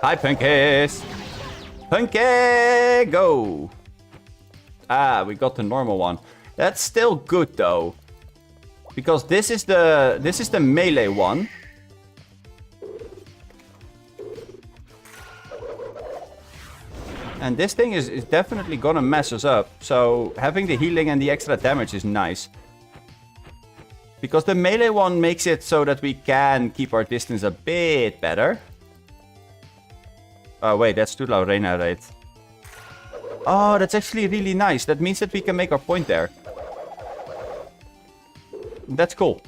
Hi, Punkies! Punky, go! Ah, we got the normal one. That's still good, though. Because this is the melee one. And this thing is definitely gonna mess us up. So having the healing and the extra damage is nice. Because the melee one makes it so that we can keep our distance a bit better. Oh wait, that's too low Reina rate. Oh, that's actually really nice. That means that we can make our point there. That's cool.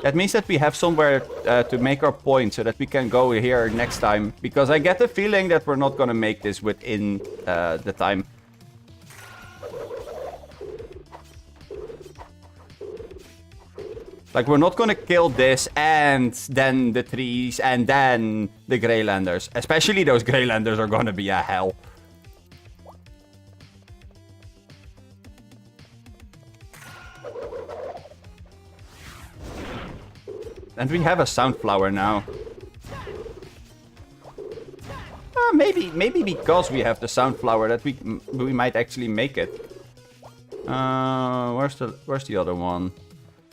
That means that we have somewhere to make our point so that we can go here next time. Because I get the feeling that we're not gonna make this within the time. Like, we're not gonna kill this and then the trees and then the Greylanders. Especially those Greylanders are gonna be a hell. And we have a Soundflower now. Maybe because we have the Soundflower that we might actually make it. Where's the other one?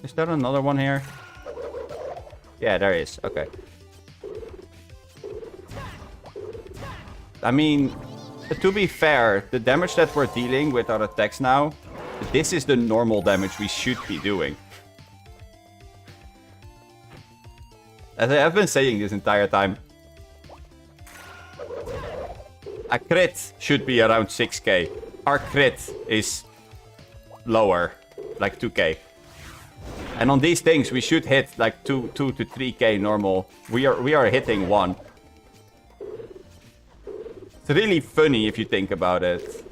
Is there another one here? Yeah, there is. Okay. I mean, to be fair, the damage that we're dealing with our attacks now, this is the normal damage we should be doing. As I have been saying this entire time. A crit should be around 6k. Our crit is lower, like 2k. And on these things, we should hit like 2 to 3k normal. We are hitting 1. It's really funny if you think about it.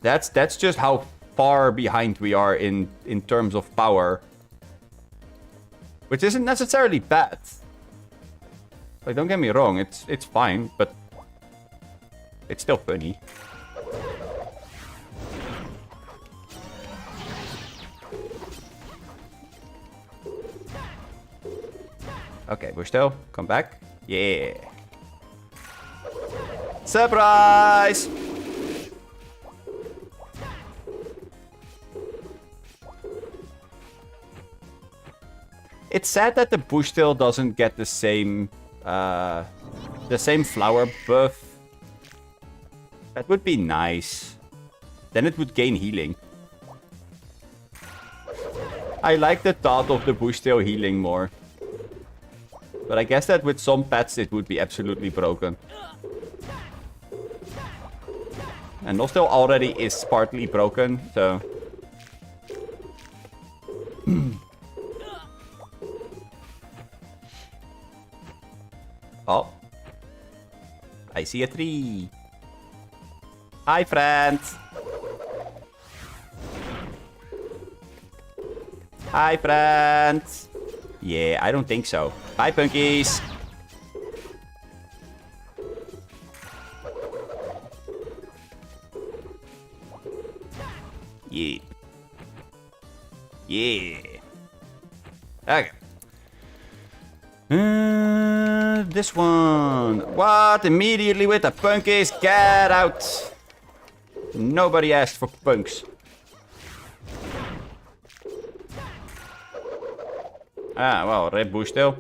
That's just how far behind we are in terms of power. Which isn't necessarily bad. Like, don't get me wrong, it's fine, but it's still funny. Okay, we're still. Come back. Yeah. Surprise! It's sad that the bushtail doesn't get the same flower buff. That would be nice. Then it would gain healing. I like the thought of the bushtail healing more. But I guess that with some pets it would be absolutely broken. And Nostale already is partly broken, so... Oh. I see a tree. Hi, friends. Hi, friends. Yeah, I don't think so. Bye, punkies. Yeah. Yeah. Okay. This one. What? Immediately with the punkies? Get out. Nobody asked for punks. Ah, well, Red Bush still.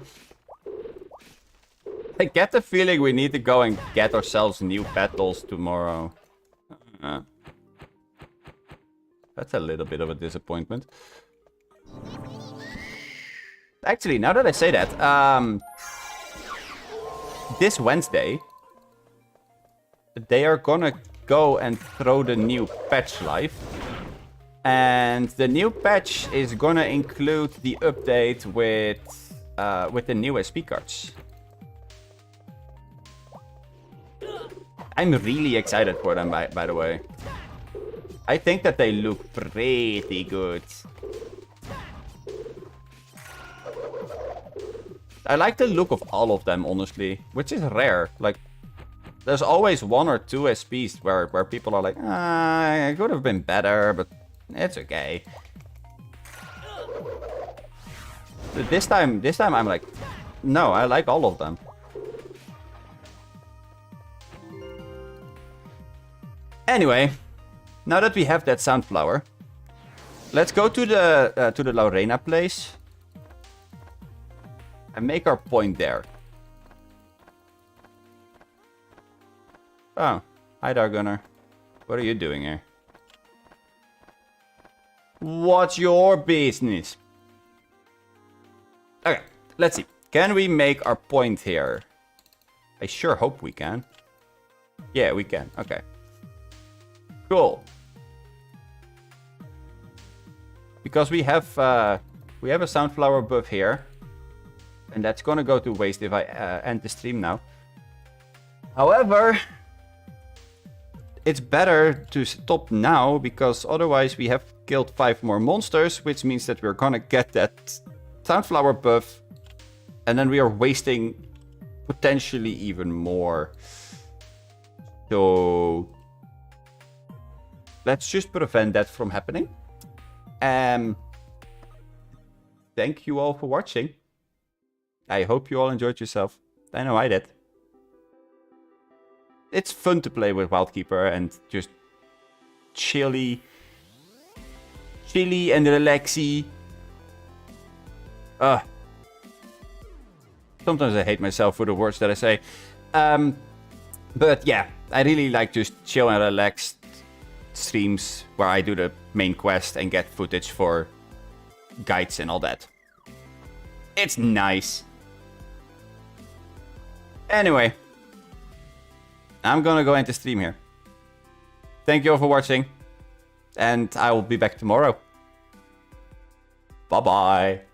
I get the feeling we need to go and get ourselves new battles tomorrow. That's a little bit of a disappointment. Actually, now that I say that, this Wednesday, they are gonna go and throw the new patch live. And the new patch is gonna include the update with the new SP cards. I'm really excited for them, by the way. I think that they look pretty good. I like the look of all of them, honestly, which is rare. Like, there's always 1 or 2 SPs where people are like, it could have been better, but it's okay. But this time I'm like, no, I like all of them. Anyway, now that we have that Sunflower, let's go to the Lorena place and make our point there. Oh, hi Dargunner. What are you doing here? What's your business? Okay, let's see. Can we make our point here? I sure hope we can. Yeah, we can. Okay. Cool. Because we have a Sunflower buff here. And that's gonna go to waste if I end the stream now. However, it's better to stop now, because otherwise we have killed 5 more monsters, which means that we're gonna get that Sunflower buff, and then we are wasting potentially even more. So let's just prevent that from happening. Thank you all for watching. I hope you all enjoyed yourself. I know I did. It's fun to play with Wildkeeper and just chilly and relaxy. Sometimes I hate myself for the words that I say. But yeah, I really like just chill and relaxed streams where I do the main quest and get footage for guides and all that. It's nice. Anyway, I'm gonna go into stream here. Thank you all for watching, and I will be back tomorrow. Bye-bye.